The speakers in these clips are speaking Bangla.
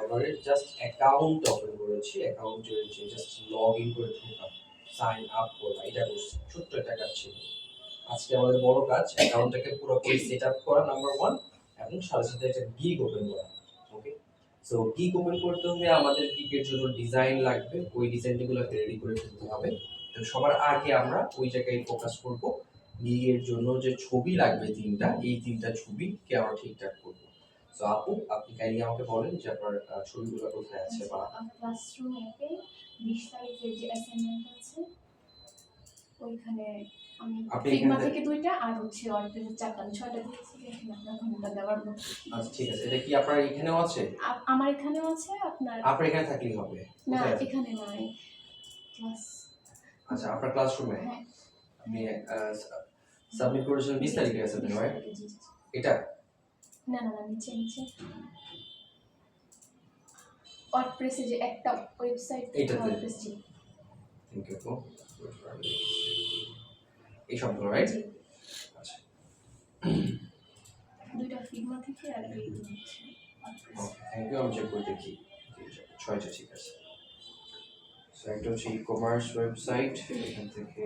ফাইবারের জাস্ট অ্যাকাউন্ট ওপেন করেছি, অ্যাকাউন্টের যে জাস্ট লগ ইন করে ঢোকা, সাইন আপ করা, এটা করছি, ছোট্ট একটা কাজ ছিল। আজকে আমাদের বড় কাজ অ্যাকাউন্টটাকে পুরোপুরি সেট আপ করা নাম্বার 1, এবং সাথে সাথে একটা গিগ ওপেন করা। ওকে, সো গিগ ওপেন করতে হলে আমাদের গিগের জন্য ডিজাইন লাগবে, ওই ডিজাইনগুলোকে রেডি করে ফেলতে হবে। তো সবার আগে আমরা ওই জায়গায় ফোকাস করব, গিগের জন্য যে ছবি লাগবে তিনটা, এই তিনটা ছবিকে আমরা ঠিকঠাক করব। সো আপু, আপনি কাইন্ডলি আমাকে বলেন যে আপনার ছবিগুলো কোথায় আছে, বা ক্লাসরুমে 20 তারিখের যে অ্যাসাইনমেন্ট আছে ওইখানে আমি ফিগমা থেকে 2টা আর হচ্ছে ওয়ার্ডপ্রেসের 4টা, 6টা দিয়েছি। এখানে আপনার ঘন্টা দেওয়ার মতো। আচ্ছা ঠিক আছে, এটা কি আপনার এখানেও আছে? আমার এখানেও আছে, আপনার এখানে থাকলেই হবে। না, এখানে নাই, ক্লাস। আচ্ছা, আপনার ক্লাসরুমে হ্যাঁ, আপনি সাবমিট করেছেন 20 তারিখে আছে তো, রাইট? এটা না না না, নিচে নিচে ওয়ার্ডপ্রেসে যে একটা ওয়েবসাইট, ওয়ার্ডপ্রেস। জি, থ্যাংক ইউ। এই সবগুলো রাইট? আচ্ছা, 2টা ফিগমা থেকে আর এই হচ্ছে ওয়ার্ডপ্রেস। Thank you. আমি চেক করে দেখি 6টা ঠিক আছে। সো একটা হচ্ছে ই কমার্স ওয়েবসাইট, এখান থেকে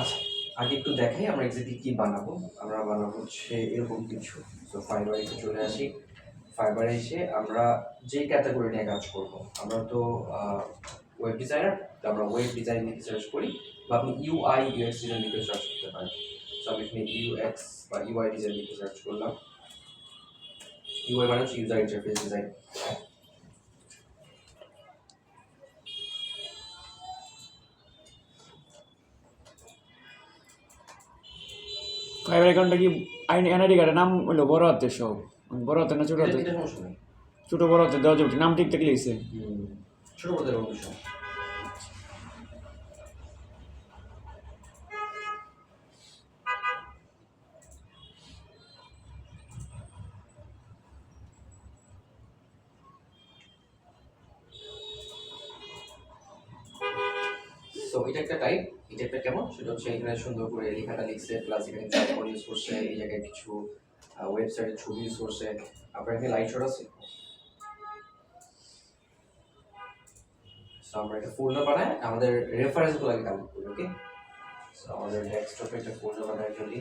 আচ্ছা, আগে একটু দেখাই আমরা এক্স্যাক্টলি কি বানাবো। আমরা বানাবো হচ্ছে এরকম কিছু। তো ফাইবারে একটু চলে আসি। ফাইবারে এসে আমরা যে ক্যাটাগরি নিয়ে কাজ করব, আমরা তো ওয়েব ডিজাইনার, তো আমরা ওয়েব ডিজাইন লিখে সার্চ করি, বা আপনি ইউআই ইউএক্স ডিজাইন লিখে সার্চ করতে পারেন। তো আমি এখানে ইউএক্স বা ইউআই ডিজাইন লিখে সার্চ করলাম। ইউআই মানে হচ্ছে ইউজার ইন্টারফেস ডিজাইন। ফাইবার অ্যাকাউন্টটা কি এনআইডি কার্ডের নাম হলো বড় হাতের সব, বড় হাতের না ছোট হাতের? ছোট বড় হাতের দেওয়া যাবে, নাম ঠিক থাকলে লিখছে ছোট হাতের অংশ। সো এটা একটা টাইপ, এটা একটা কেমন সেটা হচ্ছে এখানে সুন্দর করে লেখাটা লিখছে, প্লাস এখানে চারকোণ ইউজ করছে, এই জায়গায় কিছু ওয়েবসাইটের ছবি ইউজ করছে। আপনার এখানে লাইট শট আছে। সো আমরা একটা ফোল্ডার বানাই, আমাদের রেফারেন্সগুলো আগে কালেক্ট করি। ওকে, সো আমাদের ডেস্কটপে একটা ফোল্ডার বানাই ফেলি।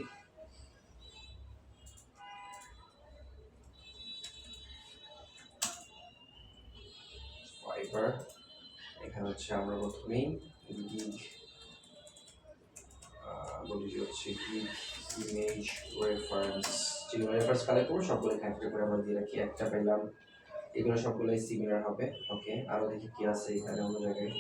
ফাইবার, এখানে হচ্ছে আমরা প্রথমেই গিগ বলি যে হচ্ছে গিগ ইমেজ রেফারেন্স, যেগুলো রেফারেন্স কালেক্ট করবো সবগুলো এখানে করে আমরা দিয়ে রাখি। একটা পেলাম, এগুলো সবগুলোই সিমিলার হবে। ওকে, আরো দেখি কি আছে এখানে অন্য জায়গায়।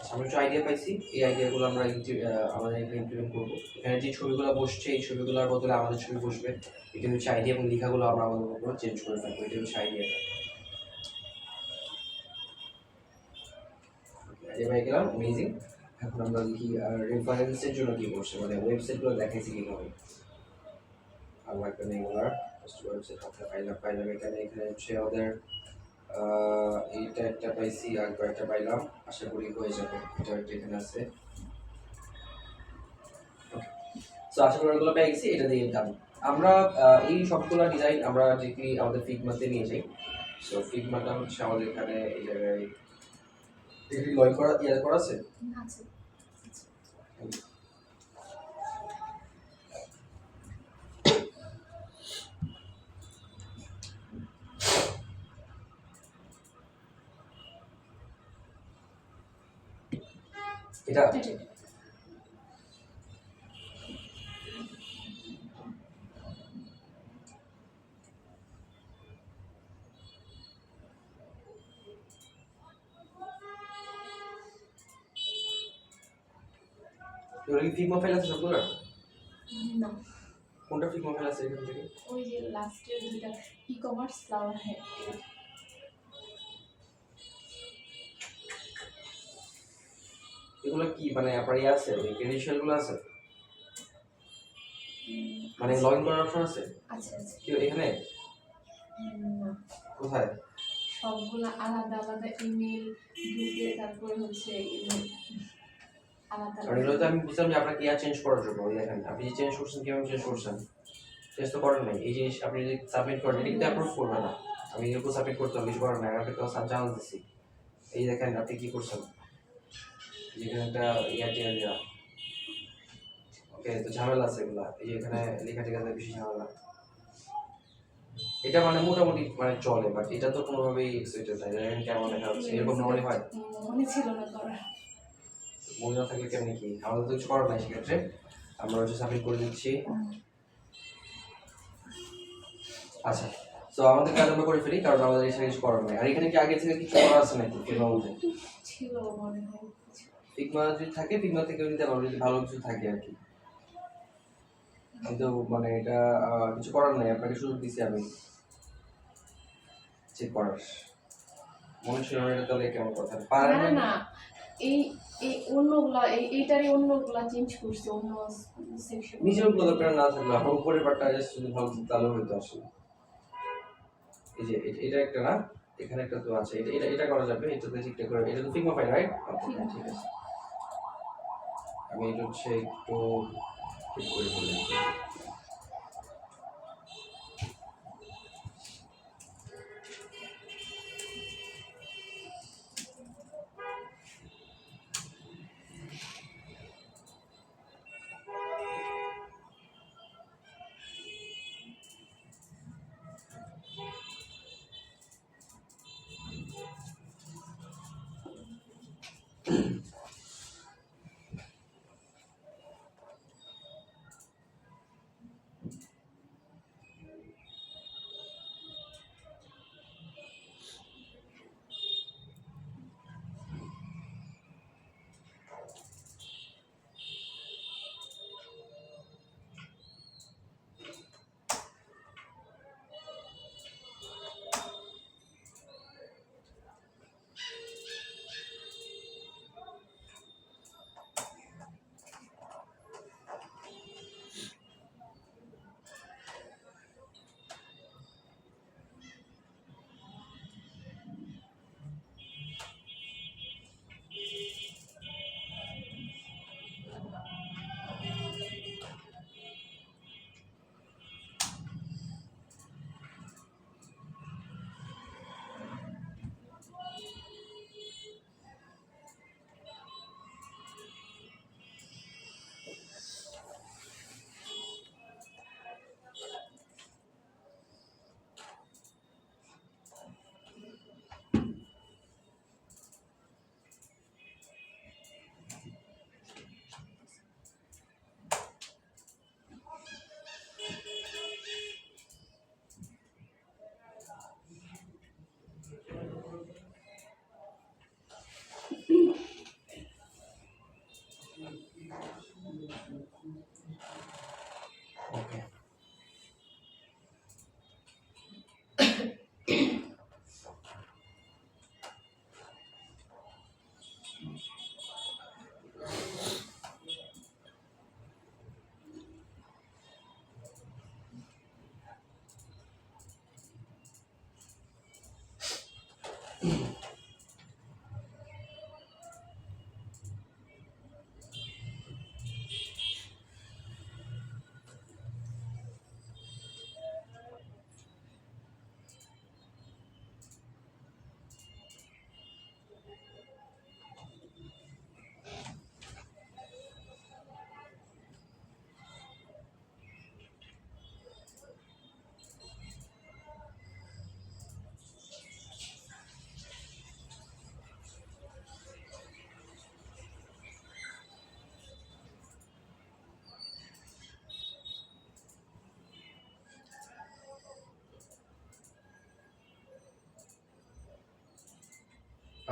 আচ্ছা, আমরা কিছু আইডিয়া পাইছি, এই আইডিয়াগুলো আমরা আমাদের এখানে ইমপ্লিমেন্ট করবো। এখানে যে ছবিগুলো বসছে এই ছবিগুলোর বদলে আমাদের ছবি বসবে, এটা হচ্ছে আইডিয়া, এবং লেখাগুলো আমরা আমাদের উপর চেঞ্জ করে থাকবো, এটা হচ্ছে আইডিয়াটা। আইডিয়া পেয়ে গেলাম, অ্যামেজিং। এখন আমরা দেখি রেফারেন্সের জন্য কি করছে, মানে ওয়েবসাইটগুলো দেখাইছি কীভাবে। আমরা এখানে এগুলার ওয়েবসাইট পাইলাম এখানে হচ্ছে আমাদের এইটা একটা পাইছি, আর কয়েকটা পাইলাম, আশা করি হয়ে যাবে। এটা একটা এখানে আছে, সো আশা করি এগুলো পেয়ে গেছি, এটা দিয়ে দাম। আমরা এই সবগুলো ডিজাইন আমরা ডিরেক্টলি আমাদের ফিগমাতে নিয়ে যাই। সো ফিগমাটা হচ্ছে আমাদের এখানে এই জায়গায় লয় করা করা আছে। আচ্ছা এটা তোর কি ফিগমা ফাইল আছে সবগুলো? না, কোনটা ফিগমা ফাইল আছে এখান থেকে? ওই যে লাস্টের দুইটা ই-কমার্স ফ্লাওয়ার হেড, এগুলো কি মানে আপনার ইয়ে আছে, ক্রেডেনশিয়াল গুলো আছে, মানে লগ ইন করার অপশন আছে? আচ্ছা আচ্ছা, কি এখানে? না, কোথায়? সবগুলো আলাদা আলাদা ইমেল গ্রুপে, তারপরে হচ্ছে আলাদা কারণ এগুলো তো আমি বুঝলাম যে আপনার কি চেঞ্জ করার জন্য। ওই দেখেন আপনি যে চেঞ্জ করছেন, কিভাবে চেঞ্জ করছেন, চেঞ্জ তো করেন নাই। এই জিনিস আপনি যদি সাবমিট করেন, এটা কিন্তু অ্যাপ্রুভ করবে না। আমি এরকম সাবমিট করতে হবে, কিছু করার নাই, আমি তো সাব জানাল দিচ্ছি। এই দেখেন আপনি কি করছেন, যেখানে একটা ইয়ে দেওয়া, ওকে, তো ঝামেলা আছে এগুলা। এই যে এখানে লেখা টেখাতে বেশি ঝামেলা। এটা মানে মোটামুটি মানে চলে, বাট এটা তো কোনোভাবেই এক্সিটেড নাই। দেখেন কেমন দেখা যাচ্ছে, এরকম নর্মালি হয়। মনে ছিল না করার। মনে না থাকলে কেমনি কি, আমাদের তো কিছু করার নাই সেক্ষেত্রে। আমরা হচ্ছে সাবমিট করে দিচ্ছি। আচ্ছা, তো আমাদের কাজ আমরা করে ফেলি, কারণ আমাদের এসে কিছু করার নাই। আর এখানে কি আগে থেকে কিছু করা আছে নাকি ফিগমা মধ্যে? ছিল মনে হয়। ফিগমা যদি থাকে, ফিগমা থেকে নিতে পারবো যদি ভালো কিছু থাকে আর কি। কিন্তু মানে এটা কিছু করার নাই, আপনাকে সুযোগ দিচ্ছি আমি চেক করার। মনে ছিল না, এটা তাহলে কেমন কথা? পারেন না না না, এই এই অন্যগুলা এইটারই অন্যগুলা চেঞ্জ করছে, অন্য সেকশন। নিচের গুলো দরকার না থাকলে আমার উপরের পার্টটা জাস্ট যদি ভালো তাহলে হইতো আসলে। এই যে এটা একটা না, এখানে একটা তো আছে, এটা এটা এটা করা যাবে, এটাতে ঠিকঠাক করে। এটা তো ফিগমা ফাইল রাইট? ঠিক আছে, আমি এটা হচ্ছে একটু ঠিক করে ফেলি।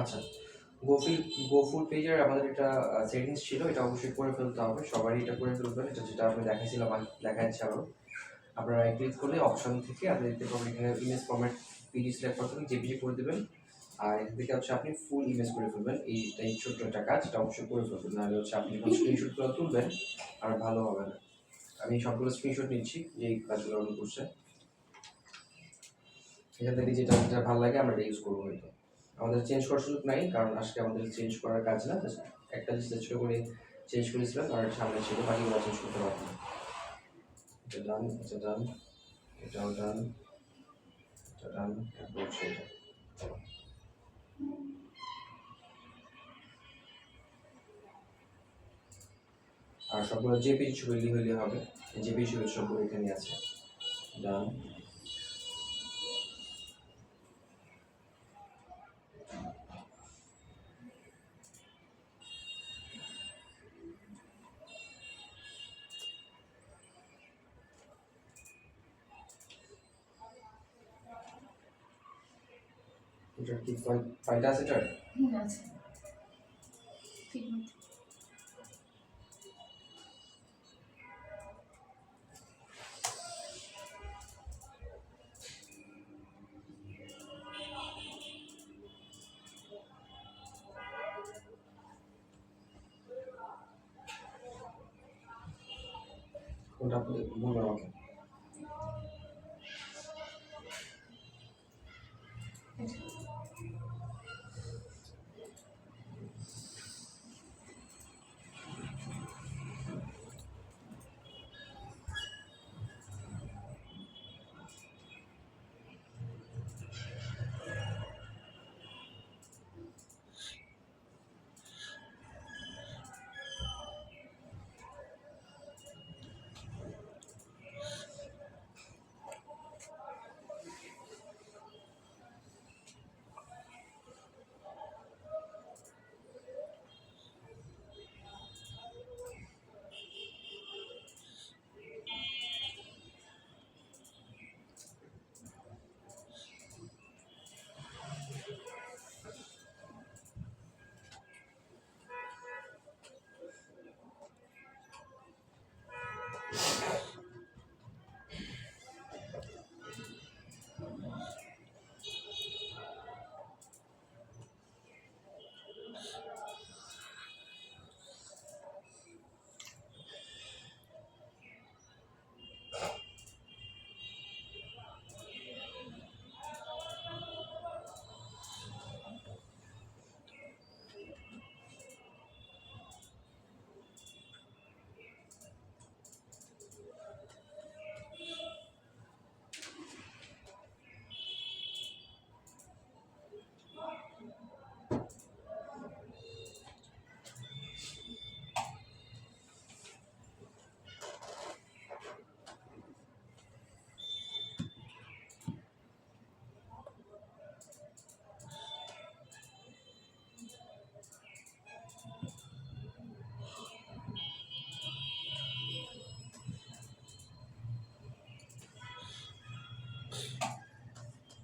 আচ্ছা, গোফুড পেজের আমাদের এটা সেটিংস ছিল, এটা অবশ্যই করে ফেলতে হবে, সবারই এটা করে ফেলবেন। এটা যেটা আপনি দেখাইছিলাম, দেখাচ্ছি আরও। আপনারা ক্লিক করলে অপশন থেকে আপনি দেখতে পাবেন এখানে ইমেজ ফরম্যাট পিডি সিলেক্ট করতে হবে, জেপিজি করে দেবেন। আর এখান থেকে হচ্ছে আপনি ফুল ইমেজ করে ফেলবেন। এই ছোট্ট একটা কাজ, এটা অবশ্যই করে ফেলবেন, নাহলে হচ্ছে আপনি যখন স্ক্রিনশট করে তুলবেন আর ভালো হবে না। আমি সবগুলো স্ক্রিনশট নিচ্ছি যে কাজগুলো আপনি করছে। এখান থেকে যেটা ভালো লাগে আমরা এটা ইউজ করবো। হয়তো আমাদের চেঞ্জ করার সুযোগ নাই, কারণ আজকে আমাদের চেঞ্জ করার কাজ না, একটা লিস্টে ছোটো করে চেঞ্জ করেছিলাম, কারণ সামনে ছিল, বাকিগুলো চেঞ্জ করতে পারবো না। এটা ডান, এটা ডান, এটাও ডান, এটা ডান, এরপর হচ্ছে এটা। আর সবগুলো জেপিজি ছবি হইলে হবে, জেপিজি ছবি সবগুলো এখানে আছে। ডান, এটার কি ফাইলটা আছে এটার? আছে ফিল্ড। কোনটা আপনি বলবেন আমাকে?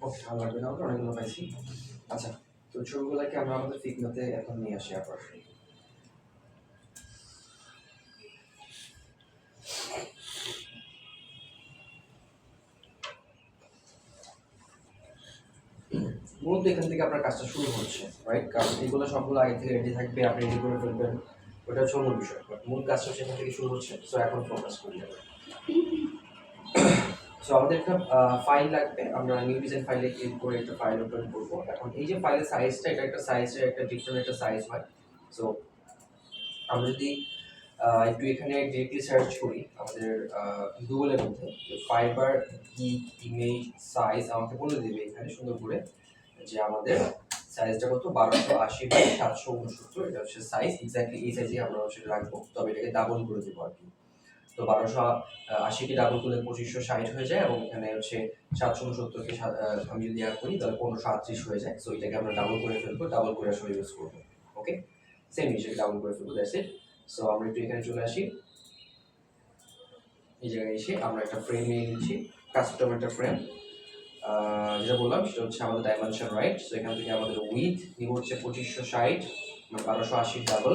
ওকে, ভালো লাগবে না, আমরা অনেকগুলো পাইছি। আচ্ছা, তো ছবিগুলোকে আমরা আমাদের ফিগমাতে এখন নিয়ে আসি আবার। মূলত এখান থেকে আপনার কাজটা শুরু হচ্ছে, রাইট? কারণ এগুলো সবগুলো আগে থেকে রেডি থাকবে, আপনি রেডি করে ফেলবেন, ওটা হচ্ছে মূল বিষয়। বাট মূল কাজটা সেখান থেকে শুরু হচ্ছে, সো এখন ফোকাস করি যাবে। সো আমাদের একটা ফাইল লাগবে, আমরা নিউ ডিজাইন ফাইলে ক্লিক করে একটা ফাইল ওপেন করব। এখন এই যে ফাইলের সাইজটা, এটা একটা সাইজের একটা ডিফারেন্ট একটা সাইজ হয়। সো আমরা যদি একটু এখানে ডিরেক্টলি সার্চ করি আমাদের গুগলের মধ্যে, ফাইবার গিগ ইমেজ সাইজ আমাকে বলে দেবে এখানে সুন্দর করে যে আমাদের সাইজটা কত, 1280 বাই 769, এটা হচ্ছে সাইজ। এক্স্যাক্টলি এই সাইজে আমরা হচ্ছে রাখবো, তবে এটাকে ডাবল করে দেবো আর কি। তো 1280কে ডাবল করলে 2560 হয়ে যায়, এবং এখানে হচ্ছে 769কে আমি যদি অ্যাড করি তাহলে 1538 হয়ে যায়। সো এটাকে আমরা ডাবল করে ফেলবো, ডাবল করে আসলে ইউজ করবো। ওকে, সেম হিসেবে ডাবল করে ফেলবো, দ্যাটস ইট। সো আমরা একটু এখানে চলে আসি, এই জায়গায় এসে আমরা একটা ফ্রেম নিয়ে নিচ্ছি, কাস্টম একটা ফ্রেম। যেটা বললাম সেটা হচ্ছে আমাদের ডাইমেনশন রাইট। সো এখান থেকে আমাদের উইথ নিব হচ্ছে 2560, মানে 1280 ডাবল,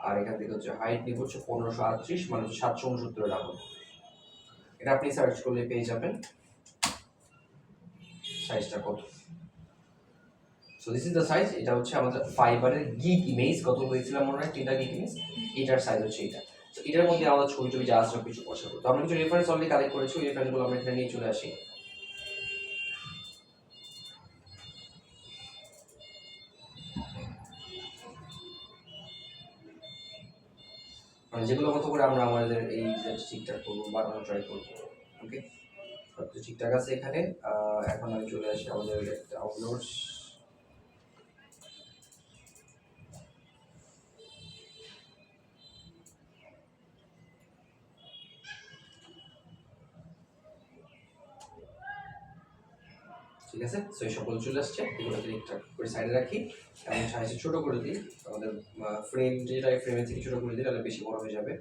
আর এখান থেকে হচ্ছে হাইট নিব হচ্ছে 1538, মানে হচ্ছে 769 ডাবল। এটা আপনি সার্চ করলে পেয়ে যাবেন সাইজটা কত। So this is the size. এটা হচ্ছে আমাদের ফাইবারের গিগ ইমেজ, কত হয়েছিল মনে হয় 3টা গিগ ইমেজ, এটার সাইজ হচ্ছে এটা। তো এটার মধ্যে আমাদের ছবি টবি যা আছে কিছু বসাবো। তো আমরা কিছু রেফারেন্স অলরেডি কালেক্ট করেছি, ওই রেফারেন্সগুলো আমরা এখানে নিয়ে চলে আসি। মানে যেগুলো মতো করে আমরা আমাদের এই যে ঠিকঠাক করবো, বানানো ট্রাই করবো। ওকে, সব কিছু ঠিকঠাক আছে এখানে। এখন আমি চলে আসি আমাদের ডাউনলোডস। ঠিক আছে, সো এই সকল চলে আসছে, এগুলোকে ঠিকঠাক করে সাইডে রাখি এবং সাইজে ছোট করে দিই। আমাদের ফ্রেম যেটা, ফ্রেমের থেকে ছোট করে দিই, তাহলে বেশি বড় হয়ে যাবে।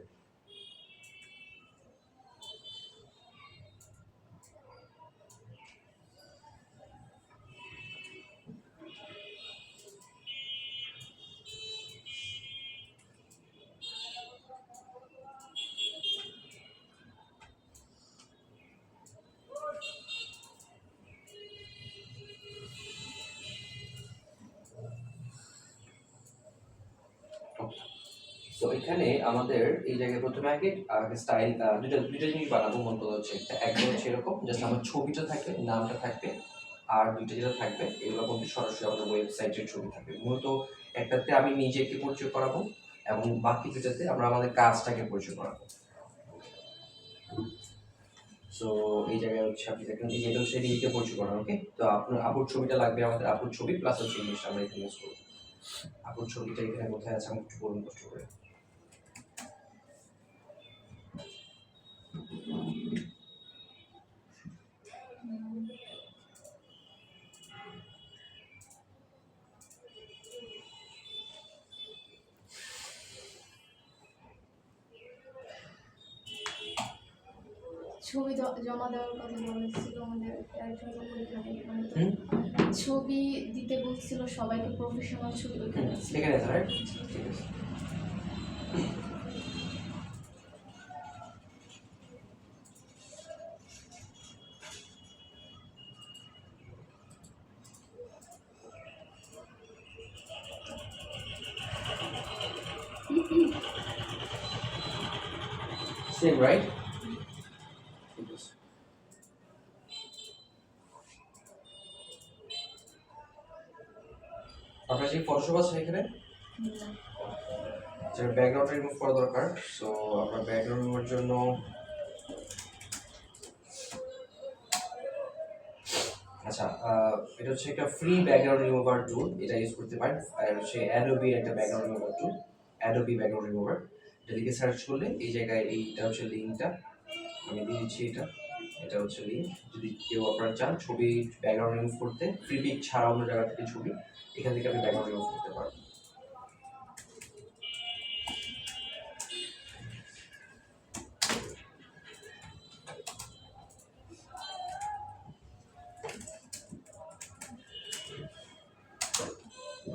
তো এখানে আমাদের এই জায়গায় প্রথমে আগে স্টাইল, দুইটা জিনিস বানাবো মন কথা হচ্ছে। একটা হচ্ছে এরকম, জাস্ট আমার ছবিটা থাকবে, নামটা থাকবে, আর দুইটা যেটা থাকবে এগুলো কিন্তু সরাসরি আমাদের ওয়েবসাইটের ছবি থাকবে। মূলত একটাতে আমি নিজেকে পরিচয় করাবো, এবং বাকি দুটাতে আমরা আমাদের কাজটাকে পরিচয় করাবো। সো এই জায়গায় হচ্ছে আপনি দেখেন, এই যেটা হচ্ছে নিজেকে পরিচয় করানো। ওকে, তো আপনার আপুর ছবিটা লাগবে, আমাদের আপুর ছবি প্লাস হচ্ছে ইংলিশটা আমরা এখানে ইউজ করবো। আপুর ছবিটা এখানে কোথায় আছে আমাকে একটু বলুন কষ্ট করে। ছবি জমা দেওয়ার কথা বলেছিল আমাদের একজন ওইখানে, মানে ছবি দিতে বলছিল সবাইকে, প্রফেশনাল ছবি ওইখানে আছে। এখানে আছে, রাইট? ঠিক আছে। Same, right? ঠিক আছে। আপনার যে ফটোশপ আছে এখানে, যেটা ব্যাকগ্রাউন্ড রিমুভ করা দরকার। সো আমরা ব্যাকগ্রাউন্ড রিমুভের জন্য আচ্ছা, এটা হচ্ছে একটা ফ্রি ব্যাকগ্রাউন্ড রিমুভার টুল, এটা ইউজ করতে পারেন। আর হচ্ছে অ্যাডোবি একটা ব্যাকগ্রাউন্ড রিমুভার টুল, অ্যাডোবি ব্যাকগ্রাউন্ড রিমুভার। এটা লিখে সার্চ করলে এই জায়গায় এইটা হচ্ছে লিঙ্কটা আমি দিয়ে দিচ্ছি। এটা হচ্ছে লিঙ্ক। যদি কেউ আপনারা চান ছবি ব্যাকগ্রাউন্ড রিমুভ করতে, ফ্রি পিক ছাড়া অন্য জায়গা থেকে ছবি, এখান থেকে আপনি ব্যাকগ্রাউন্ড রিমুভ করতে পারবেন।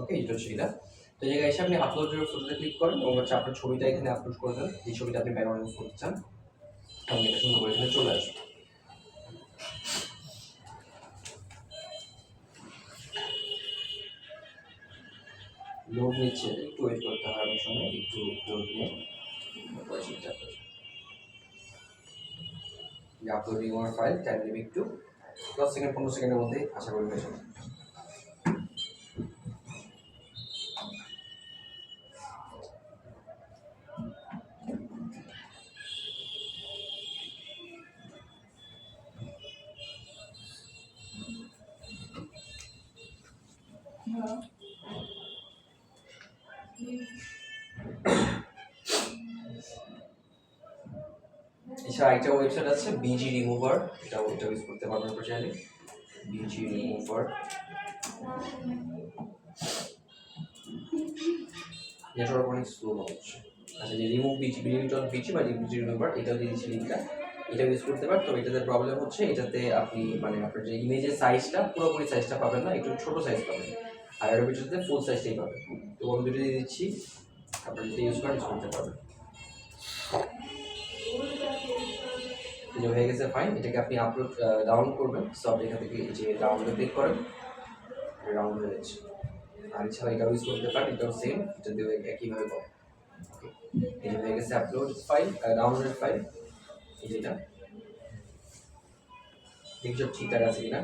ওকে, এটা হচ্ছে এটা। তো এই জায়গায় এসে আপনি আপলোড ইউর ফটোতে ক্লিক করেন, এবং হচ্ছে আপনার ছবিটা এখানে আপলোড করে দেন, যে ছবিটা আপনি ব্যাকগ্রাউন্ড রিমুভ করতে চান, এবং এটা সুন্দর করে এখানে চলে আসবে। লোড নিচ্ছে, একটু ওয়েট করতে হয়, অনেক সময় একটু লোড নিয়ে। আপলোডিং আমার ফাইল, টাইম লিমিট একটু 10 সেকেন্ড 15 সেকেন্ডের মধ্যে আশা করি হয়ে যাবে। এছাড়া একটা ওয়েবসাইট আছে বিজি রিমুভার, এটা ইউজ করতে পারবেন আপনারা চাইলে। বিজি রিমুভার নেটওয়ার্ক অনেক স্লো হচ্ছে। আচ্ছা, যে রিমুভ বিজি বিজি বা বিজি রিমুভার, এটাও দিয়ে দিচ্ছি লিঙ্কটা, এটা ইউজ করতে পারেন। তবে এটাতে প্রবলেম হচ্ছে, এটাতে আপনি মানে আপনার যে ইমেজের সাইজটা পুরোপুরি সাইজটা পাবেন না, একটু ছোট সাইজ পাবেন, আর এর ভিতরে ফুল সাইজটাই পাবেন। তো আমি দুটো দিয়ে দিচ্ছি, আপনারা যদি ইউজ করেন ইউজ করতে পারবেন। এটা হয়ে গেছে ফাইন। এটাকে আপনি আপলোড ডাউনলোড করবেন। সো আপনি এখান থেকে এই যে ডাউনলোডে ক্লিক করেন, ডাউনলোড হয়ে যাচ্ছে। আর এছাড়া এটাও ইউজ করতে পারেন, এটাও সেম, এটা দিয়ে একইভাবে পাবেন। এটা হয়ে গেছে আপলোড ফাইল, ডাউনলোডেড ফাইল। এই যেটা দেখি সব ঠিকঠাক আছে কিনা।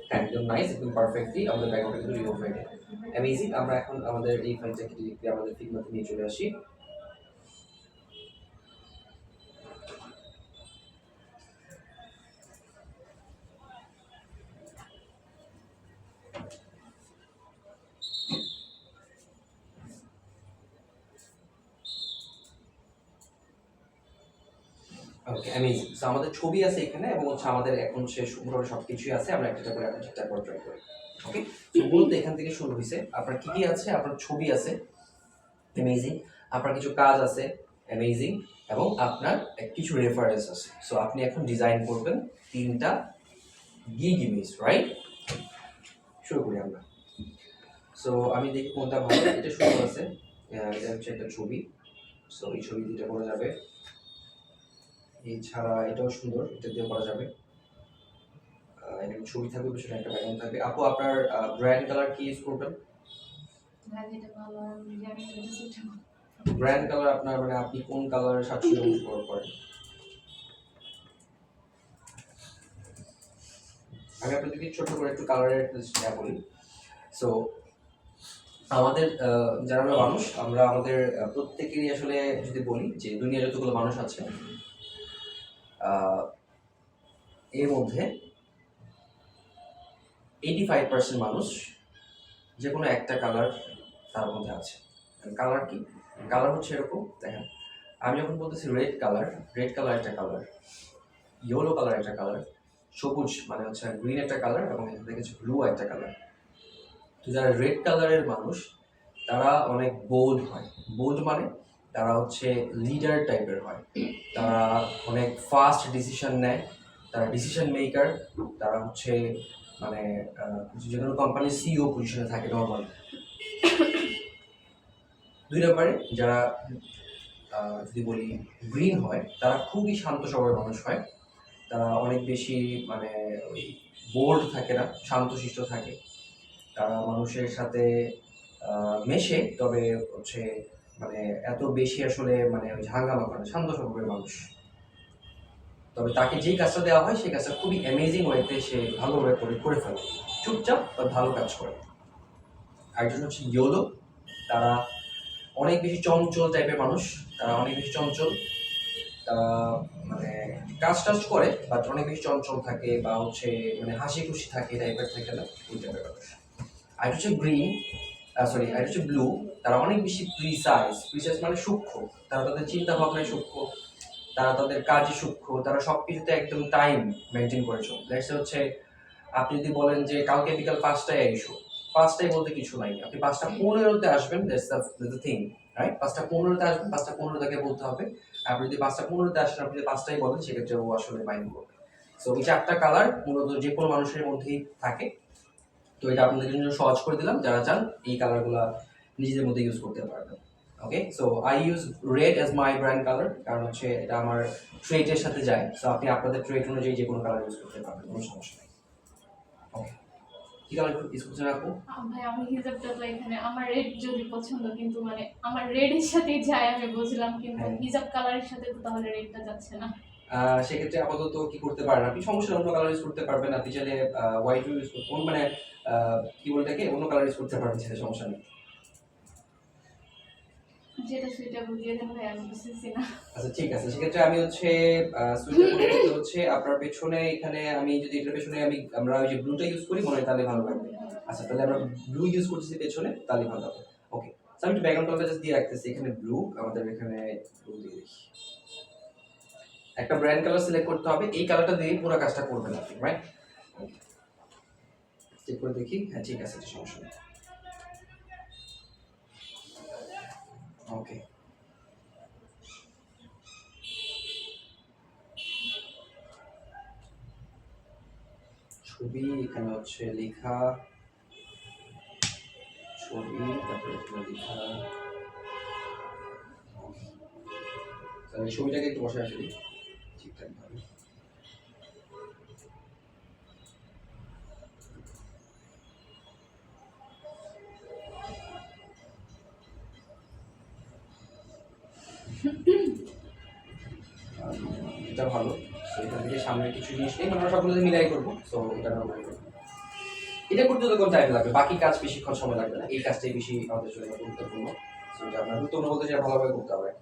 হ্যাঁ, একদম নাইস, একদম পারফেক্টলি আমাদের ব্যাকগ্রাউন্ডটা কিন্তু রিমুভ হয়ে গেল। অ্যামেজিং। আমরা এখন আমাদের এই ফাইলটাকে ডিরেক্টলি আমাদের ফিগমাতে নিয়ে চলে আসি। ওকে, অ্যামেজিং। সো আমাদের ছবি আছে এখানে, এবং হচ্ছে আমাদের এখন শেষ মোটামুটি সব কিছুই আছে। আমরা একটা করে এখন ঠিকঠাক করে ট্রাই করি। ওকে, সো মূলত এখান থেকে শুরু হয়েছে। আপনার কি কি আছে? আপনার ছবি আছে, অ্যামেজিং। আপনার কিছু কাজ আছে, অ্যামেজিং। এবং আপনার কিছু রেফারেন্স আছে। সো আপনি এখন ডিজাইন করবেন 3টা গিগ ইমেজ, রাইট? শুরু করি আমরা। সো আমি দেখি কোনটা ভালো। এটা শুরু আছে, এটা হচ্ছে একটা ছবি। সো এই ছবি দিতে করা যাবে। এছাড়া এটাও সুন্দর, এটা দিয়ে করা যাবে। এখানে ছবি থাকবে, পিছনে একটা ব্যাকগ্রাউন্ড থাকবে। আপু, আপনার ব্র্যান্ড কালার কি ইউজ করবেন? ব্র্যান্ড কালার আপনার মানে আপনি কোন কালারের স্বাচ্ছন্দ্য বোধ করেন? আমি আপনাদেরকে ছোট করে একটু কালারের বলি। সো আমাদের যারা আমরা মানুষ, আমরা আমাদের প্রত্যেকেরই আসলে যদি বলি যে দুনিয়ার যতগুলো মানুষ আছে, এর মধ্যে 85% মানুষ যে কোনো একটা কালার তার মধ্যে আছে। কালার কি? কালার হচ্ছে এরকম, দেখেন, আমি যখন বলতেছি রেড কালার একটা কালার, ইয়েলো কালার একটা কালার, সবুজ মানে হচ্ছে গ্রিন একটা কালার, এবং এখান থেকে হচ্ছে ব্লু একটা কালার। তো যারা রেড কালারের মানুষ, তারা অনেক বোল্ড হয়। বোল্ড মানে তারা হচ্ছে লিডার টাইপের হয়, তারা অনেক ফাস্ট ডিসিশন নেয়, তারা ডিসিশন মেকার, তারা হচ্ছে মানে যে কোনো কোম্পানির সিইও পজিশনে থাকে নর্মাল। 2 নম্বরে যারা যদি বলি গ্রিন হয়, তারা খুবই শান্ত স্বভাবের মানুষ হয়। তারা অনেক বেশি মানে ওই বোল্ড থাকে না, শান্তশিষ্ট থাকে। তারা মানুষের সাথে মেশে, তবে হচ্ছে মানে এত বেশি আসলে মানে ওই হাঙ্গামা করে, শান্ত স্বভাবের মানুষ। তবে তাকে যেই কাজটা দেওয়া হয়, সেই কাজটা খুবই অ্যামেজিং ওয়েতে সে ভালোভাবে করে ফেলে, চুপচাপ বা ভালো কাজ করে। আরেকজন হচ্ছে ইয়োলো, তারা অনেক বেশি চঞ্চল টাইপের মানুষ। তারা অনেক বেশি চঞ্চল, তারা মানে কাজ টাজ করে বাট অনেক বেশি চঞ্চল থাকে, বা হচ্ছে মানে হাসি খুশি থাকে টাইপের থাকে না, ওই টাইপের মানুষ। আর হচ্ছে গ্রিন, সরি, আর হচ্ছে ব্লু, তারা অনেক বেশি প্রিসাইজ মানে সূক্ষ্ম। তারা তাদের চিন্তা ভাবনায় সূক্ষ্ম, তারা তাদের কাজে সূক্ষ্ম, তারা সব কিছুতে একদম টাইম মেনটেন করে চলে। দ্যাটস হচ্ছে আপনি যদি বলেন যে কালকে বিকাল 5টায় এসো, 5টায় বলতে কিছু নাই, আপনি 5টা 15-তে আসবেন, দ্যাটস দ্য থিং, রাইট? 5টা 15-তে আসবেন, 5টা 15 তাকে বলতে হবে। আপনি যদি 5টা 15-তে আসেন, আপনি যদি 5টায় বলেন, সেক্ষেত্রে ও আসলে মাইন্ড করবে। সো এই 4টা কালার মূলত যে কোনো মানুষের মধ্যেই থাকে। তো এটা আপনাদের জন্য সহজ করে দিলাম, যারা চান এই কালারগুলো নিজেদের মধ্যে ইউজ করতে পারবেন। Okay, so I use red as my brand colour, কারণ হচ্ছে এটা আমার ট্রেটের সাথে যায়। সো আপনি আপনাদের ট্রেট অনুযায়ী যে কোনো কালার ইউজ করতে পারবেন, কোনো সমস্যা নেই। ওকে, কি কালার ইউজ করছেন আপু? ভাই আমার হিজাবটা তো এখানে আমার রেড যদি পছন্দ, কিন্তু মানে আমার রেডের সাথে যায় আমি বুঝলাম, কিন্তু হ্যাঁ। হিজাব কালারের সাথে তো তাহলে রেডটা যাচ্ছে না। সেক্ষেত্রে আপাতত কি করতে পারেন আপনি, সমস্যা নেই, অন্য কালার ইউজ করতে পারবেন, আপনি চাইলে হোয়াইট ইউজ করতে মানে কি বলে থাকে, অন্য কালার ইউজ করতে পারবেন, সেটা সমস্যা নেই। যেটা সুইটেবল দিয়ে দেন ভাই, আমি বুঝতেছি না। আচ্ছা ঠিক আছে, সেক্ষেত্রে আমি হচ্ছে সুইটেবল করতে হচ্ছে আপনার পেছনে, এখানে আমি যদি এটার পেছনে আমরা ওই যে ব্লুটা ইউজ করি মনে হয় তাহলে ভালো লাগবে। আচ্ছা তাহলে আমরা ব্লু ইউজ করতেছি পেছনে, তাহলে ভালো হবে। ওকে, আমি একটু ব্যাকগ্রাউন্ড কালারটা জাস্ট দিয়ে রাখতেছি, এখানে ব্লু, আমাদের এখানে ব্লু দিয়ে দেখি, একটা ব্র্যান্ড কালার সিলেক্ট করতে হবে, এই কালারটা দিয়ে পুরো কাজটা করবেন আপনি, রাইট? চেক করে দেখি, হ্যাঁ ঠিক আছে, সমস্যা নেই। ওকে, ছবি, এখানে হচ্ছে লেখা, ছবি, তারপরে এখানে লেখা। তাহলে ছবিটাকে একটু বসে আসি ঠিকঠাক ভাবে। এটা ভালো, তো এখান থেকে সামনে কিছু জিনিস নেই, মানে আমরা সবগুলো মিলাই করবো, তো এটা আমরা করবো। এটা করতে তো কোন টাইম লাগবে, বাকি কাজ বেশিক্ষণ সময় লাগবে না, এই কাজটাই বেশি আমাদের জন্য গুরুত্বপূর্ণ। তো এটা আপনার গুরুত্বপূর্ণ বলতে যেটা ভালোভাবে করতে হবে।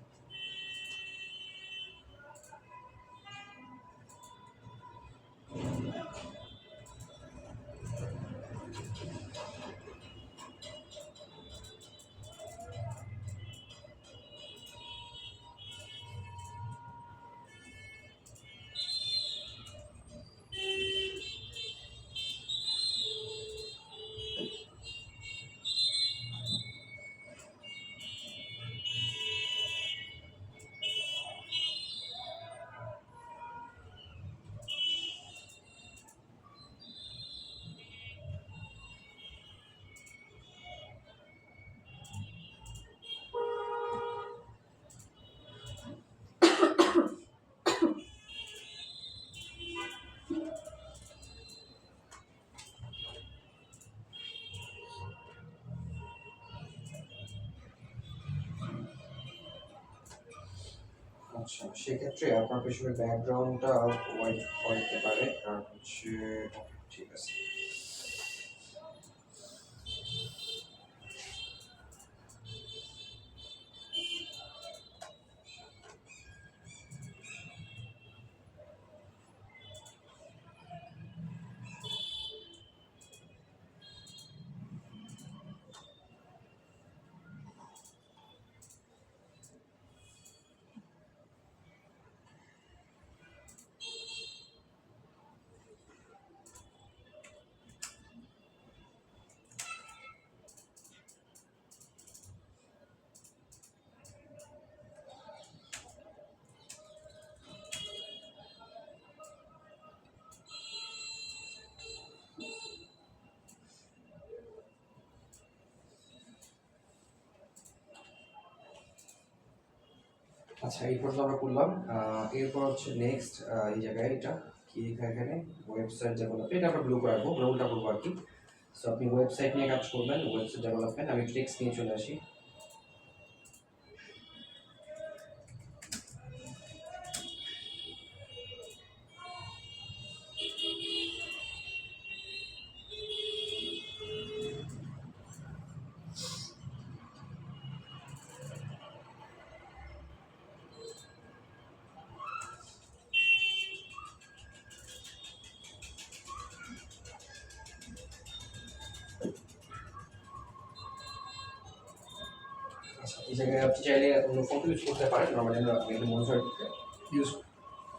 আচ্ছা, সেক্ষেত্রে আপনার পেছনের ব্যাকগ্রাউন্ডটা হোয়াইট করতে পারে, আর হচ্ছে ঠিক আছে। আচ্ছা, এই পর্যন্ত আমরা করলাম। এরপর হচ্ছে নেক্সট এই জায়গায় এটা কি লেখা, এখানে ওয়েবসাইট ডেভেলপ, এটা আমরা ব্লু করে রাখবো, ব্লুটা করবো আর কি। সো আপনি ওয়েবসাইট নিয়ে কাজ করবেন, ওয়েবসাইট ডেভেলপমেন্ট, আমি টেক্সট নিয়ে চলে আসি। আচ্ছা, এই জায়গায় আপনি চাইলে অন্য ফন্ট ইউজ করতে পারেন, নর্মালি আমরা মনিটর ইউজ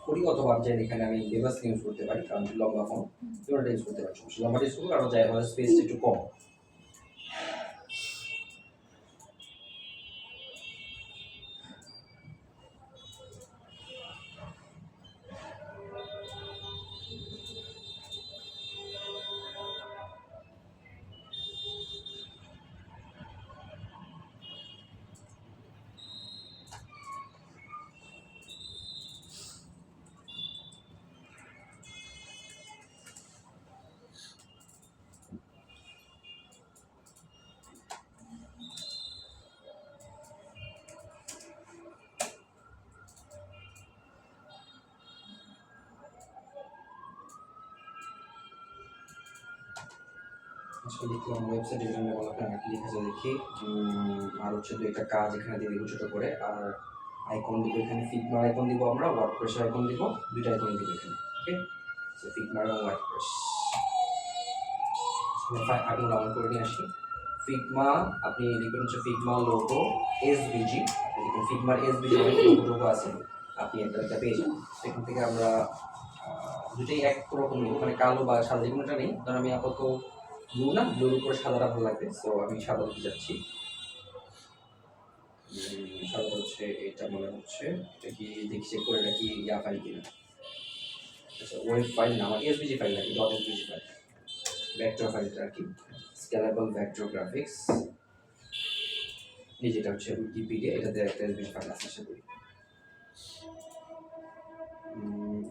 করি, অথবা আমি চাইলে এখানে আমি লেবাস ইউজ করতে পারি, কারণ লম্বা ফন্ট দুটোটা ইউজ করতে পারি, সমস্যা লম্বাটা ইউজ করবো কারণ যাই আমাদের স্পেসটা একটু কম। আজকে লিখলাম ওয়েবসাইট এর জন্য আপনার কি লেখা আছে দেখি। আর হচ্ছে দুইটা কাজ এখানে দিয়ে দিব ছোট করে, আর আইকন দিব এখানে, ফিগমা আইকন দিব আমরা, ওয়ার্ডপ্রেস আইকন দিব, দুইটা আইকন দিব এখানে। ওকে, সো ফিগমা এবং ওয়ার্ডপ্রেস আইকন ডাউনলোড করে নিয়ে আসি। ফিগমা আপনি লিখবেন হচ্ছে ফিগমা লোগো এসভিজি, আপনি দেখুন ফিগমার এসভিজি অনেক লোগো আছে, আপনি একটা পেয়ে যাবেন। সেখান থেকে আমরা দুটোই এক রকম নেব, মানে কালো বা সাদা যে কোনোটা নেই। ধর আমি আপাতত ব্লু না, ব্লুর উপরে সাদাটা ভালো লাগবে, সো আমি সাদা দিতে যাচ্ছি। সাদা হচ্ছে এটা, মনে হচ্ছে এটা কি দেখি চেক করে, এটা কি ইয়া ফাইল কিনা। আচ্ছা, ওয়েব ফাইল না, আমার এসভিজি ফাইল নাকি, ডট এসভিজি ফাইল, ভেক্টর ফাইলটা আর কি, স্কেলেবল ভেক্টর গ্রাফিক্স। এই যেটা হচ্ছে উইকিপিডিয়া, এটাতে একটা এসভিজি ফাইল আছে আশা করি।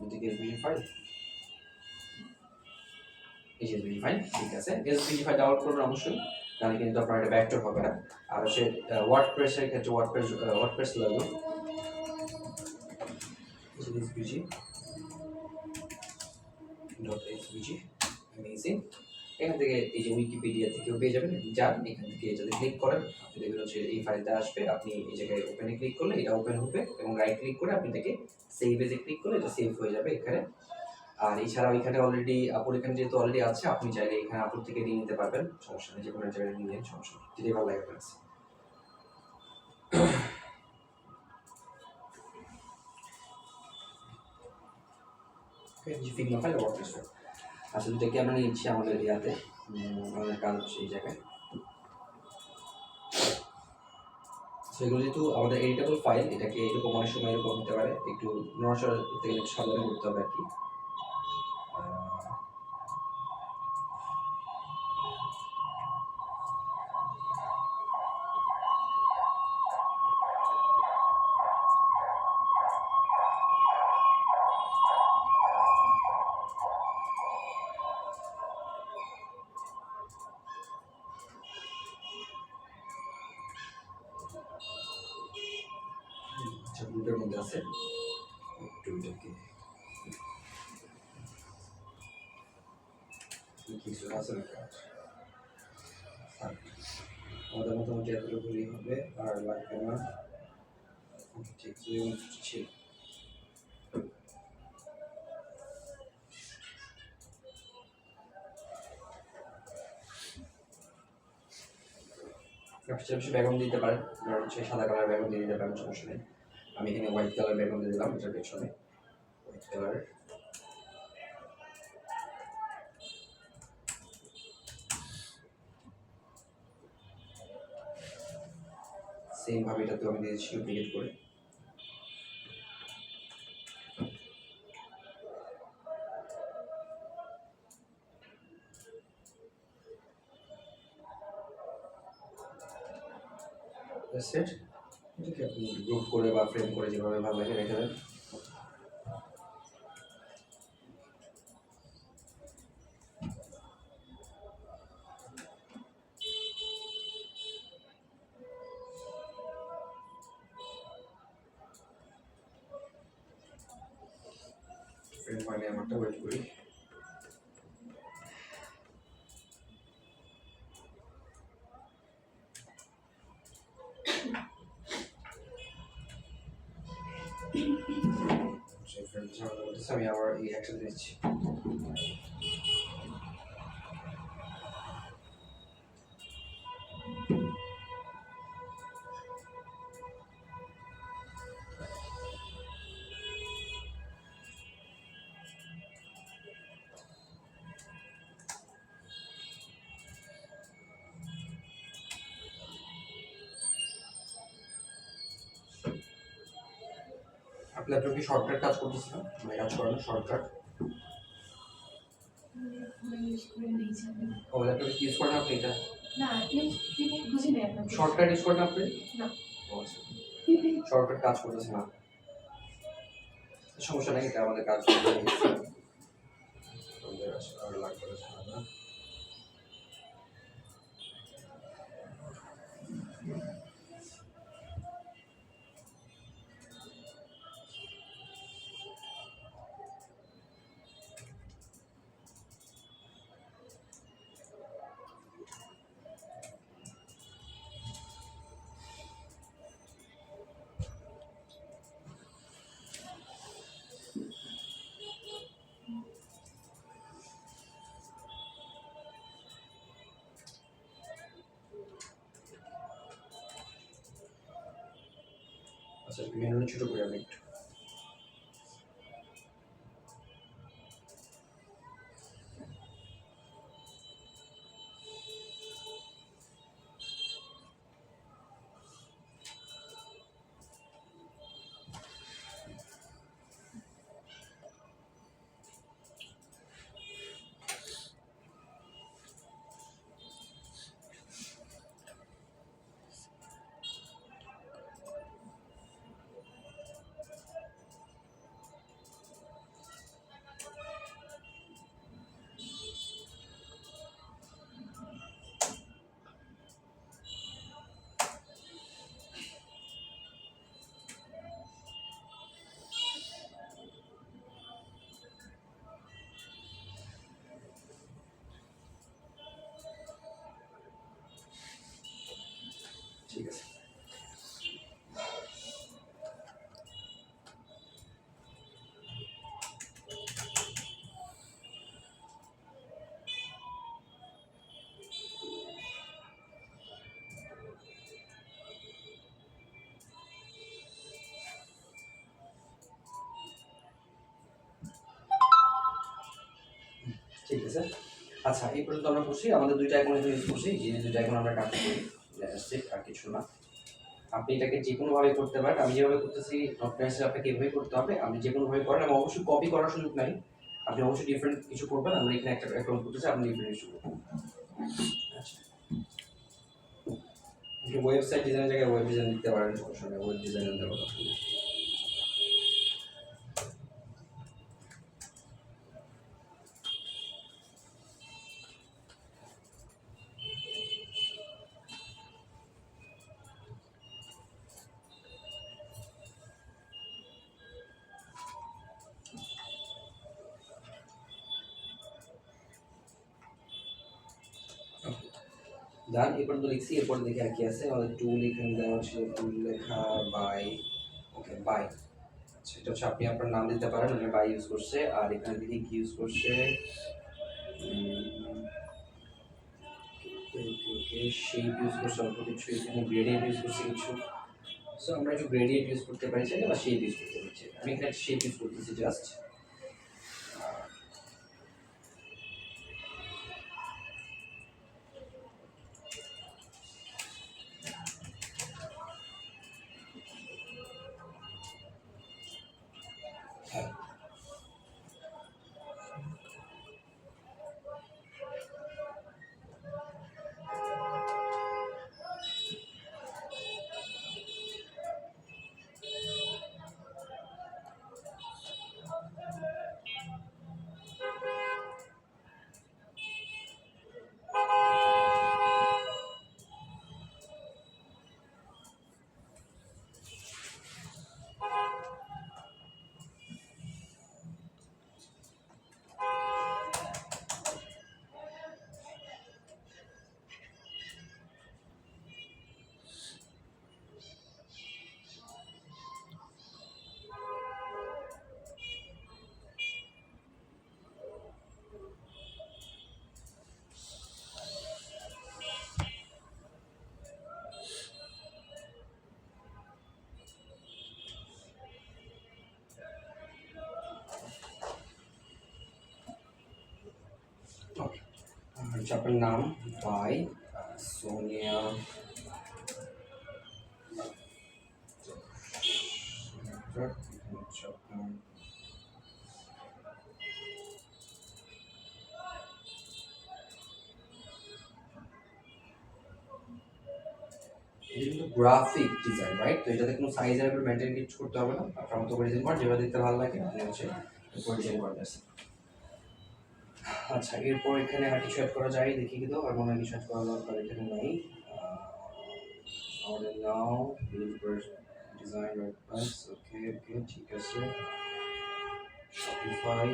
এটা কি এসভিজি ফাইল? এই যে এসভিজি ফাইল, ঠিক আছে। এসভিজি ফাইল ডাউনলোড করবেন অবশ্যই, তাহলে কিন্তু আপনার এটা ভেক্টর হবে না। আর হচ্ছে ওয়ার্ডপ্রেসের ক্ষেত্রে ওয়ার্ডপ্রেস লাগবে, এসভিজি ডট এসভিজি, অ্যামেজিং। এখান থেকে এই যে উইকিপিডিয়া থেকেও পেয়ে যাবেন, যান এখান থেকে যদি ক্লিক করেন আপনি দেখবেন হচ্ছে এই ফাইলটা আসবে। আপনি এই জায়গায় ওপেনে ক্লিক করলে এটা ওপেন হবে, এবং রাইট ক্লিক করে আপনি এটাকে সেভ এজে ক্লিক করলে এটা সেভ হয়ে যাবে এখানে। আর এছাড়াও এখানে অলরেডি আপুর এখানে যেহেতু অলরেডি আছে, আপনি চাইলে এখানে আপুর থেকে নিয়ে নিতে পারবেন, সমস্যা নেই, যে কোনো জায়গায় নিয়ে নেন, সমস্যা নেই, যেটাই ভালো লাগে আপনার কাছে। ফিগমা ফাইল ওয়ার্ডপ্রেস ফাইল, আচ্ছা দুটাকে আমরা নিচ্ছি আমাদের ইয়াতে, আমাদের কাজ হচ্ছে এই জায়গায়। সেগুলো যেহেতু আমাদের এডিটেবল ফাইল, এটাকে এরকম অনেক সময় এরকম হতে পারে, একটু নড়াচড়া করতে গেলে একটু সাবধানে করতে হবে আর কি। আচ্ছা, গ্রুপের মধ্যে আছে, একটু এটাকে কিছু আছে না কাজ, আমাদের মোটামুটি এতটুকুই হবে, আর লাগবে না। ঠিক ছিল। সবচেয়ে ব্যাকগ্রাউন্ড দিতে পারেন, ধরুন হচ্ছে সাদা কালার ব্যাকগ্রাউন্ড দিয়ে দিতে পারেন, সমস্যা নেই। আমি এখানে হোয়াইট কালার ব্যাকগ্রাউন্ড দিয়ে দিলাম, এটার পেছনে হোয়াইট কালার। সেম ভাবে এটা তো আমি দিয়েছি ডুপ্লিকেট করে। সেট এটাকে আপনি গ্রুপ করে বা ফ্রেম করে যেভাবে ভালো লাগে রেখে দেন। ফ্রেম হয়নি আমারটা, ওয়েট করি। আমি আবার এই একসাথে দিচ্ছি। আপনি আপনার কি শর্টকাট কাজ করতেছেন, মানে কাজ করেন শর্টকাট? ও ল্যাপটপে ইউজ করেন আপনি এটা? না, বুঝি না আপনার শর্টকাট ইউজ করেন আপনি? না। শর্টকাট কাজ করতেছেন না, সমস্যা নেই, এটা আমাদের কাজ আর লাগবে না। মেনুটা ছোট করে আমি একটু ঠিক আছে। ঠিক আছে, আচ্ছা এই পর্যন্ত আমরা করছি, আমাদের দুইটা এখন ইউজ করছি, যে দুইটা এখন আমরা কাজ করি আর কিছু না। আপনি এটাকে যে কোনোভাবে করতে পারেন, আমি যেভাবে করতেছি নট নেসেসারি আপনাকে এভাবেই করতে হবে, আপনি যে কোনোভাবে করেন। আমি অবশ্যই কপি করার সুযোগ নাই, আপনি অবশ্যই ডিফারেন্ট কিছু করবেন। আমরা এখানে একটা অ্যাকাউন্ট করতেছি, আপনি ডিফারেন্ট কিছু করবেন। আচ্ছা, আপনি ওয়েবসাইট ডিজাইনের জায়গায় ওয়েব ডিজাইন দিতে পারেন, সমস্যা নেই, ওয়েব ডিজাইন দেওয়া ডান। এই পর্যন্ত লিখছি, এরপর দেখি আর কি আছে। আমাদের টুল এখানে দেওয়া ছিল, টুল লেখা বাই, ওকে বাই। আচ্ছা, এটা হচ্ছে আপনি আপনার নাম দিতে পারেন, ওখানে বাই ইউজ করছে। আর এখানে দেখি কি ইউজ করছে, শেপ ইউজ করছে অল্প কিছু, এখানে গ্রেডিয়েন্ট ইউজ করছে কিছু। সো আমরা একটু গ্রেডিয়েন্ট ইউজ করতে পারি চাইলে, বা শেপ ইউজ করতে পারি চাইলে। আমি এখানে শেপ ইউজ করতেছি জাস্ট। ওকে, হচ্ছে আপনার নাম বাই সোনিয়া হচ্ছে আপনার এটা কিন্তু গ্রাফিক ডিজাইন, রাইট? তো এটাতে কোনো সাইজ আর মেনটেন কিছু করতে হবে না, আপনার মতো করে ডিজাইন করেন, যেভাবে দেখতে ভালো লাগে আপনি হচ্ছে উপরে ডিজাইন করে দিয়েছেন। আচ্ছা, এরপর এখানে আর কিছু অ্যাড করা যায় দেখি, কিন্তু আর মনে হয় কিছু অ্যাড করা দরকার এখানে নাই। অর্ডার নাও ডিজাইন রেফারেন্স, ওকে ওকে ঠিক আছে। শপিফাই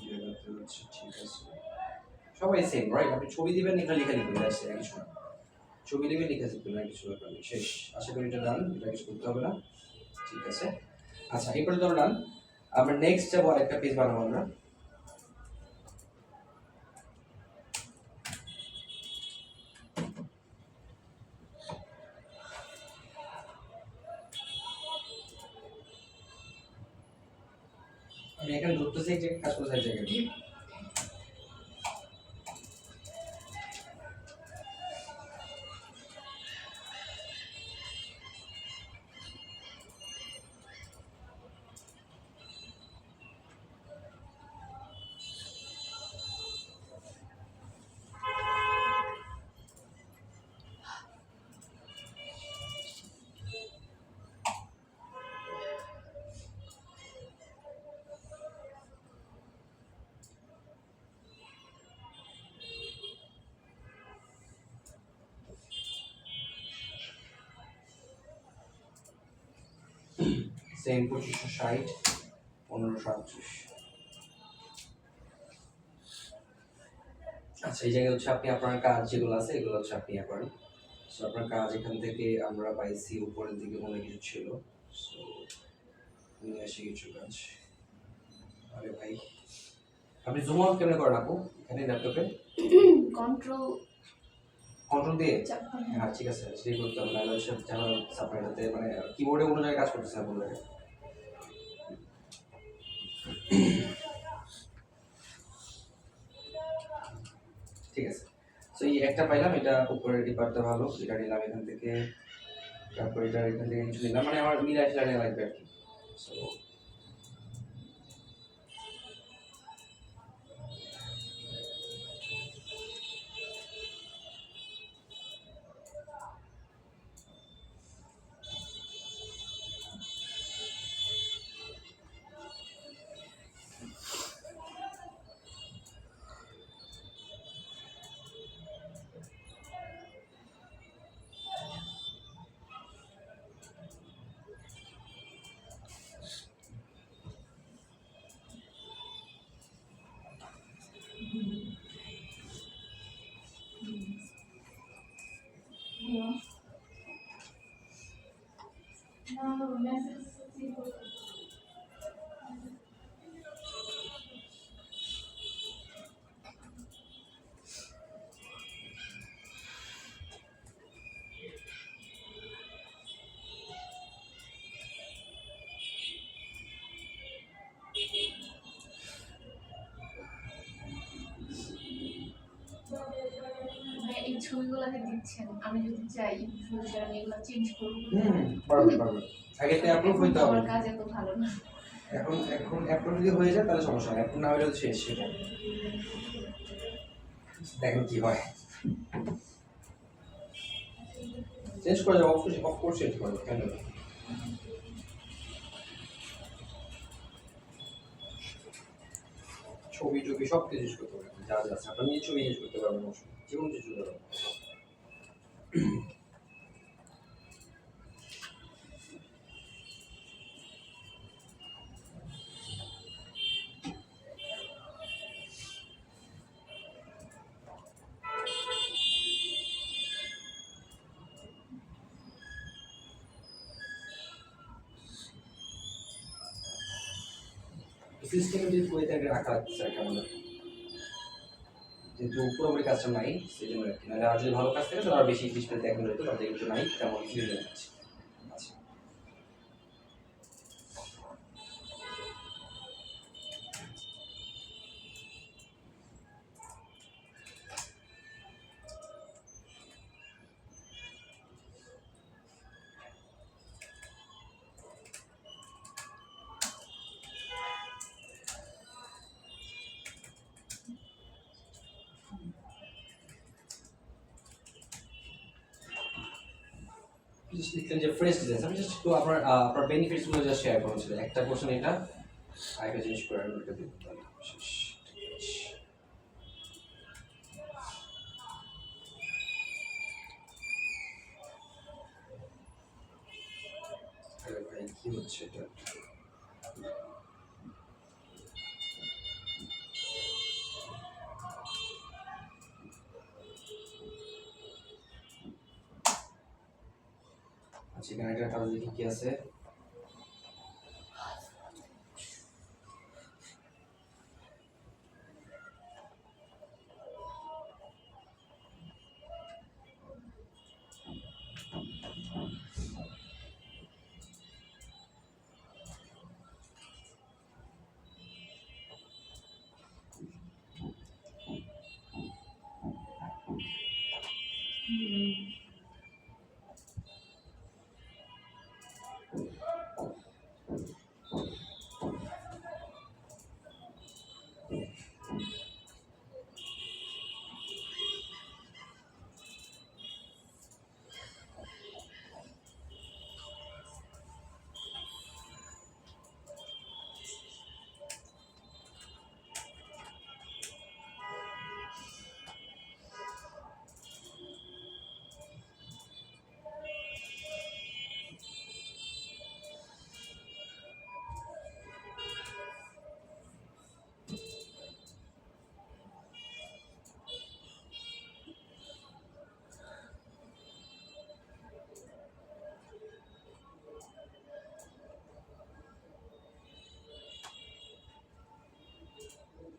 যেটাতে হচ্ছে ঠিক আছে, সবাই সেম, রাইট? আপনি ছবি দিবেন, এখানে লিখে লিখবেন, আসছে কিছু না, ছবি দিবেন লিখে লিখবেন, না কিছু ব্যাপার নেই, শেষ। আশা করি এটা ডান, এটা কিছু করতে হবে না, ঠিক আছে। আচ্ছা, এই পর্যন্ত ডান। আমরা নেক্সট যাবো আরেকটা পেজ বানাবো আমরা। এখানে ধরতেছি এক জায়গায় কাজ করতে এক জায়গায়। সেম 2560, 1538। আচ্ছা, এই জায়গায় হচ্ছে আপনি আপনার কাজ যেগুলো আছে এগুলো হচ্ছে আপনি করেন। সো আপনার কাজ এখান থেকে আমরা পাইছি উপরের দিকে মনে কিছু ছিল। সো নিয়ে আসি কিছু কাজ। আরে ভাই, আপনি জুম আউট কেমনে করেন আপু এখানে ল্যাপটপে? কন্ট্রোল কন্ট্রোল দিয়ে? চাপতে হয়। হ্যাঁ ঠিক আছে, সেই করতে হবে, নাহলে হচ্ছে যেন সাপারেটাতে মানে কিবোর্ডে অন্য জায়গায় কাজ করতেছে না কোনো জায়গায়। ঠিক আছে, সো এই একটা পাইলাম, এটা উপরের ডিপার্টটা ভালো, এটা নিলাম এখান থেকে। তারপর এটা এখান থেকে কিছু নিলাম, মানে আমার মিলাই ফেলা লাগবে আর কি। সো এই ছবিগুলোকে দিচ্ছেন, আমি যদি চাই ফিউচার আমি এগুলো চেঞ্জ করবো। পারবেন পারবেন, আগে তো অ্যাপ্রুভ হইতে হবে। আমার কাজ এত ভালো না। এখন অ্যাপ্রুভ যদি হয়ে যায় তাহলে সমস্যা নেই, অ্যাপ্রুভ না হলে তো শেষ সেটা। দেখেন কি হয়, চেঞ্জ করে যাবো, অফকোর্স চেঞ্জ করবো, কেন না? ছবি টবি সব কিছু ইউজ করতে পারবেন, যা যা আছে আপনার নিয়ে ছবি ইউজ করতে পারবেন, যে কোনো কিছু করতে পারবেন। সিস্টেমেটিক ওয়েতে রাখা লাগছে আর কেমন, যেহেতু পুরোপুরি কাজটা নাই সেই জন্য আর কি, নাহলে আর যদি ভালো কাজ থাকে তাহলে আর বেশি ডিসপ্লে দেখানো যেত, তাতে কিছু নাই তেমন কিছু নিয়ে যাচ্ছে। আচ্ছা, জাস্ট লিখলেন যে ফ্রেশ ডিজাইন, আমি জাস্ট একটু আপনার বেনিফিটস গুলো জাস্ট শেয়ার করেছিল, একটা পোর্শন এটা আরেকটা জিনিস করে ওটা দিই তাহলে শেষ। আরে ভাই কি হচ্ছে এটা? আচ্ছা, এখানে একটা কাজ দেখি কি আছে।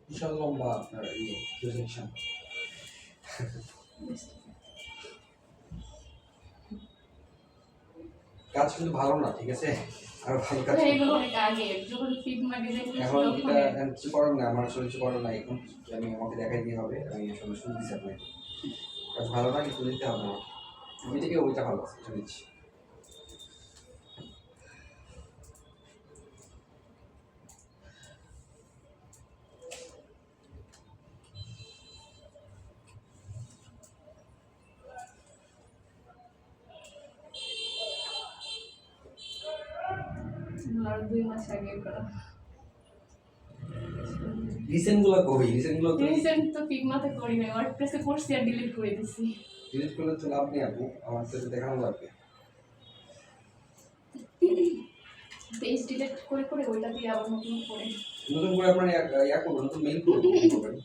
বিশাল লম্বা আপনার প্রেজেন্টেশন। কাজ কিন্তু ভালো না, ঠিক আছে, আরো ভালো কাজ করতে এগুলো হবে। অনেক আগে যখন ফিগমা ডিজাইন এখন করেছিল এটা এখন কিছু করার না, আমার আসলে কিছু করার নাই এখন, আমি আমাকে দেখাই দিয়ে হবে, আমি আসলে শুনতেছি আপনাকে, কাজ ভালো না কিন্তু দিতে হবে আমাকে, ওই থেকে ওইটা ভালো আছে, এটা দিচ্ছি। আর 2 মাস আগে করা। রিসেন্ট গুলো কই, রিসেন্ট গুলো তো রিসেন্ট তো ফিগমাতে করি না, ওয়ার্ডপ্রেসে করছি আর ডিলিট করে দিছি। ডিলিট করলে তো লাভ নেই আপু, আমার তো এটা দেখানো লাগবে। পেজ ডিলিট করে করে ওইটা দিয়ে আবার নতুন করে। নতুন করে আপনার ইয়া করবেন, নতুন মেইল করবেন।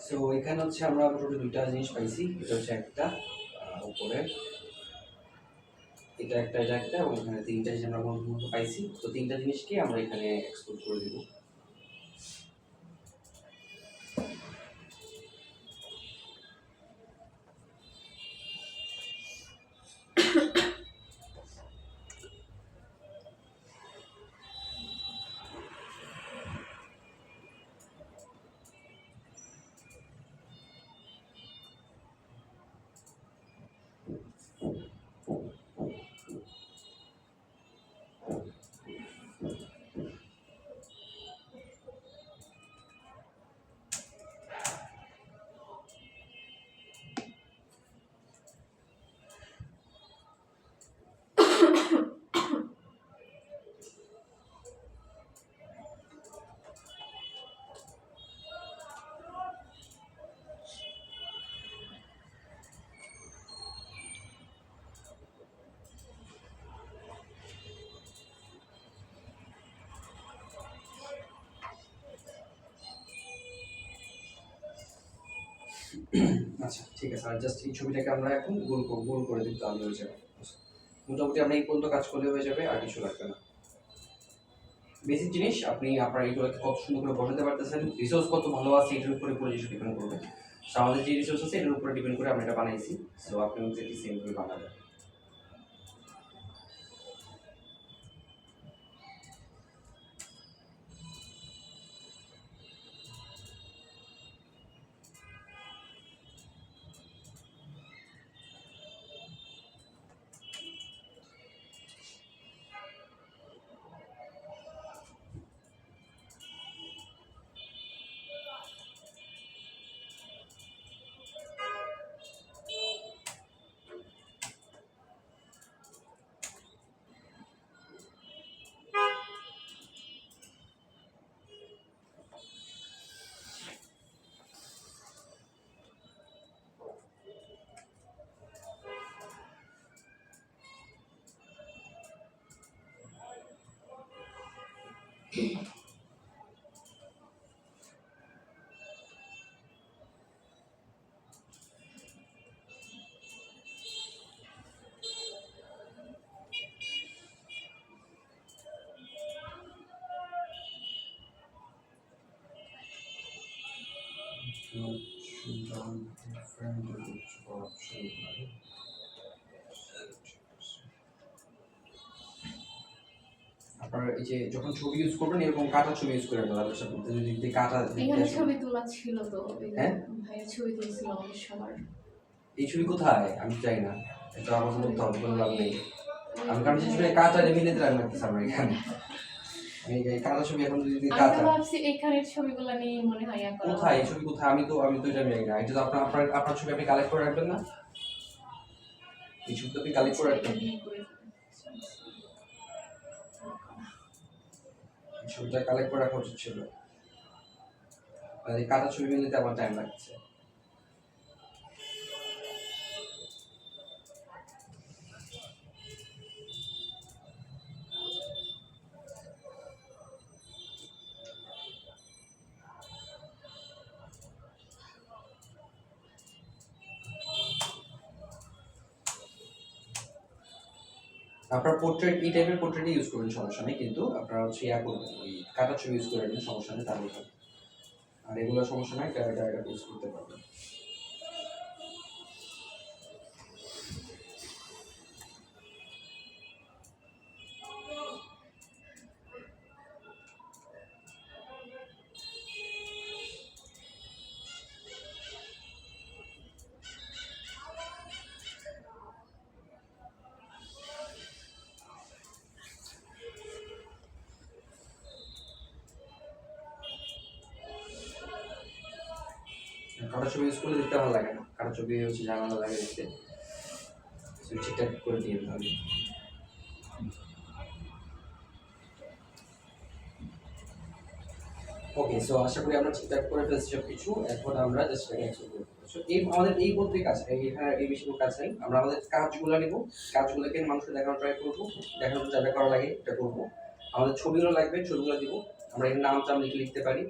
সো এখানে হচ্ছে আমরা টোটাল দুইটা জিনিস পাইছি, এটা হচ্ছে একটা উপরে, এটা একটা, এটা একটা, এবং এখানে তিনটা জিনিস আমরা মূলত পাইছি। তো তিনটা জিনিসকে আমরা এখানে এক্সপোর্ট করে দিব। আচ্ছা ঠিক আছে, আর জাস্ট এই ছবিটাকে আমরা এখন গোল করে দিই, তাহলে হয়ে যাবে। মোটামুটি আমরা এই পর্যন্ত কাজ করলে হয়ে যাবে, আর কিছু লাগবে না। বেসিক জিনিস আপনি আপনার এইগুলোকে কত সুন্দর করে বসাতে পারতেছেন, রিসোর্স কত ভালো আছে এটার উপরে পুরো জিনিস ডিপেন্ড করবে। সো আমাদের যে রিসোর্স আছে এটার উপরে ডিপেন্ড করে আমরা এটা বানাইছি। সো আপনি এক্স্যাক্টলি সেম করে বানাবেন। আপনার এই যে যখন ছবি ইউজ করবেন এরকম কাটা ছবি ইউজ করেন না, তাদের সাথে যদি কাটা এখানে ছবি তোলা ছিল তো, হ্যাঁ ভাইয়া ছবি তুলছিল আমাদের সবার। এই ছবি কোথায় আমি চাই না, এটা আমার বলতে হবে, কোনো লাভ নেই। আমি কারণ যে ছবি কাটা মিলে দিলাম রাখতেছি আমরা এখানে, আমি এই কাটা ছবি এখন যদি আমি কাটা তো ভাবছি এখানের ছবিগুলো নিয়ে মনে হয় কোথায়, এই ছবি কোথায়, আমি তো এটা জানি না। এটা তো আপনার ছবি আপনি কালেক্ট করে রাখবেন না, এই ছবি তো আপনি কালেক্ট করে রাখবেন। এই ছবিটা কালেক্ট করে রাখা উচিত ছিল, মানে এই কাটা ছবি মিলতে আমার টাইম লাগছে। আপনার পোর্ট্রেট এই টাইপের পোর্ট্রেটই ইউজ করবেন, সমস্যা নেই, কিন্তু আপনারা হচ্ছে ইয়া করবেন ওই কাটা ছবি ইউজ করে নেন, সমস্যা নেই, তাহলে হবে। আর এগুলো সমস্যা নাই, এটা ইউজ করতে পারবেন। কাটা ছবি ইউজ করলে দেখতে ভালো লাগে না, কাটা ছবি হচ্ছে ঝামেলা লাগে দেখতে, ঠিকঠাক করে দিয়ে তাহলে। ওকে, সো আশা করি আমরা ঠিকঠাক করে ফেলছি সব কিছু। এখন আমরা জাস্ট এক্সপ্লোর করব। সো এই আমাদের এই বলতে কাজ এখানে এই বেশি কাজ নেই, আমরা আমাদের কাজগুলো নিব, কাজগুলোকে মানুষকে দেখানোর ট্রাই করবো, দেখানোর যা যা করা লাগে এটা করবো। আমাদের ছবিগুলো লাগবে, ছবিগুলো দিব, আমরা এর নাম টাম লিখতে পারি,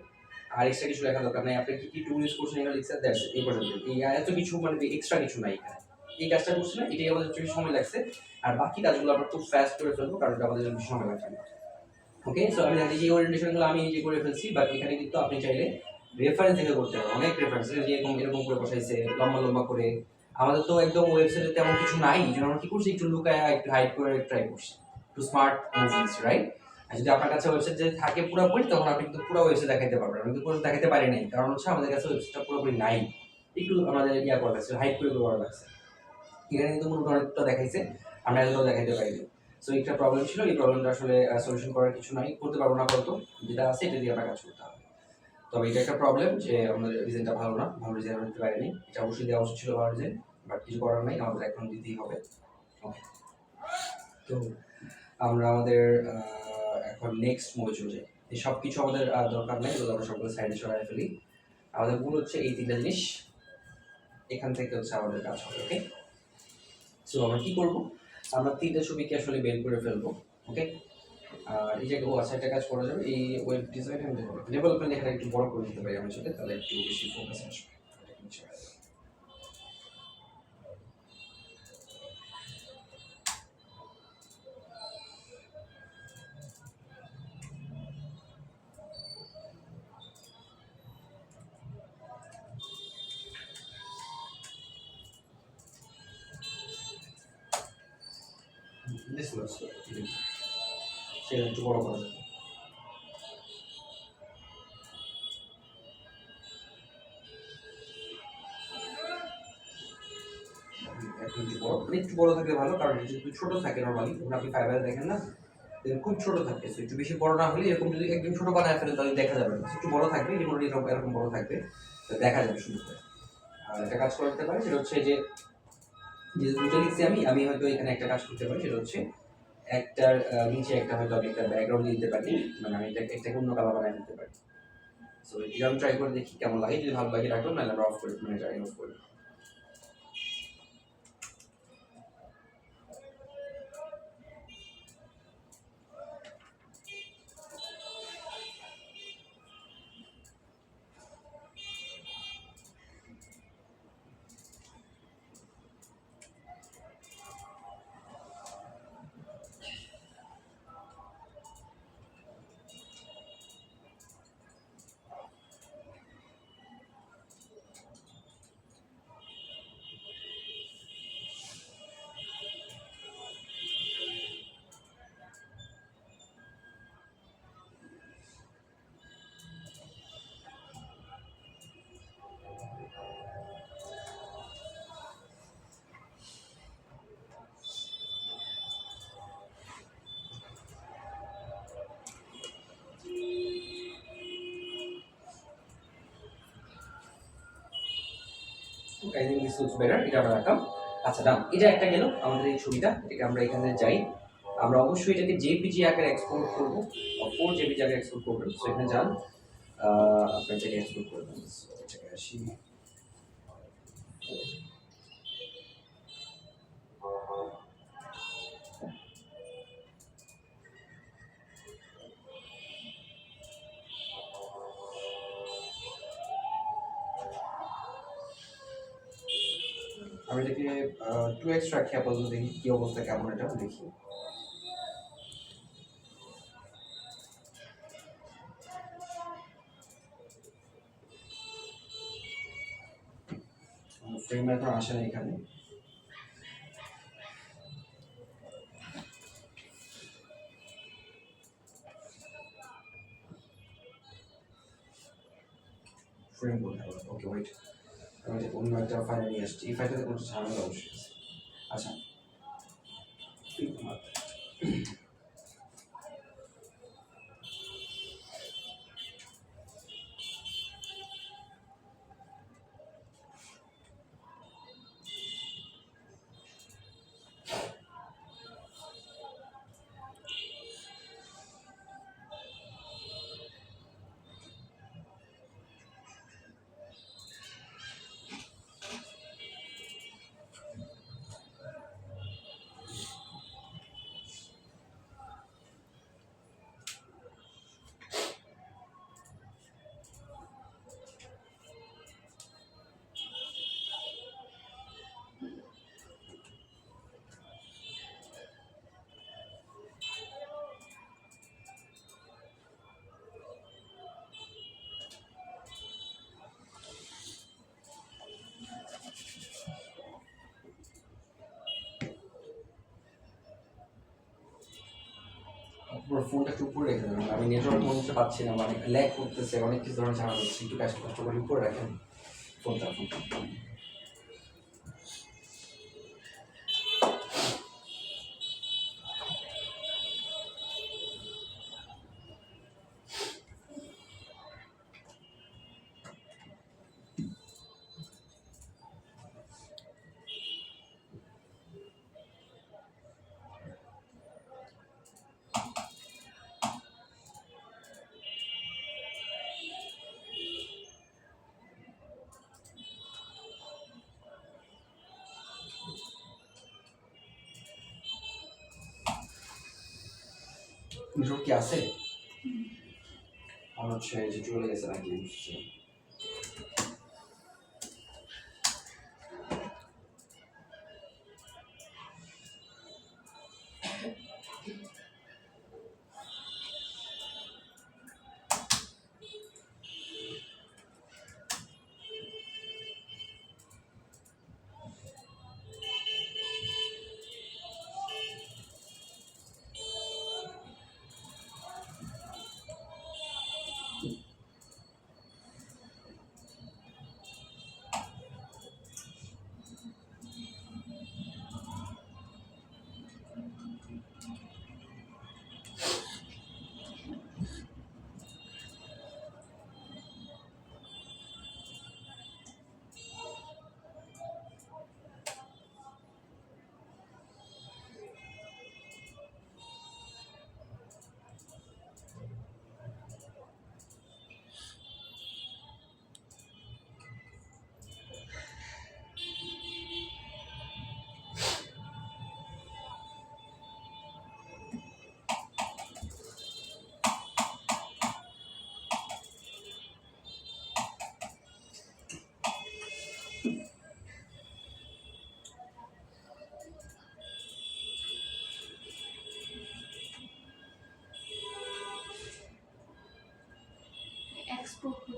আর এক্সট্রা কিছু লেখা দরকার নাই। আপনি কি কি টুল ইউজ করছেন এগুলো লিখতে দ্যাটস এই পর্যন্ত, এই এত কিছু মানে এক্সট্রা কিছু নাই এখানে। এই কাজটা করছি না, এটাই আমাদের একটু সময় লাগছে, আর বাকি কাজগুলো আমরা খুব ফাস্ট করে ফেলবো, কারণ এটা আমাদের জন্য বেশি সময় লাগবে না। ওকে, সো আমি জানি যে ওরিয়েন্টেশনগুলো আমি নিজে করে ফেলছি, বাট এখানে কিন্তু আপনি চাইলে রেফারেন্স দেখে করতে পারেন, অনেক রেফারেন্স যে এরকম এরকম করে বসাইছে লম্বা লম্বা করে। আমাদের তো একদম ওয়েবসাইটে তেমন কিছু নাই, এই জন্য আমরা কি করছি, একটু লুকায় একটু হাইড করে ট্রাই করছি, একটু স্মার্ট মুভমেন্টস, রাইট? আর যদি আপনার কাছে ওয়েবসাইট যদি থাকে পুরোপুরি, তখন আপনি কিন্তু পুরো ওয়েবসাইট দেখাতে পারবেন। আমি কিন্তু পুরো দেখাতে পারি নাই, কারণ হচ্ছে আমাদের কাছে ওয়েবসাইটটা পুরোপুরি নাই, একটু আমাদের ইয়া করা লাগছে, হাইড করে করা লাগছে। এখানে কিন্তু মূল ধরনটা দেখাইছে, আমরা এতটাও দেখাইতে পারিনি। সো একটা প্রবলেম ছিল, এই প্রবলেমটা আসলে সলিউশন করার কিছু নাই, করতে পারবো না বলতো, যেটা আছে এটা দিয়ে আমরা কাজ করতে হবে। তবে এটা একটা প্রবলেম যে আমাদের ডিজাইনটা ভালো না, ভালো ডিজাইন দিতে পারিনি, এটা অবশ্যই দেওয়া উচিত ছিল ভালো ডিজাইন, বাট কিছু করার নাই, আমাদের এখন দিতেই হবে। ওকে, তো আমরা আমাদের এখন নেক্সট মুভে চলে যাই। এই সব কিছু আমাদের দরকার নেই, এগুলো আমরা সবগুলো সাইডে সরাই ফেলি। আমাদের মূল হচ্ছে এই তিনটা জিনিস, এখান থেকে হচ্ছে আমাদের কাজ হবে। ওকে, সো আমরা কি করবো, আমরা তিনটা ছবিকে আসলে বের করে ফেলবো। ওকে, আর এই জায়গায় আচ্ছা একটা কাজ করা যাবে, এই ওয়েব ডিজাইন এন্ড ডেভেলপমেন্ট এখানে একটু বড় করে দিতে পারি আমার সাথে, তাহলে একটু বেশি ফোকাস আসবে। এক্সক্লুড সেটা একটু বড় করা যাবে। এখন একটু বড়, মানে একটু বড় থাকলে ভালো, কারণ এটা যদি ছোট থাকে নর্মালি, যখন আপনি ফাইবারে দেখেন না খুব ছোট থাকে, একটু বেশি বড় না হলে এরকম যদি একদম ছোট বানায় ফেলেন তাহলে দেখা যাবে না, একটু বড় থাকবে, যেমন এরকম এরকম বড় থাকবে দেখা যাবে শুরু করে। আর একটা কাজ করতে পারে সেটা হচ্ছে যে দুটো লিখছি আমি হয়তো এখানে একটা কাজ করতে পারি, সেটা হচ্ছে একটার নিচে একটা হয়তো আমি একটা ব্যাকগ্রাউন্ড দিতে পারি, মানে আমি একটা অন্য কালার বানিয়ে দিতে পারি। সো এটা আমি ট্রাই করে দেখি কেমন লাগে, যদি ভালো লাগে রাখলাম, নাহলে আমরা অফ করে মানে ট্রাই অফ করি। I think this looks better, এটা আমরা রাখলাম। আচ্ছা ডান, এটা একটা গেল আমাদের এই ছবিটা, এটাকে আমরা এখানে যাই, আমরা অবশ্যই এটাকে জেপিজি আকারে এক্সপোর্ট করব, 4 জেপিজি আকারে এক্সপোর্ট করবেন। সো এখানে যান, আপনি এটাকে এক্সপোর্ট করবেন, সো এটাকে আসি, আমি এটাকে 2x রাখি আপাতত, দেখি কি অবস্থা কেমন এটা দেখি। ফ্রেম এখন আসে না এখানে, ফ্রেম কোথায়? ওকে ওয়েট, আমি অন্য একটা ফাইল নিয়ে আসছি, এই ফাইলটাতে কোনো ঝামেলা অবশ্যই আছে। আচ্ছা পুরো ফোনটা একটু উপরে রেখে দেবেন, আমি নেটওয়ার্ক মনে হচ্ছে পাচ্ছি না, মানে ল্যাগ করতেছে, অনেক কিছু ধরনের ঝামেলা হচ্ছে, একটু কষ্ট করে উপরে রাখেন ফোনটা। নেটওয়ার্ক কি আছে? আমার হচ্ছে যে চলে গেছে নাকি বুঝছি।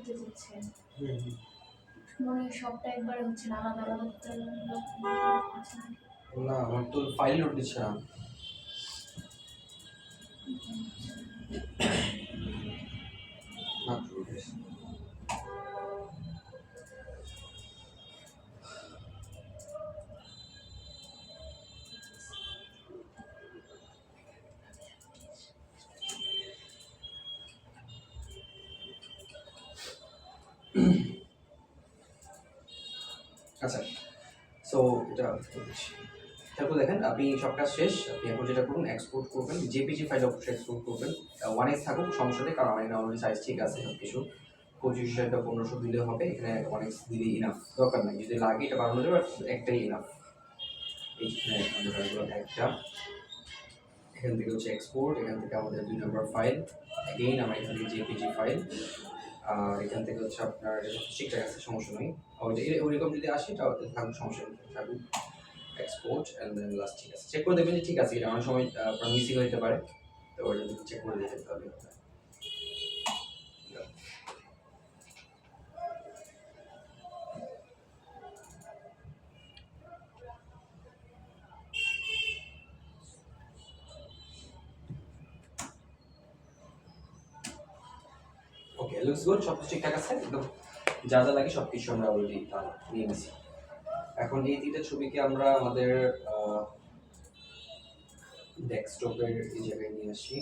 করতে চাচ্ছে, হুম হুম। মনে হয় সবটা একবারে হচ্ছে না, আলাদা আলাদা করতে হচ্ছে না। না আমার তো ফাইল লোড দিচ্ছে না। মাত্র উঠেছে। আচ্ছা, সো এটা করছি। তারপর দেখেন আপনি সব কাজ শেষ, আপনি এখন যেটা করুন এক্সপোর্ট করবেন, জেপিজি ফাইল অবশ্যই এক্সপোর্ট করবেন। 1x থাকুক সমস্যা নেই, কারণ আমার এখানে অলরেডি সাইজ ঠিক আছে সব কিছু। 2500 বা 1500 দিলে হবে, এখানে 1x দিলে ইনাফ, দরকার নাই যদি লাগে এটা বাড়ানো যাবে, একটাই ইনাফ। এইখানে আমাদের একটা, এখান থেকে হচ্ছে এক্সপোর্ট, এখান থেকে আমাদের 2 নম্বর ফাইল, এগেইন আমার এখান থেকে জেপিজি ফাইল, আর এখান থেকে হচ্ছে আপনার ঠিকঠাক আছে সমস্যা নেই। ওইরকম যদি আসে তাহলে থাকুক, সমস্যা নেই, থাকুক এক্সপোর্ট অ্যান্ড দেন লাস্ট। ঠিক আছে, চেক করে দেবেন যে ঠিক আছে, এটা অনেক সময় আপনার মিসিং হতে পারে, তো ওটা যদি চেক করে দিতে তাহলে ওকে, লুকস গুড, সব কিছু ঠিকঠাক আছে একদম, যা যা লাগে সব কিছু আমরা অলরেডি নিয়ে নিয়েছি। এখন এই তিনটা ছবিকে আমরা আমাদের ডেস্কটপের এই জায়গায় নিয়ে আসি।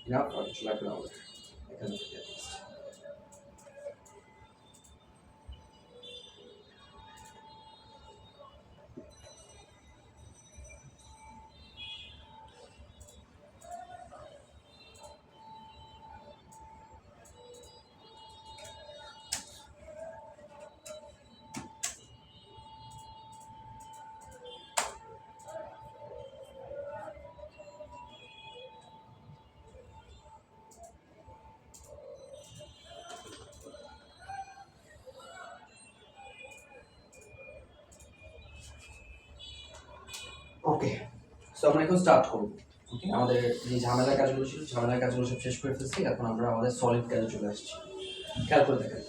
Enough, or should I put out? এখান থেকে ওকে, সো আমরা এখন স্টার্ট করব। ওকে, আমাদের যে ঝামেলার কাজগুলো ছিল, ঝামেলার কাজগুলো সব শেষ করে ফেলছি, এখন আমরা আমাদের সলিড কাজে চলে আসছি। খেয়াল করে দেখেন,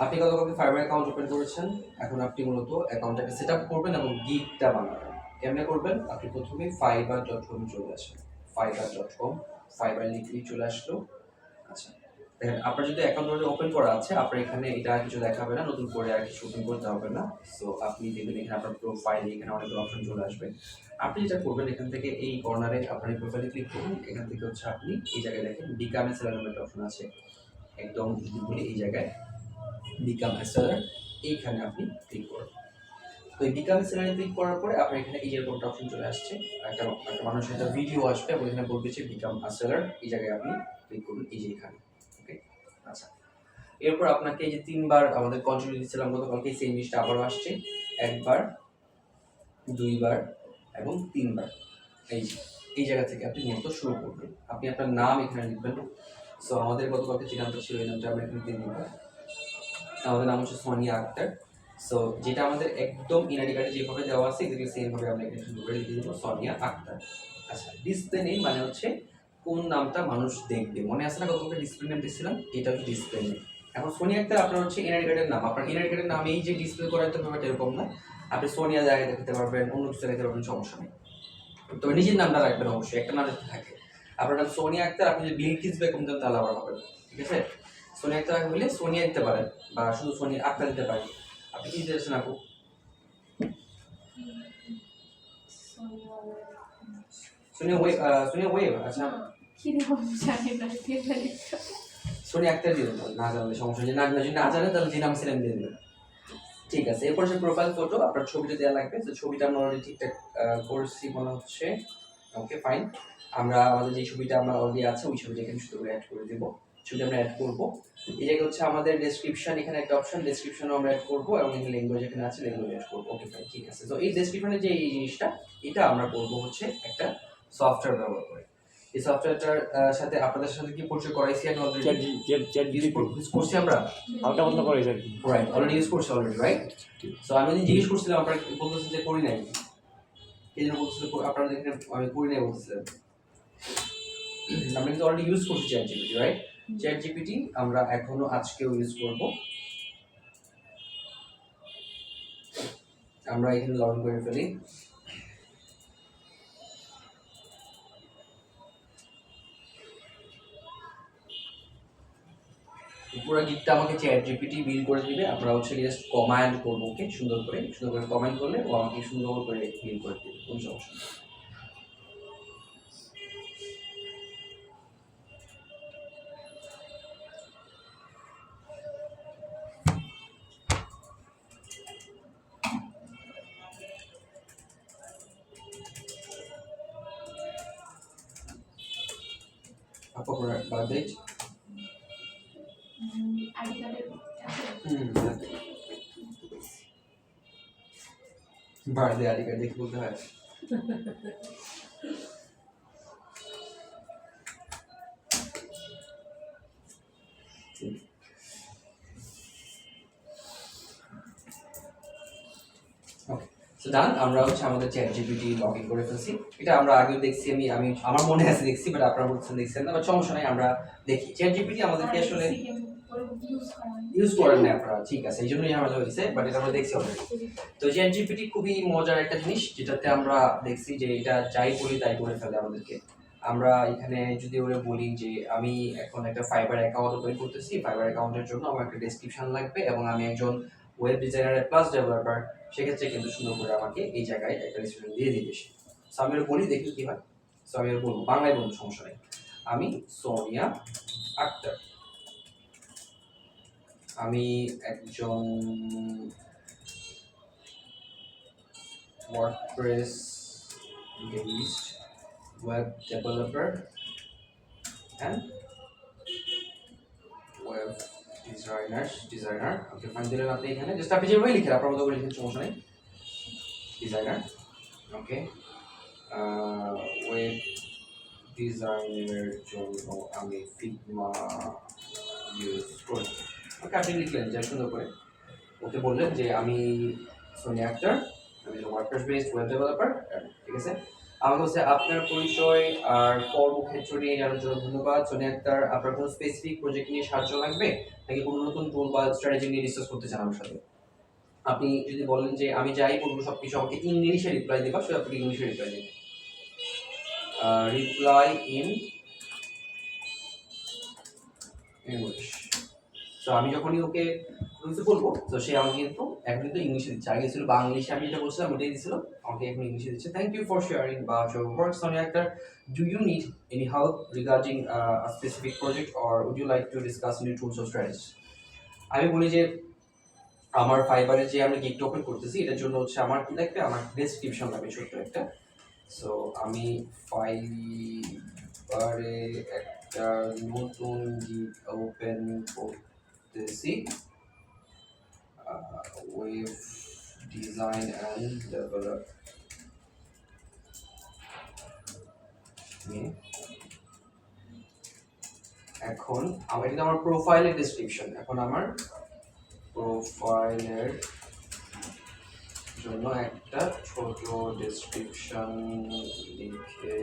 আপনি গতকালকে ফাইবার অ্যাকাউন্ট ওপেন করেছেন, এখন আপনি মূলত অ্যাকাউন্টটাকে সেট আপ করবেন এবং গিগটা বানাবেন। কেমনে করবেন? আপনি প্রথমে fiverr.com চলে আসেন, fiverr.com, ফাইবার লিখলেই চলে আসলো। আচ্ছা, দেখেন আপনার যদি অ্যাকাউন্ট অলরেডি ওপেন করা আছে, আপনার এখানে এটা কিছু দেখাবে না, নতুন করে আর কিছু ওপেন করতে হবে না। সো আপনি দেখবেন এখানে আপনার প্রোফাইল, এখানে অনেকগুলো অপশন চলে আসবে। আপনি যেটা করবেন, এখান থেকে এই কর্নারে আপনার প্রোফাইলে ক্লিক করুন, এখান থেকে হচ্ছে আপনি এই জায়গায় দেখেন বিকাম এ সেলার একটা অপশন আছে, একদম বলি এই জায়গায় বিকাম এ সেলার, এইখানে আপনি ক্লিক করুন। তো এই বিকাম এ সেলারে ক্লিক করার পরে আপনার এখানে এই যেরকম একটা অপশন চলে আসছে, একটা মানুষের একটা ভিডিও আসবে এবং এখানে বলবে যে বিকাম আ সেলার, এই জায়গায় আপনি ক্লিক করুন, এই যে এখানে। ওকে, আচ্ছা, এরপর আপনাকে এই যে 3বার আমাদের কন্টিনিউ দিয়েছিলাম গতকালকে, সেই জিনিসটা আবারও আসছে, 1বার 2বার এবং 3বার। এই জায়গা থেকে আপনি মূলত শুরু করবেন। আপনি আপনার নাম এখানে লিখবেন। সো আমাদের গতকালকে যে নামটা ছিল এই নামটা আমরা এখানে দিয়ে দিব। আমাদের নাম হচ্ছে সোনিয়া আক্তার। সো যেটা আমাদের একদম ইনআইডি কার্ডে যেভাবে দেওয়া আছে এগুলো সেম ভাবে আমরা এখানে সুন্দর করে লিখে দিব, সোনিয়া আক্তার। আচ্ছা, ডিসপ্লে নেম মানে হচ্ছে কোন নামটা মানুষ দেখবে, মনে আছে না গতকালকে ডিসপ্লে নেম দিয়েছিলাম, এটা হচ্ছে ডিসপ্লে নেম। এখন সোনিয়া আক্তার আপনার হচ্ছে এনআইডি কার্ডের নাম, আপনার এনআইডি কার্ডের নাম এই যে ডিসপ্লে করার তো ব্যাপারটা এরকম না, আপনি সোনিয়া জায়গায় দেখতে পারবেন, অন্য কিছু দেখতে পারবেন, সমস্যা নেই। তবে নিজের নামটা রাখবেন অবশ্যই, একটা নাম যদি থাকে। আপনার নাম সোনিয়া আক্তার, আপনি যদি বিলকিস বেগম দেন তাহলে আবার হবে না, ঠিক আছে? সোনিয়া আক্তার হলে সোনিয়া দিতে পারেন বা শুধু সোনিয়া আক্তার দিতে পারেন। আপনি কি দিতেছেন আপু? সোনিয়া ওয়েব, আচ্ছা সোনিয়া আক্তার দিয়ে দেবেন, না জানলে সমস্যা নেই, না জানেন তাহলে যে নাম ছিলেন দিয়ে দেবেন। ঠিক আছে, এরপর সে প্রোফাইল ফটো, আপনার ছবিটা দেওয়া লাগবে। তো ছবিটা আমরা অলরেডি ঠিকঠাক করছি মনে হচ্ছে। ওকে, ফাইন। আমরা আমাদের যে ছবিটা আমরা অলরেডি আছে ওই ছবিটা এখানে শুধু করে অ্যাড করে দেবো, ছবিটা আমরা অ্যাড করবো। এই জায়গায় হচ্ছে আমাদের ডেসক্রিপশন, এখানে একটা অপশন ডেসক্রিপশনও আমরা অ্যাড করবো এবং এখানে ল্যাঙ্গুয়েজ এখানে আছে, ল্যাঙ্গুয়েজ অ্যাড করবো। ওকে ফাইন, ঠিক আছে। তো এই ডেসক্রিপশনে যে এই জিনিসটা, এটা আমরা করবো হচ্ছে একটা সফটওয়্যার ব্যবহার করে। এই সফটওয়্যারটার সাথে আপনাদের সাথে কি পরিচয় করাইছি আমি অলরেডি, ইউজ করছি আমরা হালকা পাতলা করে আর কি। রাইট, অলরেডি ইউজ করছি অলরেডি, রাইট। সো আমি যদি জিজ্ঞেস করছিলাম আপনারা বলতেছেন যে করি নাই, এই জন্য বলতেছিলেন আপনারা দেখেন আমি করি নাই বলতেছিলেন। আমরা কিন্তু অলরেডি ইউজ করছি chat GPT, right. Chat GPT আমরা এখনো আজকেও ইউজ করব। আমরা এখানে লগ ইন করে ফেলি। পুরো গিকটা আমাকে চ্যাট জিপিটি বিল করে দিবে। আমরা হচ্ছে জাস্ট কমান্ড করবো, ওকে, সুন্দর করে কমান্ড করলে ও আমাকে সুন্দর করে বিল করে দিবে, কোনো সমস্যা নেই। আপনার বার্থডে আইডি কার্ডের বার্থডে আইডি কার্ড দেখে বলতে হয়। ওকে, সো ডান। আমরা হচ্ছে আমাদের চ্যাট জিপিটি লগ ইন করে ফেলছি। এটা আমরা আগেও দেখছি, আমি আমার মনে আছে দেখছি, বাট আপনারা বলছেন দেখছেন না, বাট সমস্যা নাই, আমরা দেখি। চ্যাট জিপিটি আমাদেরকে আসলে ইউজ করেন না আপনারা, ঠিক আছে, এই জন্যই আমাদের হয়েছে, বাট এটা আমরা দেখছি অলরেডি। তো চ্যাট জিপিটি খুবই মজার একটা জিনিস, যেটাতে আমরা দেখছি যে এটা যাই বলি তাই করে ফেলে আমাদেরকে। আমরা এখানে যদি ওরা বলি যে আমি এখন একটা ফাইবার অ্যাকাউন্ট ওপেন করতেছি, ফাইবার অ্যাকাউন্টের জন্য আমার একটা ডেসক্রিপশন লাগবে এবং আমি একজন ওয়েব ডিজাইনার প্লাস ডেভেলপার, সেক্ষেত্রে কিন্তু সুন্দর করে আমাকে এই জায়গায় একটা ডেসক্রিপশন দিয়ে দিবে সে। সো আমি ওরা বলি, দেখি কি হয়। সো আমি বলবো, বাংলায় বলবো, সমস্যা নেই। আমি সোনিয়া আক্তার, আমি একজন WordPress based web developer and web designer. Okay fine, দিলেন আপনি এখানে, জাস্ট আপনি যেভাবে লিখেন আপনার মতো করে লিখেন, সমস্যা নেই। ডিজাইনার, ওকে, ওয়েব ডিজাইনের জন্য আমি ফিগমা ইউজ করি। ওকে, আপনি লিখলেন যে সুন্দর করে, ওকে বললেন যে আমি সোনিয়া আক্তার, আমি ওয়ার্ডপ্রেস বেসড ওয়েব ডেভেলপার, ঠিক আছে। আমাকে হচ্ছে আপনার পরিচয় আর কর্মক্ষেত্র নিয়ে জানার জন্য ধন্যবাদ। সোনিয়া আক্তার, আপনার কোনো স্পেসিফিক প্রজেক্ট নিয়ে সাহায্য লাগবে নাকি কোনো নতুন টুল বা স্ট্র্যাটেজি নিয়ে ডিসকাস করতে চান আমার সাথে? আপনি যদি বলেন যে আমি যাই বলবো সব কিছু আমাকে ইংলিশে রিপ্লাই দেবা, সে আপনি ইংলিশে রিপ্লাই দেবেন, রিপ্লাই ইন ইংলিশ। তো আমি যখনই ওকে কিছু বলবো, তো সে আমাকে কিন্তু এখন কিন্তু ইংলিশে দিচ্ছে, আগে ছিল বাংলিশে, আমি যেটা বলছিলাম ওটাই দিছিল, আমাকে এখন ইংলিশে দিচ্ছে। Thank you for sharing about your work, Sonia Akhtar. Do you need any help regarding a specific project or would you like to discuss new tools or strategies? আমি বলি যে আমার ফাইবারে যে আমি গিগটা ওপেন করতেছি, এটার জন্য হচ্ছে আমার কি লাগবে, আমার ডেসক্রিপশন লাগবে ছোট্ট একটা। সো আমি ফাইবারে একটা নতুন গিগ ওপেন করতেছি, ওয়েব ডিজাইন অ্যান্ড ডেভেলপ। এখন আমার এটা আমার প্রোফাইলের ডেসক্রিপশন, এখন আমার প্রোফাইলের জন্য একটা ছোট ডেসক্রিপশন লিখে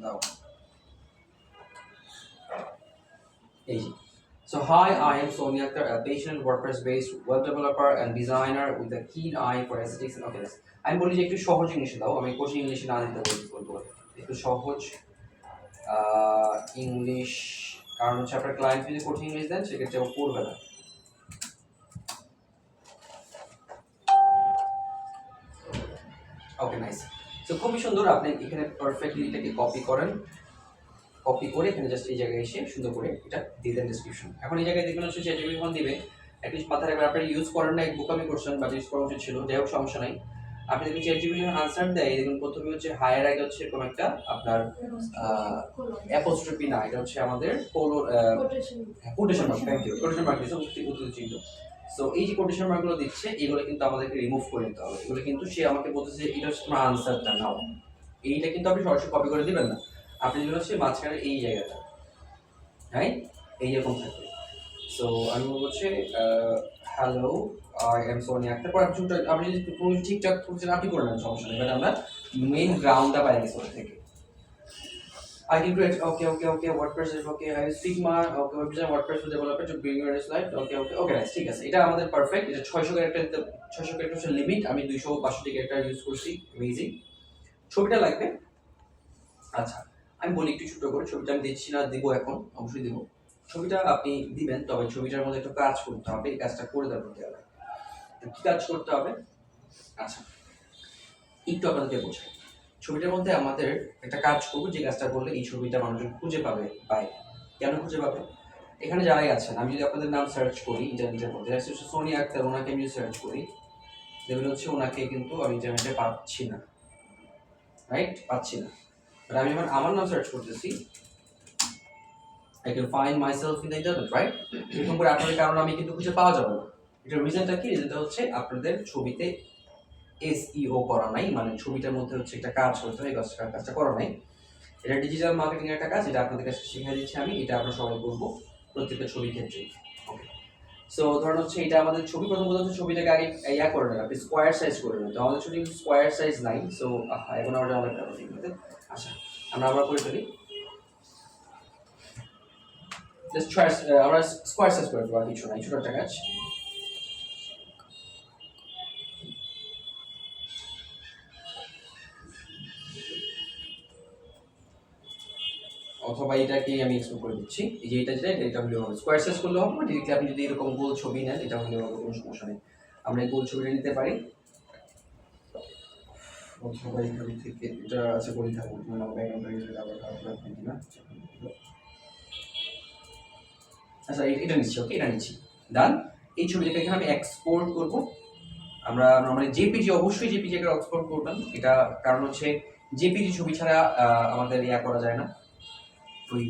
দাও। এই যে, so hi, I am Sonia Akhtar, a patient WordPress-based web developer and designer with a keen eye for aesthetics and okay. আমি বলি যে একটু সহজ ইংলিশে দাও, আমি কঠিন ইংলিশে না দিতে বলবো, একটু সহজ ইংলিশ, কারণ হচ্ছে আপনার ক্লায়েন্ট যদি কঠিন ইংলিশ দেন সেক্ষেত্রে ও পড়বে না। ওকে, নাইস। তো খুবই সুন্দর, আপনি এখানে পারফেক্টলি এটাকে কপি করেন, কপি করে এখানে জাস্ট এই জায়গায় এসে সুন্দর করে এটা দিয়ে দেন ডেসক্রিপশন। এখন এই জায়গায় দেখবেন হচ্ছে চ্যাট দিবে, অ্যাটলিস্ট মাথায় রাখবেন আপনারা ইউজ করেন না, এক বোকামি করছেন, বা ইউজ করা উচিত ছিল, যাই হোক সমস্যা নাই। আপনি দেখুন ChatGPT আনসার দেয়, দেখুন প্রথমে হচ্ছে হায়ার আগে হচ্ছে এরকম একটা আপনার অ্যাপোস্ট্রফি না, এটা হচ্ছে আমাদের quotation mark, thank you, quotation mark দিচ্ছে উত্তর চিহ্ন। সো এই যে কোটেশন মার্কগুলো দিচ্ছে এগুলো কিন্তু আমাদেরকে রিমুভ করে নিতে হবে। এগুলো কিন্তু সে আমাকে বলতেছে এটা হচ্ছে তোমার আনসারটা নাও, এইটা কিন্তু আপনি সরাসরি কপি করে দিবেন না, আপনি যেটা হচ্ছে মাঝখানে এই জায়গাটা, রাইট, এইরকম থাকবে। সো আমি বলবো হচ্ছে hello I am Sonia Akter, পর আপনি যদি পুরো ঠিকঠাক করছেন আপনি করে নেন, সমস্যা নেই, বাট আমরা মেইন গ্রাউন্ডটা পাই গেছি ওর থেকে। I can create, okay, WordPress is okay, I use Figma, okay, represent WordPress for developer to bring your slide, okay, nice, ঠিক আছে, এটা আমাদের পারফেক্ট। এটা 600 ক্যারেক্টার, 600 ক্যারেক্টার হচ্ছে লিমিট, আমি 200 500 ক্যারেক্টার ইউজ করছি, অ্যামেজিং। ছবিটা লাগবে, আচ্ছা আমি বলি একটু ছোট করে, ছবিটা আমি দিচ্ছি না, দিব এখন, অবশ্যই দিব। ছবিটা আপনি দিবেন, তবে ছবিটার মধ্যে একটু কাজ করতে হবে, এই কাজটা করে দেওয়া হবে। কি কাজ করতে হবে? আচ্ছা একটু আপনাদেরকে বোঝাই। ছবিটার মধ্যে আমাদের একটা কাজ করবো, যে কাজটা করলে এই ছবিটা মানুষজন খুঁজে পাবে বাইরে। কেন খুঁজে পাবে? এখানে যারাই আছেন, আমি যদি আপনাদের নাম সার্চ করি ইন্টারনেটের মধ্যে, সোনিয়া আক্তার, ওনাকে আমি সার্চ করি, দেখবেন হচ্ছে ওনাকে কিন্তু আমি ইন্টারনেটে পাচ্ছি না, রাইট, পাচ্ছি না। আমি আমার নাম সার্চ করতেছি, I can find myself in the internet, right? এরকম করে আপনাদের কারণে আমি কিন্তু খুঁজে পাওয়া যাবে না। এটার রিজনটা কি? রিজনটা হচ্ছে আপনাদের ছবিতে SEO করা নাই, মানে ছবিটার মধ্যে হচ্ছে একটা কাজ করতে হয়, কাজটা করা নাই। এটা ডিজিটাল মার্কেটিং এর একটা কাজ, এটা আপনাদের কাছে শিখিয়ে দিচ্ছি আমি, এটা আমরা সবাই করবো প্রত্যেকটা ছবির ক্ষেত্রে। ওকে, সো ধরুন হচ্ছে এটা আমাদের ছবি, প্রথম কথা হচ্ছে ছবিটাকে আগে ইয়া করে নেন, আপনি স্কোয়ার সাইজ করে নেন। তো আমাদের ছবি স্কোয়ার সাইজ নাই, সো এখন আমরা যাওয়া লাগবে। আচ্ছা আমরা আবার করে ফেলি, জাস্ট আমরা স্কোয়ার সাইজ করে দেবো, আর কিছু নাই, ছোট একটা কাজ। অথবা এটাকে আমি এক্সপ্লোর করে দিচ্ছি, এই যে এটা হলেও হবে, স্কোয়ার সাইজ করলেও হবে, ডিরেক্টলি আপনি যদি এরকম গোল ছবি নেন এটা হলেও হবে, কোনো সমস্যা নেই। আমরা এই গোল ছবিটা নিতে পারি, অথবা এখান থেকে এটা আছে বলি থাকুন, না আচ্ছা এটা নিচ্ছি, ওকে এটা নিচ্ছি, ডান। এই ছবিটাকে এখানে আমি এক্সপোর্ট করব। আমরা নরমালি জেপিজি, অবশ্যই জেপিজি কে এক্সপোর্ট করবেন, এটা কারণ হচ্ছে জেপিজি ছবি ছাড়া আমাদের ইয়া করা যায় না, ওই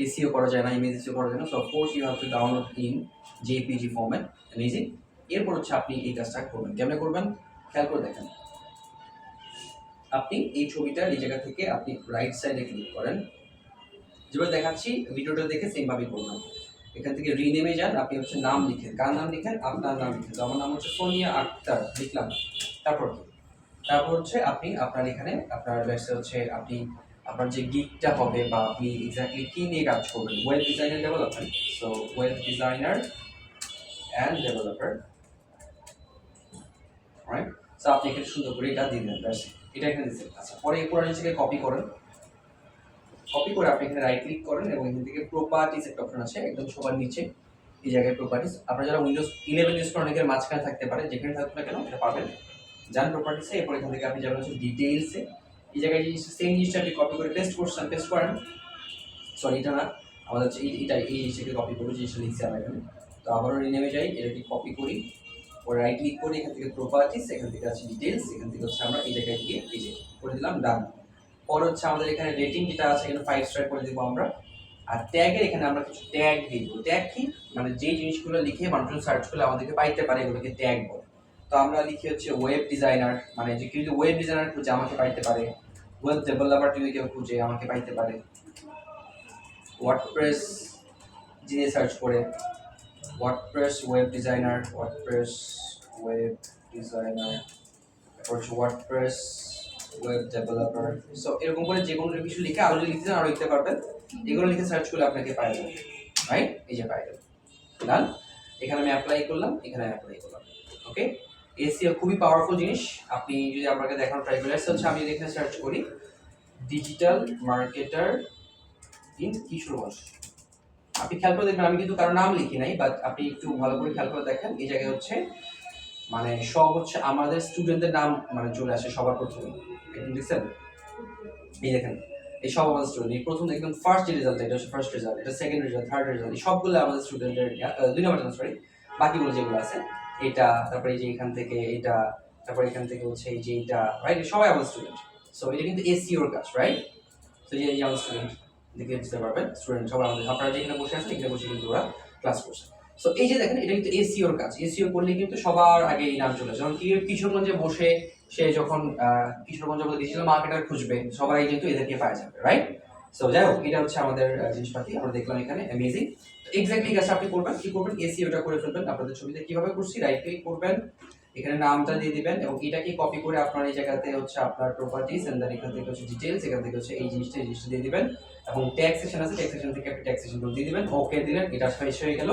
এসইও করা যায় না, ইমেজ এসইও করা যায় না। So of course you have to download in JPG format, amazing. এরপর হচ্ছে আপনি এই কাজটা করবেন, কেমনে করবেন খেয়াল করে দেখেন। আপনি এই ছবিটার এই জায়গা থেকে আপনি রাইট সাইডে ক্লিক করেন, যেভাবে দেখাচ্ছি ভিডিওটা দেখে সেম ভাবেই করবেন। এখান থেকে রিনেমে যান, আপনি হচ্ছে নাম লিখেন, কার নাম লিখেন, আপনার নাম লিখেন। তো আমার নাম হচ্ছে সোনিয়া আক্তার, লিখলাম। তারপর হচ্ছে আপনি আপনার এখানে আপনার হচ্ছে আপনি আপনার যে গিগটা হবে, বা আপনি এক্স্যাক্টলি কি নিয়ে কাজ করবেন, web designer development. So web designer and developer, right. So আপনি এখানে সুন্দর করে এটা দিয়ে দেন, ব্যাস এটা এখানে দিচ্ছেন। আচ্ছা পরে এই পুরো জিনিসটাকে কপি করেন, কপি করে আপনি এখানে রাইট ক্লিক করেন এবং এখান থেকে প্রপার্টিস একটা অপশন আছে একদম সবার নিচে, এই জায়গায় প্রপার্টিস। আপনারা যারা উইন্ডোজ 11 ইউজ করেন অনেকের মাঝখানে থাকতে পারে, যেখানে থাকুক না কেন এটা পাবেন। যান প্রপার্টিসে, এরপর এখান থেকে আপনি যাবেন হচ্ছে ডিটেইলসে, এই জায়গায় সেম জিনিসটা আপনি কপি করে পেস্ট করেন, সরি এটা না, আমাদের হচ্ছে এই জিনিসটাকে কপি করে জিনিসটা লিখছি আমরা এখানে। তো আবারও রিনেমে যাই, এটাকে কপি করি, পরে রাইট ক্লিক করি, এখান থেকে প্রপার্টিস, এখান থেকে আছে ডিটেইলস, এখান থেকে হচ্ছে আমরা এই জায়গায় গিয়ে এই যে করে দিলাম, ডান। পরে হচ্ছে আমাদের এখানে রেটিং যেটা আছে এখানে 5 স্টার করে দেবো আমরা। আর ট্যাগের এখানে আমরা কিছু ট্যাগ দিয়ে দেবো। ট্যাগ কি? মানে যে জিনিসগুলো লিখে মানুষজন সার্চ করলে আমাদেরকে পাইতে পারে, এগুলোকে ট্যাগ বলে। তো আমরা লিখি হচ্ছে ওয়েব ডিজাইনার, মানে যে কেউ যদি ওয়েব ডিজাইনার খুঁজে আমাকে পাইতে পারে, ওয়েব ডেভেলপার যদি কেউ খুঁজে আমাকে পাইতে পারে, ওয়ার্ডপ্রেস যিনি সার্চ করে WordPress web designer, WordPress web designer, WordPress web developer. So এরকম করে যে কোনো কিছু লিখে আরো যদি লিখতে চান আরো লিখতে পারবেন, এগুলো লিখে সার্চ করলে আপনাকে পাওয়া যাবে, রাইট, এই যে পাওয়া যাবে, ডান। এখানে আমি অ্যাপ্লাই করলাম, এখানে অ্যাপ্লাই করলাম, ওকে। এসইও খুবই পাওয়ারফুল জিনিস, আপনি যদি আপনাকে দেখানো ট্রাই করেন, হচ্ছে আমি এখানে সার্চ করি ডিজিটাল মার্কেটার ইন কিশোরগঞ্জ। আপনি খেয়াল করে দেখবেন আমি কিন্তু কারো নাম লিখি নাই, বাট আপনি একটু ভালো করে খেয়াল করে দেখেন, এই জায়গায় হচ্ছে মানে সব হচ্ছে আমাদের স্টুডেন্টদের নাম মানে চলে আসে সবার প্রথমে, একদম দেখছেন, এই দেখেন এই সব আমাদের স্টুডেন্ট। এই প্রথম একদম ফার্স্ট যে রেজাল্ট, এটা হচ্ছে ফার্স্ট রেজাল্ট, এটা সেকেন্ড রেজাল্ট, থার্ড রেজাল্ট, এই সবগুলো আমাদের স্টুডেন্টের 2 নম্বর, সরি বাকিগুলো যেগুলো আছে এটা, তারপরে এই যে এখান থেকে এটা, তারপর এখান থেকে হচ্ছে এই যে এটা রাইট, সবাই আমাদের স্টুডেন্ট। সো এটা কিন্তু এসইওর কাজ, রাইট? তো এই যে আমাদের স্টুডেন্ট দেখে বুঝতে পারবেন, স্টুডেন্ট সবাই আমাদের, আপনারা যেখানে বসে আছেন এখানে বসে কিন্তু ওরা ক্লাস করছে। সো এই যে দেখেন, এটা কিন্তু এসইওর কাজ। এসইও করলে কিন্তু সবার আগে এই নাম চলে আসে। যেমন কিশোরগঞ্জে বসে সে যখন কিশোরগঞ্জে আমাদের ডিজিটাল মার্কেটার খুঁজবে, সবাই কিন্তু এদেরকে পাওয়া যাবে, রাইট? সো যাই হোক, এটা হচ্ছে আমাদের জিনিসপাতি আমরা দেখলাম এখানে, অ্যামেজিং। তো এক্স্যাক্টলি কাজটা আপনি করবেন, কি করবেন, এসইওটা করে ফেলবেন। আপনাদের ছবিতে কিভাবে করছি, রাইট ক্লিক করবেন, এখানে নামটা দিয়ে দিবেন এবং এটাকে কপি করে আপনার এই জায়গাতে হচ্ছে আপনার প্রপার্টিজ এন্ড দেন এখান থেকে হচ্ছে ডিটেইলস, এখান থেকে হচ্ছে এই জিনিসটা দিয়ে দিবেন এবং ট্যাক্স সেকশন আছে, ট্যাক্স সেকশন থেকে আপনি ট্যাক্স সেকশনগুলো দিয়ে দিবেন, ওকে দিলেন, এটা ফ্রেশ হয়ে গেল।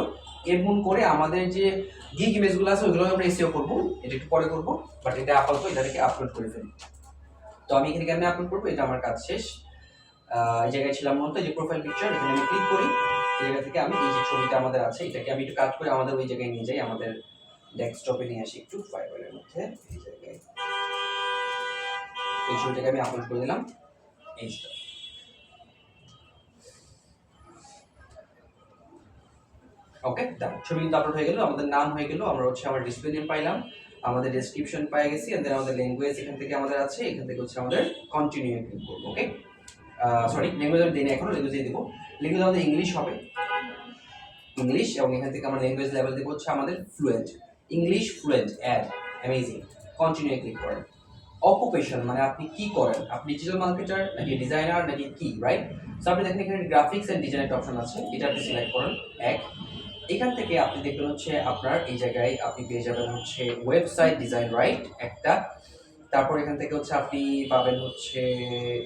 এমন করে আমাদের যে গিগ ইমেজগুলো আছে ওইগুলো আমরা এসইও করব, এটা একটু পরে করব, বাট এটা আপাতত এটাকে আপলোড করে ফেলি। তো আমি এখানে কেমনে আপলোড করব, এটা আমার কাজ শেষ। এই জায়গায় ছিলাম মূলত, যে প্রোফাইল পিকচার, এখানে আমি ক্লিক করি, এই জায়গা থেকে আমি এই যে ছবিটা আমাদের আছে এটাকে আমি একটু কাট করে আমাদের ওই জায়গায় নিয়ে যাই, আমাদের ডেস্কটপে নিয়ে আসি একটু ফাইবারের মধ্যে। এই জায়গায় এই ছবিটাকে আমি আপলোড করে দিলাম, এই ওকে ডান। ছবি কিন্তু আপলোড হয়ে গেল, আমাদের নাম হয়ে গেল, আমরা হচ্ছে আমার ডিসপ্লে নেম পাইলাম, আমাদের ডেসক্রিপশন পাই গেছি, এন্ড দেন আমাদের ল্যাঙ্গুয়েজ এখান থেকে আমাদের আছে, এখান থেকে হচ্ছে আমাদের কন্টিনিউ ক্লিক করব। ওকে, সরি, ল্যাঙ্গুয়েজ আমি দিই না, এখন ল্যাঙ্গুয়েজ দিয়ে দিব। ল্যাঙ্গুয়েজ আমাদের ইংলিশ হবে, ইংলিশ, এবং এখান থেকে আমরা ল্যাঙ্গুয়েজ লেভেল দেবো হচ্ছে আমাদের fluent, English fluent, add, amazing, continue click করেন। অকুপেশন মানে আপনি কি করেন, আপনি ডিজিটাল মার্কেটার নাকি ডিজাইনার নাকি কি, রাইট? সো আপনি দেখেন এখানে গ্রাফিক্স এন্ড ডিজাইন একটা অপশন আছে, এটা আপনি সিলেক্ট করেন এক। এখান থেকে আপনি দেখবেন হচ্ছে আপনার এই জায়গায় আপনি পেয়ে যাবেন হচ্ছে ওয়েবসাইট ডিজাইন, রাইট, একটা। তারপর এখান থেকে হচ্ছে আপনি পাবেন হচ্ছে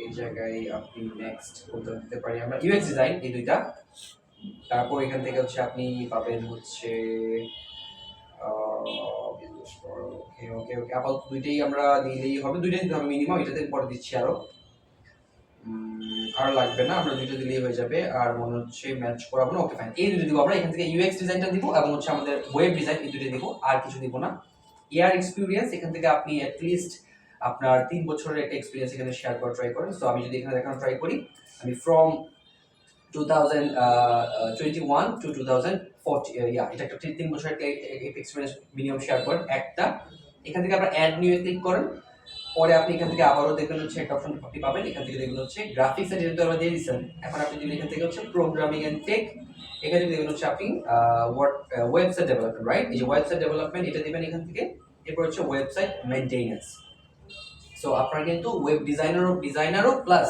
এই জায়গায় আপনি নেক্সট বলতে দিতে পারি আমরা ইউএক্স ডিজাইন, এই দুইটা। তারপর এখান থেকে হচ্ছে আপনি পাবেন হচ্ছে ওকে ওকে ওকে, আপাতত দুইটাই আমরা দিলেই হবে, দুইটাই দিতে হবে মিনিমাম, এটাতে পরে দিচ্ছি আরো, আর লাগবে না, আমরা দুইটা দিলেই হয়ে যাবে। আর মনে হচ্ছে ম্যাচ করাবো না, ওকে ফাইন, এই দুটো দিব আমরা। এখান থেকে ইউএক্স ডিজাইনটা দিব এবং হচ্ছে আমাদের ওয়েব ডিজাইন, এই দুটো দিব, আর কিছু দিব না। ইয়ার এক্সপিরিয়েন্স, এখান থেকে আপনি অ্যাটলিস্ট আপনার 3 বছরের একটা এক্সপিরিয়েন্স এখানে শেয়ার করা ট্রাই করেন। সো আমি যদি এখানে দেখানো ট্রাই করি, আমি ফ্রম 2021 to 2040, এটা একটা 3 বছরের এক্সপিরিয়েন্স মিনিমাম শেয়ার করেন একটা। এখান থেকে আপনার অ্যাড নিউ ক্লিক করেন, পরে আপনি এখান থেকে আবারও দেখবেন হচ্ছে একটা অপশন আপনি পাবেন, এখান থেকে দেখবেন হচ্ছে গ্রাফিক্স এন্ড যেহেতু আমরা দিয়ে দিচ্ছেন, এখন আপনি যদি এখান থেকে হচ্ছে প্রোগ্রামিং এন্ড টেক, এখানে দেখবেন হচ্ছে আপনি ওয়েবসাইট ডেভেলপমেন্ট, রাইট? এই যে ওয়েবসাইট ডেভেলপমেন্ট এটা দিবেন এখান থেকে। এরপর হচ্ছে ওয়েবসাইট মেইনটেনেন্স। সো আপনার কিন্তু ওয়েব ডিজাইনারও প্লাস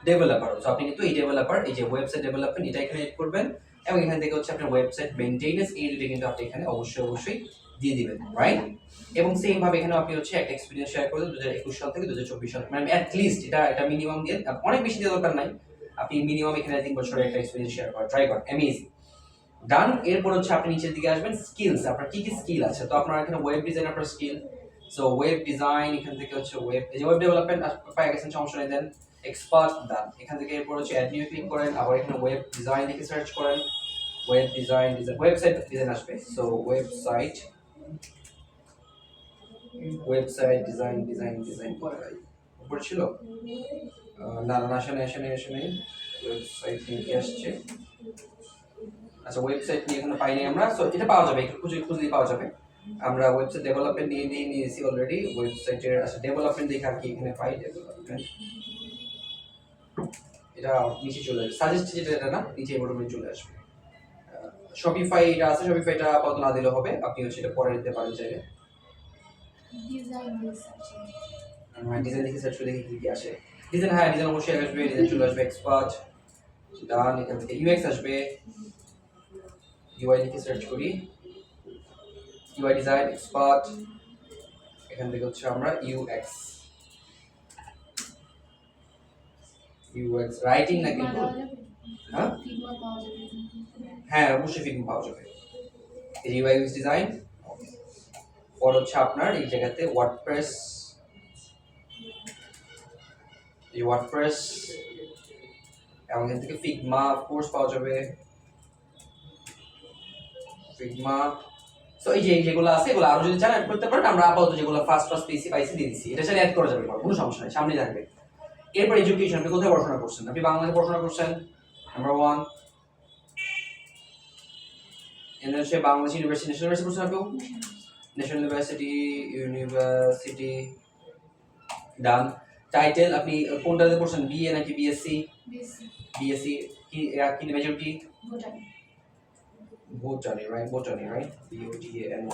ডেভেলপারও, সো আপনি কিন্তু এই ডেভেলপার, এই যে ওয়েবসাইট ডেভেলপমেন্ট এটা এখানে এড করবেন এবং এখান থেকে হচ্ছে আপনার ওয়েবসাইট মেইনটেনেন্স, এই দুটো কিন্তু আপনি এখানে অবশ্যই দিয়ে দিবেন, রাইট? এবং সেম ভাবে এখানে আপনি হচ্ছে একটা এক্সপিরিয়েন্স শেয়ার করবেন 2021 সাল থেকে 2024 সাল, মানে অ্যাট লিস্ট এটা মিনিমাম দিয়ে, অনেক বেশি দেওয়ার দরকার নাই, আপনি মিনিমাম এখানে 3 বছরের একটা এক্সপিরিয়েন্স শেয়ার করা ট্রাই করেন, অ্যামেজিং, ডান। এরপর হচ্ছে আপনি নিচের দিকে আসবেন, স্কিলস, আপনার কি কি স্কিল আছে। তো আপনার এখানে ওয়েব ডিজাইন আপনার স্কিল, সো ওয়েব ডিজাইন, এখান থেকে হচ্ছে ওয়েব, এই যে ওয়েব ডেভেলপমেন্ট পাই গেছেন, সমস্যা নেই, দেন এক্সপার্ট, ডান। এখান থেকে এরপর হচ্ছে অ্যাড নিউ ক্লিক করেন, আবার এখানে ওয়েব ডিজাইন লিখে সার্চ করেন, ওয়েব ডিজাইন ওয়েবসাইট ডিজাইন আসবে, সো ওয়েবসাইট ডিজাইন উপরে ছিল না না, আসে নেই, ওয়েবসাইট লিখে আসছে, আচ্ছা ওয়েবসাইট নিয়ে এখানে পাইনি আমরা, সো এটা পাওয়া যাবে, একটু খুঁজলেই পাওয়া যাবে। আমরা ওয়েবসাইট ডেভেলপমেন্ট নিয়েছি অলরেডি, ওয়েবসাইটের আচ্ছা ডেভেলপমেন্ট দেখে আর কি এখানে পাই, ডেভেলপমেন্ট এটা নিচে চলে আসবে, সাজেস্ট যেটা এটা না, নিচে বটমে চলে আসবে। শপিফাই এটা আছে, শপিফাইটা আপাতত না দিলে হবে, আপনি হচ্ছে এটা পরে নিতে পারেন চাইলে। ডিজাইন দেখে সার্চ করে দেখি কি আসে, ডিজাইন, হ্যাঁ ডিজাইন অবশ্যই আসবে, ডিজাইন চলে আসবে, এক্সপার্ট, ডান। এখান থেকে ইউএক্স আসবে, ইউআই লিখে সার্চ করি, ইউআই ডিজাইন এক্সপার্ট, এখান থেকে হচ্ছে আমরা ইউএক্স রাইটিং না কিন্তু, হ্যাঁ অবশ্যই ফিগমা পাওয়া যাবে, এই ইউআই ইউএক্স ডিজাইন। পর হচ্ছে আপনার এই জায়গাতে ওয়ার্ডপ্রেস এবং এখান থেকে ফিগমা কোর্স পাওয়া যাবে, ফিগমা। সো এই যে যেগুলো আছে এগুলো আরো যদি চান অ্যাড করতে পারেন, আমরা আপাতত যেগুলো ফার্স্ট পাইছি দিয়ে দিচ্ছি, এটা চাইলে অ্যাড করা যাবে, কোনো সমস্যা নেই, সামনে থাকবে। এরপর এডুকেশন, আপনি কোথায় পড়াশোনা করছেন, আপনি বাংলাদেশে পড়াশোনা করছেন, নাম্বার 1, এন্ড হচ্ছে বাংলাদেশ ইউনিভার্সিটি, ন্যাশনাল ইউনিভার্সিটি পড়ছেন আপনি, ন্যাশনাল ইউনিভার্সিটি ডান। টাইটেল আপনি কোনটাতে পড়ছেন, বিএ নাকি বিএসসি? বিএসসি বিএসসি কি কি মেজর কি? ভুটানি। Botany, right? Botany, right? BOTANY.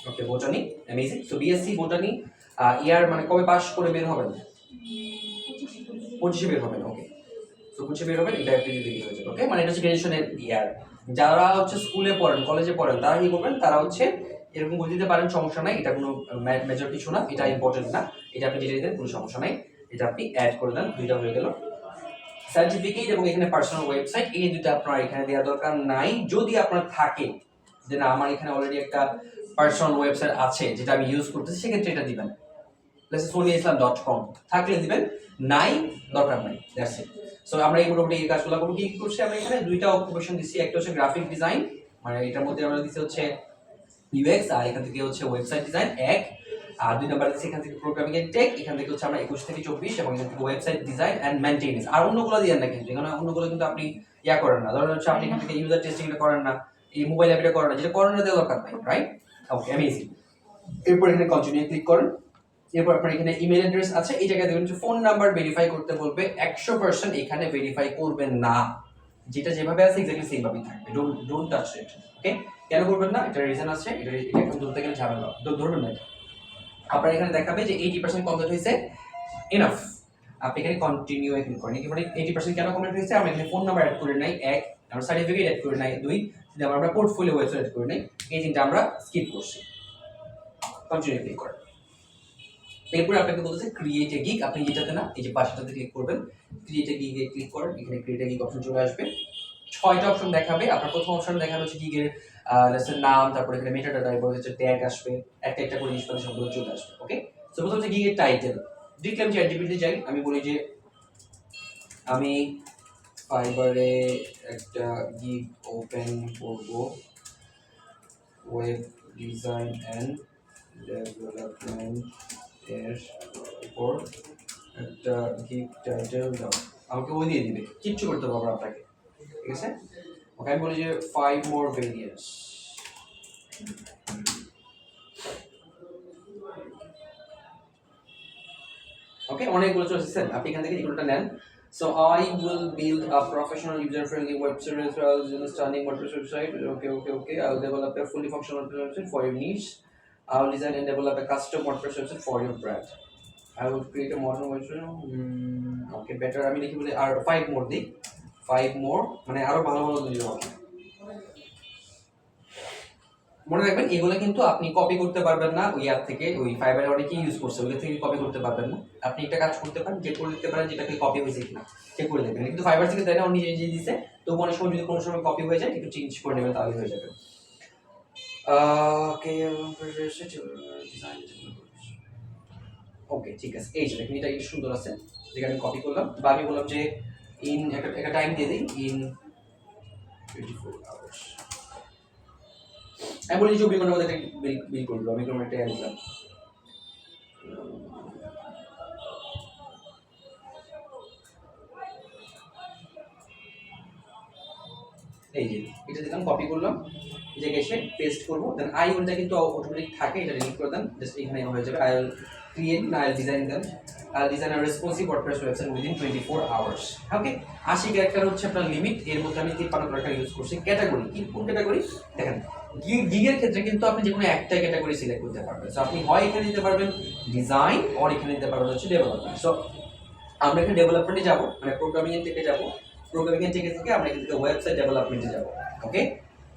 Okay, botany, amazing. So BSc botany, ইয়ার মানে কবে পাস করে বের হবেন? 25 বের হবেন, ওকে। সো 25 বের হবেন, এটা একটু দিকে হয়ে যাবে, ওকে। মানে এটা হচ্ছে গ্র্যাজুয়েশনের ইয়ার। যারা হচ্ছে স্কুলে পড়েন, কলেজে পড়েন, তারা কি করবেন? তারা হচ্ছে এরকম বুঝে দিতে পারেন, সমস্যা নাই, এটা কোনো মেজর কিছু না, এটা ইম্পর্টেন্ট না, এটা আপনি যেটা দিতেন কোনো সমস্যা নাই, এটা আপনি অ্যাড করে দেন, দুইটা হয়ে গেল। সার্টিফিকেট এবং এখানে পার্সোনাল ওয়েবসাইট, এই দুটো আপনার এখানে দেওয়া দরকার নাই। যদি আপনার থাকে যে না আমার এখানে অলরেডি একটা পার্সোনাল ওয়েবসাইট আছে যেটা আমি ইউজ করতেছি, সেক্ষেত্রে এটা দিবেন, somiaislam.com থাকলে দিবেন, নাই দরকার নাই, দ্যাটস ইট। সো আমরা এই মোটামুটি এই কাজগুলো করবো। কি করছি আমরা এখানে দুইটা অকুপেশন দিচ্ছি, একটা হচ্ছে গ্রাফিক ডিজাইন, মানে এটার মধ্যে আমরা দিচ্ছি হচ্ছে ইউএক্স, আর এখান থেকে হচ্ছে ওয়েবসাইট ডিজাইন এক, আর 2 নাম্বার দিচ্ছি এখান থেকে প্রোগ্রামিং এন্ড টেক, এখান থেকে হচ্ছে আমরা 21 থেকে 24, এবং এখান থেকে ওয়েবসাইট ডিজাইন এন্ড মেইনটেনেন্স। আর অন্যগুলো দিয়েন না, কিন্তু এখানে অন্যগুলো কিন্তু আপনি ইয়া করেন না, ধরেন হচ্ছে আপনি এখান থেকে ইউজার টেস্টিংটা করেন না, এই মোবাইল অ্যাপটা করেন না, যেটা করেন না দেওয়া দরকার নাই, রাইট? ওকে, অ্যামেজিং। এরপর এখানে কন্টিনিউ ক্লিক করেন। এরপর আপনার এখানে ইমেল অ্যাড্রেস আছে, এই জায়গায় দেখবেন যে ফোন নাম্বার ভেরিফাই করতে বলবে, 100% এখানে ভেরিফাই করবেন না, যেটা যেভাবে আছে এক্স্যাক্টলি সেইভাবেই থাকবে, ডোন্ট টাচ ইট, ওকে। কেন করবেন না? এটা রিজন আছে, এটা এখন ধরতে গেলে ঝামেলা, ধরবেন না এটা। আপনার এখানে দেখাবে যে 80% কমপ্লিট হয়েছে, এনাফ। আপনি এখানে কন্টিনিউ ক্লিক করেন। এখানে 80% কেন কমপ্লিট হয়েছে? আমরা এখানে ফোন নাম্বার অ্যাড করে নাই, এক, আমরা সার্টিফিকেট অ্যাড করে নাই, দুই, আমরা পোর্টফোলিও ওয়েবসাইট অ্যাড করে নাই, এই তিনটা আমরা স্কিপ করছি। কন্টিনিউ ক্লিক করেন। এরপরে আপনাকে বলতেছে ক্রিয়েট এ গিগ, আপনি যেটাতে না এই যে পাশেটাতে ক্লিক করবেন, ক্রিয়েট এ গিগে ক্লিক করেন, এখানে ক্রিয়েট এ গিগ অপশন চলে আসবে, 6টা অপশন দেখাবে। আপনার প্রথম অপশন দেখাবে হচ্ছে গিগের নাম, তারপরে এখানে মেটা ডাটা, এরপর হচ্ছে ট্যাগ আসবে, একটা একটা করে জিনিসপত্র সবগুলো চলে আসবে, ওকে। সো প্রথম হচ্ছে গিগের টাইটেল, ডিক্লেম চ্যাটজিপিটি যাই, আমি বলি যে আমি ফাইবারে একটা গিগ ওপেন করব, ওয়েব ডিজাইন এন্ড ডেভেলপমেন্ট এর উপর একটা গিগ টাইটেল দাও, আমাকে ওই দিয়ে দিবে, কিচ্ছু করতে হবে আবার আপনাকে, ঠিক আছে। ওকে, আমি বলি যে 5 more variants, ওকে। অনেকগুলো চলে এসেছে, আপনি এখান থেকে যেগুলোটা নেন। So I will build a professional user-friendly website as well as a stunning WordPress website. Okay. I'll develop a fully functional WordPress website for your niche. I'll design and develop a custom WordPress website for your brand. I will create a modern website. Okay, better. আমি লিখি বলে আর 5 more দিই, 5 more মানে আরো ভালো ভালো দিতে হবে। মনে রাখবেন এগুলো কিন্তু আপনি কপি করতে পারবেন না ওই অ্যাপ থেকে, ওই ফাইবারে অনেকেই ইউজ করছে, ওই থেকে কপি করতে পারবেন না। আপনি একটা কাজ করতে পারেন, চেক করে দেখতে পারেন যেটাকে কপি হয়েছে কিনা, চেক করে দেখবেন। কিন্তু ফাইবার থেকে দেয় না, নিজে নিজে দিচ্ছে, তো অনেক সময় যদি কোনো সময় কপি হয়ে যায় একটু চেঞ্জ করে নেবেন, তাহলে হয়ে যাবে। ওকে, ঠিক আছে, এই যে দেখুন এটা একটু সুন্দর আছে, যেখানে কপি করলাম, বা আমি বললাম যে ইন একটা টাইম দিয়ে দিই, ইন 24 hours। আমি বলি 24 ঘন্টার মধ্যে একটা বিল করবো, আমি কোনো একটা অ্যাড দিলাম, এই যে এটা দিলাম, কপি করলাম, এই জায়গায় এসে পেস্ট করবো, দেন আই ওনটা কিন্তু অটোমেটিক থাকে, এটা ডিলিট করে দেন, জাস্ট এখানে হয়ে যাবে। আই উইল ক্রিয়েট না, I will design then, I will design a responsive WordPress website within 24 hours। Okay, 80 character হচ্ছে আপনার লিমিট, এর মধ্যে আমি 53 ক্যারেক্টার ইউজ করছি। ক্যাটাগরি কি, কোন ক্যাটাগরি দেখেন, গিগের ক্ষেত্রে কিন্তু আপনি যে কোনো একটা ক্যাটাগরি সিলেক্ট করতে পারবেন। সো আপনি হয় এখানে দিতে পারবেন ডিজাইন, অর এখানে দিতে পারবেন হচ্ছে ডেভেলপমেন্ট। সো আমরা এখানে ডেভেলপমেন্টে যাব, মানে প্রোগ্রামিং এর থেকে যাব, প্রোগ্রামিং এর থেকে আমরা এখান থেকে ওয়েবসাইট ডেভেলপমেন্টে যাব, ওকে।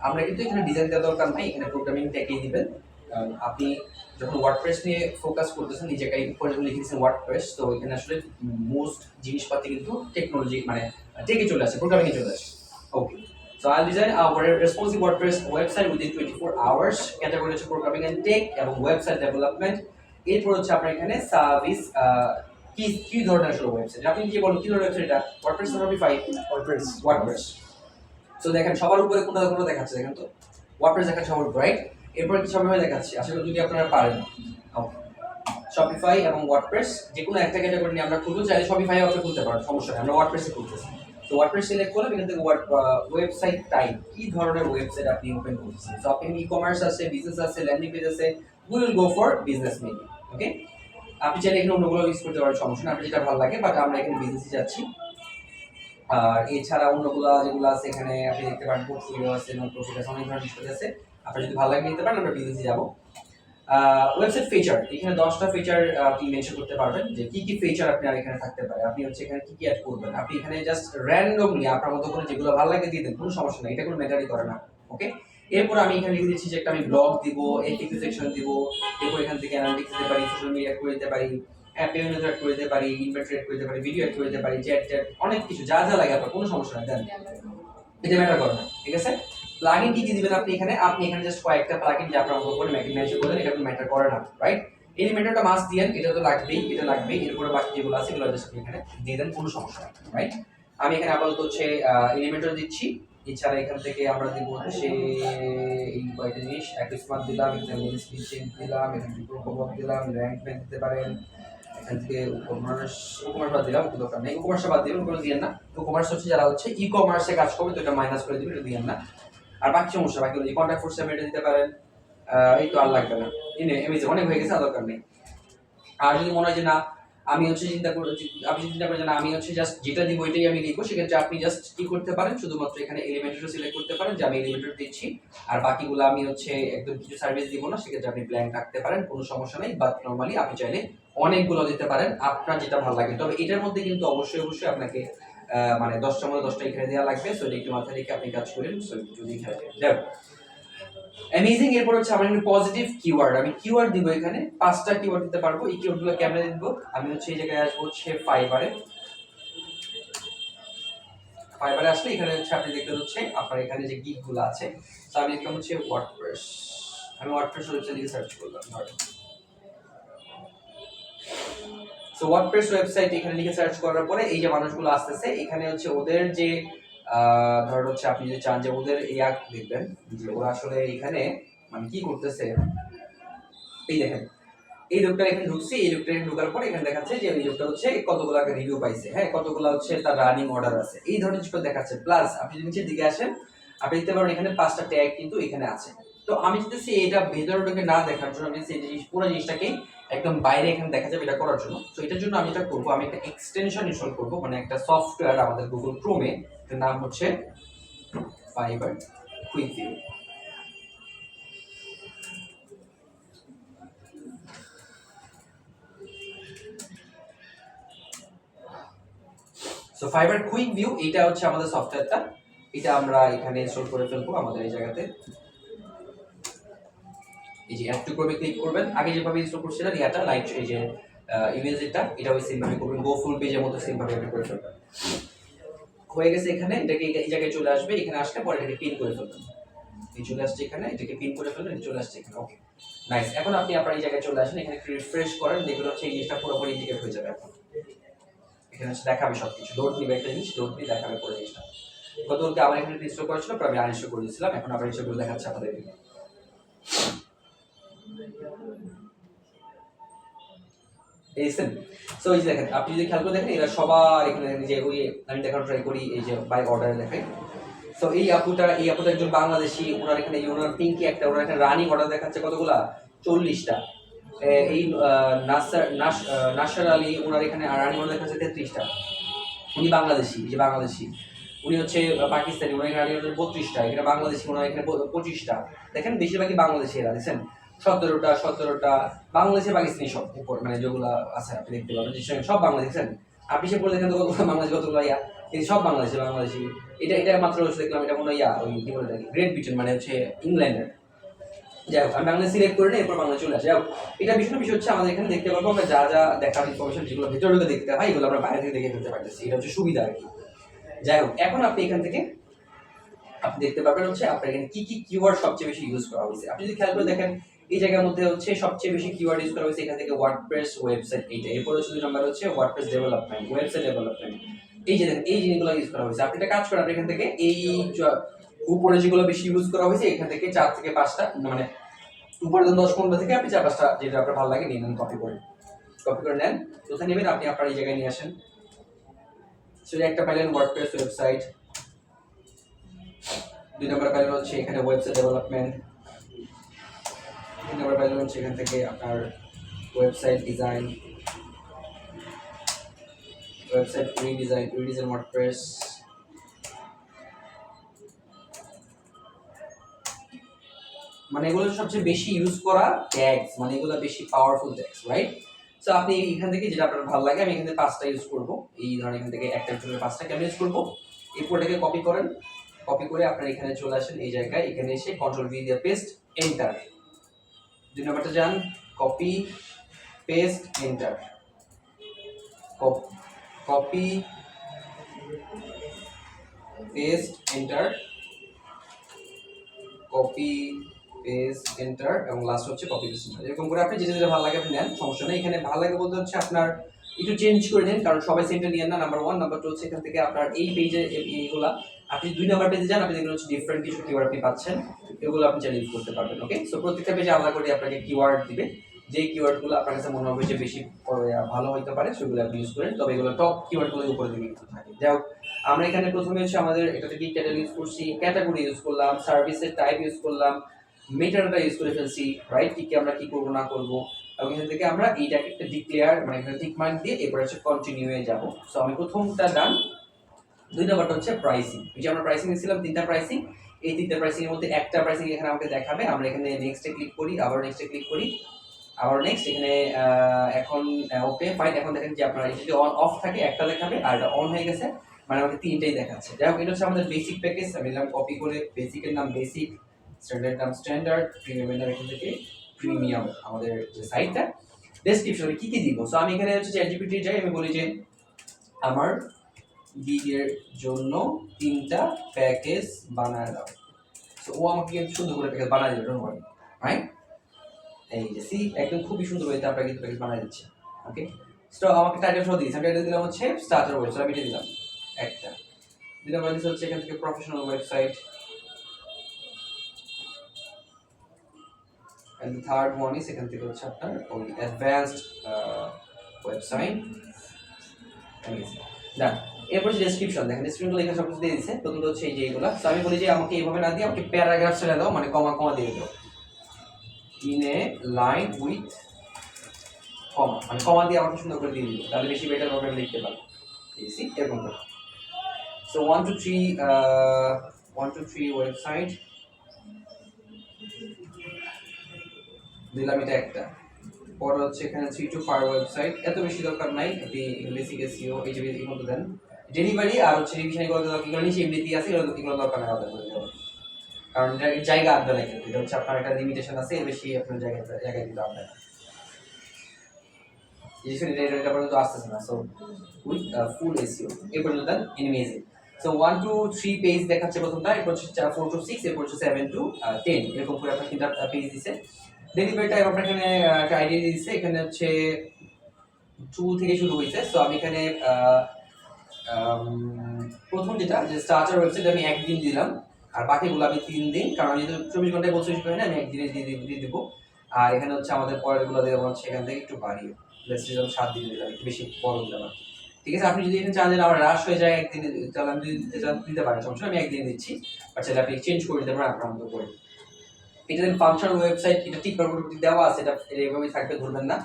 আমরা কিন্তু এখানে ডিজাইন দেওয়ার দরকার নাই, এখানে প্রোগ্রামিং থেকেই দিবেন। আপনি যখন ওয়ার্ডপ্রেস নিয়ে ফোকাস করতেছেন, এই জায়গায় উপরে যখন লিখে দিচ্ছেন ওয়ার্ডপ্রেস, তো এখানে আসলে মোস্ট জিনিসপাতি কিন্তু টেকনোলজি মানে টেকে চলে আসে, প্রোগ্রামিং এ চলে আসে, ওকে। So I'll design a responsive WordPress website within 24 hours. Category হচ্ছে প্রোগ্রামিং এন্ড টেক এবং ওয়েবসাইট ডেভেলপমেন্ট। এরপর হচ্ছে আপনার এখানে সার্ভিস, কি ধরনের আসলে ওয়েবসাইট, আপনি কি বলেন কি ধরনের ওয়েবসাইট, এটা ওয়ার্ডপ্রেস না শপিফাই? ওয়ার্ডপ্রেস। সো দেখেন সবার উপরে কোনটা দেখাচ্ছে, দেখেন তো ওয়ার্ডপ্রেস দেখাচ্ছে সবার উপরে, রাইট? এরপর কি শপিফাই দেখাচ্ছে, আশা করি যদি আপনারা পারেন। ওকে, শপিফাই এবং ওয়ার্ডপ্রেস যে কোনো একটা ক্যাটাগরি নিয়ে আমরা খুলবো, চাইলে শপিফাই আপনি খুলতে পারেন, সমস্যা নেই, আমরা ওয়ার্ডপ্রেসে খুলতেছি। তো ওয়ার্ডপ্রেস সিলেক্ট করলাম, এখান থেকে ওয়েবসাইট টাইপ, কি ধরনের ওয়েবসাইট আপনি ওপেন করতেছেন। সো আপনি ই-কমার্স আছে, বিজনেস আছে, ল্যান্ডিং পেজ আছে, we will go for business maybe. Okay, আপনি চাইলে এখানে অন্যগুলো ইউজ করতে পারেন, সমস্যা না, আপনি যেটা ভালো লাগে, বাট আমরা এখানে বিজনেসই যাচ্ছি। আর এছাড়া অন্যগুলো যেগুলো আছে এখানে আপনি দেখতে পারেন, পোর্টফোলিও আছে, নন প্রফিট আছে, অনেক ধরনের বিষয় আছে, আপনি যদি ভালো লাগে নিতে পারেন, আমরা বিজনেসে যাবো। ওয়েবসাইট ফিচার, এখানে 10টা ফিচার আপনি মেনশন করতে পারবেন যে কি কি ফিচার আপনার এখানে থাকতে পারে, আপনি হচ্ছে এখানে কি কি অ্যাড করবেন। আপনি এখানে জাস্ট র্যান্ডমলি আপনার মতো করে যেগুলো ভালো লাগে দিয়ে দেন, কোনো সমস্যা নেই, এটা কোনো ম্যাটারই করে না। ওকে, এরপর আমি এখানে লিখে দিচ্ছি যে একটা আমি ব্লগ দিব, এফএকিউ সেকশন দিব, এরপর এখান থেকে অ্যানালিটিক্স দিতে পারি, সোশ্যাল মিডিয়া অ্যাড করে দিতে পারি, পেমেন্ট অ্যাড করে দিতে পারি, ইনভেন্টরি অ্যাড করে দিতে পারি, ভিডিও অ্যাড করে দিতে পারি, চ্যাট অনেক কিছু যা যা লাগে আপনার, কোনো সমস্যা নেই, দেন, এটা ম্যাটার করে না। ঠিক আছে, প্লাগইন কি কি দিবেন আপনি এখানে জাস্ট কয়েকটা প্লাগইন যা আপনার মতো করে মেনশন করলেন, এটা কোনো ম্যাটার করে না, রাইট। এলিমেন্টরটা মাস্ট দিয়েন, এটা তো লাগবেই, এটা লাগবেই, এরপরে বাকি যেগুলো আছে এগুলো জাস্ট আপনি এখানে দিয়ে দেন, কোনো সমস্যা নেই, রাইট। আমি এখানে আপাতত হচ্ছে এলিমেন্টর দিচ্ছি, এছাড়া এখান থেকে আমরা দিব হচ্ছে এই কয়েকটা জিনিস, অ্যাক্টিভ দিলাম, এখানে মিনি স্পিচিং দিলাম, এখানে প্রোগ্রাম দিলাম, র্যাঙ্ক ব্যাংক দিতে পারেন, এখান থেকে উপকমার্স বাদ দিলাম, কোনো দরকার নেই, উপকমার্সটা বাদ দিলাম, কোনো দিয়েন না। উপকমার্স হচ্ছে যারা হচ্ছে ই কমার্সে কাজ করবে, তো এটা মাইনাস করে দিবেন, এটা দিয়েন না। আর বাকি সমস্যা, বাকি হলো কন্ট্যাক্ট ফোর্স এটা দিতে পারেন, এই তো আর লাগবে না, এমএজি অনেক হয়ে গেছে, আর দরকার নেই। আর যদি মনে হয় যে না আমি হচ্ছে আপনি চিন্তা করেন যে না আমি হচ্ছে জাস্ট যেটা দিব ওইটাই আমি লিখবো, সেক্ষেত্রে আপনি জাস্ট কি করতে পারেন, শুধুমাত্র এখানে এলিমেন্টর সিলেক্ট করতে পারেন যে আমি এলিমেন্টর দিচ্ছি, আর বাকিগুলো আমি হচ্ছে একদম কিছু সার্ভিস দিব না, সেক্ষেত্রে আপনি ব্ল্যাঙ্ক রাখতে পারেন, কোনো সমস্যা নেই। বাট নরমালি আপনি চাইলে অনেকগুলো দিতে পারেন, আপনার যেটা ভালো লাগে। তবে এটার মধ্যে কিন্তু অবশ্যই আপনাকে মানে 10টার মধ্যে 10টা এখানে দেওয়া লাগবে, সো এটা একটু মাথায় রেখে আপনি কাজ করেন। সো যদি এখানে দেন অ্যামেজিং। এরপর হচ্ছে আমার এখানে পজিটিভ কিওয়ার্ড, আমি কিওয়ার্ড দিব, এখানে 5টা কিওয়ার্ড দিতে পারবো। এই কিওয়ার্ডগুলো কেমনে দিব, আমি হচ্ছে এই জায়গায় আসবো হচ্ছে ফাইবারে আসলে এখানে হচ্ছে আপনি দেখতে হচ্ছে আপনার এখানে যে গিগগুলো আছে, তো আমি লিখলাম হচ্ছে ওয়ার্ডপ্রেস, আমি ওয়ার্ডপ্রেস ওয়েবসাইট দিয়ে সার্চ করলাম, সো ওয়ার্ডপ্রেস ওয়েবসাইট এখানে লিখে সার্চ করার পরে এই যে মানুষগুলো আসতেছে, এখানে হচ্ছে ওদের যে ধরুন হচ্ছে আপনি যদি চান যে ওদের ইয়াক দেখবেন যে ওরা আসলে এখানে মানে কি করতেছে, এই দেখেন এই লোকটা এখানে ঢুকছে, এই লোকটা এখানে ঢোকার পরে এখানে দেখাচ্ছে যে এই লোকটা হচ্ছে কতগুলো রিভিউ পাইছে, হ্যাঁ কতগুলো হচ্ছে তার রানিং অর্ডার আছে, এই ধরনের জিনিসগুলো দেখাচ্ছে। প্লাস আপনি যদি নিচের দিকে আসেন, আপনি দেখতে পারেন এখানে 5টা ট্যাগ কিন্তু এখানে আছে। তো আমি চাইতেছি এটা ভেতরে ঢুকে না দেখার জন্য, আমি এই জিনিস পুরো জিনিসটাকে একদম বাইরে এখানে দেখা যাবে এটা করার জন্য। তো এটার জন্য আমি যেটা করবো, আমি একটা এক্সটেনশন ইনস্টল করবো, মানে একটা সফটওয়্যার আমাদের গুগল ক্রোমে, এর নাম হচ্ছে fibre quick view. So fibre quick view এটা হচ্ছে আমাদের সফটওয়্যারটা, এটা আমরা এখানে ইনস্টল করে ফেলবো আমাদের এই জায়গাতে। এই যে অ্যাড টু ক্রোমে ক্লিক করবেন, আগে যেভাবে ইনস্টল করছিলেন ইয়াটা লাইট এই যে ইমেজ এটা ওই সেম ভাবে করবেন, গো ফুল পেজের মতো সেম ভাবে আপনি করে ফেলবেন। হয়ে গেছে, এখানে এটাকে এই জায়গায় চলে আসবে, এখানে আসলে পরে এটাকে পিন করে ফেলবেন, এই চলে আসছে এখানে, এটাকে পিন করে ফেলবেন, চলে আসছে এখানে। ওকে নাইস, এখন আপনি আপনার এই জায়গায় চলে আসেন, এখানে রিফ্রেশ করেন, দেখবেন হচ্ছে এই জিনিসটা পুরোপুরি ইন্ডিকেট হয়ে যাবে। এখন এখানে হচ্ছে দেখাবে সবকিছু, লোড নিবে একটা জিনিস, লোড নিয়ে দেখাবে পুরো জিনিসটা। গতকালকে আমার এখানে ইনস্টল করেছিল, পরে আমি আনইনস্টল করে দিয়েছিলাম, এখন আবার ইনস্টল করে দেখাচ্ছে আপনাদের। সো এই যে দেখেন, আপনি যদি খেয়াল করে দেখেন এরা সবার এখানে যে ওই আমি দেখানো ট্রাই করি, এই যে বাই অর্ডারে দেখাই। সো এই আপুটা একজন বাংলাদেশি, ওনার এখানে ওনার পিঙ্কি একটা, ওনার এখানে রানিং অর্ডার দেখাচ্ছে কতগুলা, 40টা। এই নাসার আলী, ওনার এখানে রানিং অর্ডার দেখাচ্ছে 33টা, উনি বাংলাদেশি, এই যে বাংলাদেশি। উনি হচ্ছে পাকিস্তানি, ওনার এখানে রানিং অর্ডার 32টা, এখানে বাংলাদেশি, ওনার এখানে 25টা। দেখেন বেশিরভাগই বাংলাদেশি এরা, দেখছেন 17টা বাংলাদেশি, পাকিস্তানি সব উপর মানে যেগুলো আছে আপনি দেখতে পাবেন, সব বাংলাদেশ। দেখছেন আপনি সে পরে দেখেন তো কতগুলো বাংলাদেশ, কতগুলো ইয়া, কিন্তু সব বাংলাদেশি। এটা মাত্র হচ্ছে দেখলাম, এটা মনে হয় ইয়া ওই কি বলে থাকি গ্রেট ব্রিটেন, মানে হচ্ছে ইংল্যান্ডের। যাই হোক, আমি বাংলাদেশ সিলেক্ট করে নিই, এরপর বাংলাদেশ চলে আসে। যাই হোক, এটা বিষয় হচ্ছে আমাদের এখানে দেখতে পারবো আমরা যা যা দেখার ইনফরমেশন, যেগুলো ভেতরে দেখতে হয় এগুলো আমরা বাইরে থেকে দেখে ফেলতে পারতেছি, এটা হচ্ছে সুবিধা আর কি। যাই হোক, এখন আপনি এখান থেকে আপনি দেখতে পাবেন হচ্ছে আপনার এখানে কি কি কিওয়ার্ড সবচেয়ে বেশি ইউজ করা হয়েছে। আপনি যদি খেয়াল করে দেখেন এই জায়গার মধ্যে হচ্ছে সবচেয়ে বেশি কিওয়ার্ড ইউজ করা হয়েছে এখান থেকে ওয়ার্ডপ্রেস ওয়েবসাইট, এইটা। এরপর হচ্ছে 2 নাম্বার হচ্ছে ওয়ার্ডপ্রেস ডেভেলপমেন্ট, ওয়েবসাইট ডেভেলপমেন্ট। এই যে দেখেন এই জিনিসগুলো ইউজ করা হয়েছে। আপনি একটা কাজ করেন, এখান থেকে এই উপরে যেগুলো বেশি ইউজ করা হয়েছে এখান থেকে 4 থেকে 5টা, মানে উপরে 10-15 থেকে আপনি 4-5টা যেটা আপনার ভালো লাগে নিয়ে নেন, কপি করে নেন। কোথায় নেবেন, আপনি আপনার এই জায়গায় নিয়ে আসেন, সো একটা পাইলেন ওয়ার্ডপ্রেস ওয়েবসাইট, 2 নম্বর পাইলেন হচ্ছে এখানে ওয়েবসাইট ডেভেলপমেন্ট, 3 নম্বর পাইলেন হচ্ছে এখান থেকে আপনার website design, website redesign WordPress. মানে এগুলো সবচেয়ে বেশি ইউজ করা ট্যাগস, মানে এগুলো বেশি পাওয়ারফুল ট্যাগস, রাইট? সো আপনি এখান থেকে যেটা আপনার ভালো লাগে, আমি এখান থেকে 5টা ইউজ করব। এই ধরনের এখান থেকে একটা চলে 5টা কেমন ইউজ করব, এই পুরোটাকে কপি করেন, কপি করে আপনার এখানে চলে আসেন এই জায়গায়, এখানে এসে কন্ট্রোল ভি দিয়ে পেস্ট এন্টার। 2 নম্বরটা যান, copy paste enter, copy paste enter, copy paste enter, এবং লাস্ট হচ্ছে কপি পেস্ট এন্টার। এরকম করে আপনি যেটা যেটা ভালো লাগে আপনি নেন, সমস্যা নেই। এখানে ভালো লাগে বলতে হচ্ছে আপনার একটু চেঞ্জ করে নেন, কারণ সবাই সেন্টার নিয়ে না, নাম্বার 1। নাম্বার 2 হচ্ছে এখান থেকে আপনার এই পেজে এইগুলা আপনি 2 নাম্বার পেজে যান, আপনি দেখবেন হচ্ছে ডিফারেন্ট কিছু কিওয়ার্ড আপনি পাচ্ছেন, এগুলো আপনি চাইলে ইউজ করতে পারবেন। ওকে, সো প্রত্যেকটা পেজে আলাদা করে আপনাকে কিওয়ার্ড দিবে, যে কিওয়ার্ডগুলো আপনার কাছে মনে হবে যে বেশি ভালো হতে পারে সেগুলো আপনি ইউজ করেন, তবে এগুলো টপ কিওয়ার্ডগুলো উপরে দিকে কিন্তু থাকে। যাই হোক, আমরা এখানে প্রথমে হচ্ছে আমাদের এটাতে কি ক্যাটাগরি ইউজ করছি, ক্যাটাগরি ইউজ করলাম, সার্ভিসের টাইপ ইউজ করলাম, মেটাডাটা ইউজ করে ফেলছি, রাইট? কি কি আমরা কি করব না করব, এবং এখান থেকে আমরা এইটাকে একটা ডিক্লেয়ার মানে একটা টিক মার্ক দিয়ে এরপর হচ্ছে কন্টিনিউ এ যাব। সো আমি প্রথমটা ডান। 2 নাম্বারটা হচ্ছে প্রাইসিং। এই যে আমরা প্রাইসিং দিয়েছিলাম 3টা প্রাইসিং, এই 3টা প্রাইসিং এর মধ্যে একটা প্রাইসিং এখানে আমাকে দেখাবে, আমরা এখানে নেক্সটে ক্লিক করি, আবার নেক্সটে ক্লিক করি, আবার নেক্সট। এখানে এখন ওকে ফাইন। এখন দেখেন যে আপনার যদি অন অফ থাকে একটা দেখাবে, আর এটা অন হয়ে গেছে মানে আমাকে 3টাই দেখাচ্ছে। যাই হোক, এটা হচ্ছে আমাদের বেসিক প্যাকেজ। আমি নিলাম কপি করে, বেসিকের নাম বেসিক, স্ট্যান্ডার্ড নাম স্ট্যান্ডার্ড, প্রিমিয়ামের নাম এখান থেকে প্রিমিয়াম, আমাদের যে সাইটটা। ডেসক্রিপশনে কি কি দিব, সো আমি এখানে হচ্ছে চ্যাটজিপিটি যাই, আমি বলি যে আমার গিগের জন্য 3টা প্যাকেজ বানায় দাও। সো ও আমাকে কিন্তু সুন্দর করে প্যাকেজ বানায় দেবে, ডোন্ট ওয়ারি, রাইট? এই যে সি একদম খুবই সুন্দর হয়েছে, আপনারা কিন্তু প্যাকেজ বানায় দিচ্ছে। ওকে, সো আমাকে টাইটেল সহ দিয়েছে, আমি টাইটেল দিলাম হচ্ছে স্টার্টার ওয়েবসাইট, আমি এটা দিলাম একটা। দিলাম হচ্ছে এখান থেকে professional website, and the third one is এখান থেকে হচ্ছে আপনার ওই অ্যাডভান্সড ওয়েবসাইট। ডান। এরপর ডেসক্রিপশন দেখেন, ডেসক্রিপশন লেখা সব কিছু দিয়ে দিয়েছে। প্রথমত হচ্ছে এই যে এগুলা, সো আমি বলি যে আমাকে এইভাবে না দিয়ে আমাকে প্যারাগ্রাফ ছেড়ে দাও, মানে কমা কমা দিয়ে দাও, ইন এ লাইন উইথ কমা, মানে কমা দিয়ে আমাকে সুন্দর করে দিয়ে দিল, তাহলে বেশি বেটার ভাবে লিখতে পারবো। এসি এরকম করে। সো 1 2 3 ওয়েবসাইট দিলাম, এটা একটা। পরে হচ্ছে এখানে 3 to 5 ওয়েবসাইট, এত বেশি দরকার নাই, আপনি বেসিক এসইও এই যে এর মধ্যে দেন। ডেলিভারি আর হচ্ছে রিভিশন এগুলো দরকার নিচে এমনিতেই আছে, এগুলো দরকার নাই আলাদা করে দেওয়া, কারণ জায়গা আড্ডা লাগে, এটা হচ্ছে আপনার একটা লিমিটেশন আছে, এর বেশি আপনার জায়গায় দিতে হবে না। এটা পর্যন্ত আসতেছে না, সো উইথ ফুল এসইও এই পর্যন্ত দেন, ইমেজিং। সো 1 to 3 পেজ দেখাচ্ছে প্রথমটা, এরপর হচ্ছে 4 to 6, এরপর হচ্ছে 7 to 10, এরকম করে আপনার 3টা পেজ দিছে। ডেলিভারি টাইম আপনার এখানে একটা আইডিয়া দিয়েছে, এখানে হচ্ছে 2 থেকে শুরু হয়েছে। সো আমি এখানে প্রথম যেটা যে স্টার্টার ওয়েবসাইট আমি 1 দিন দিলাম, আর বাকিগুলো আমি 3 দিন, কারণ আমি যেহেতু 24 ঘন্টায় বলছি হয় না, আমি 1 দিনে দিয়ে দিব। আর এখানে হচ্ছে আমাদের পরেরগুলো দেওয়া হচ্ছে এখান থেকে একটু বাড়িয়ে, লেটস দিলাম 7 দিন দিলাম, একটু বেশি বড় দিলাম। ঠিক আছে, আপনি যদি এখানে চান যে আমার হ্রাস হয়ে যায় একদিনে, তাহলে আমি দিতে পারি, সমস্যা আমি 1 দিনে দিচ্ছি, বা চাইলে আপনি চেঞ্জ করে দিতে পারেন আপনার মতো করে। এটা ফাংশনাল ওয়েবসাইট, এটা ঠিক প্রপার্টি দেওয়া আছে, এটা এইভাবেই থাকবে, ধরবেন না।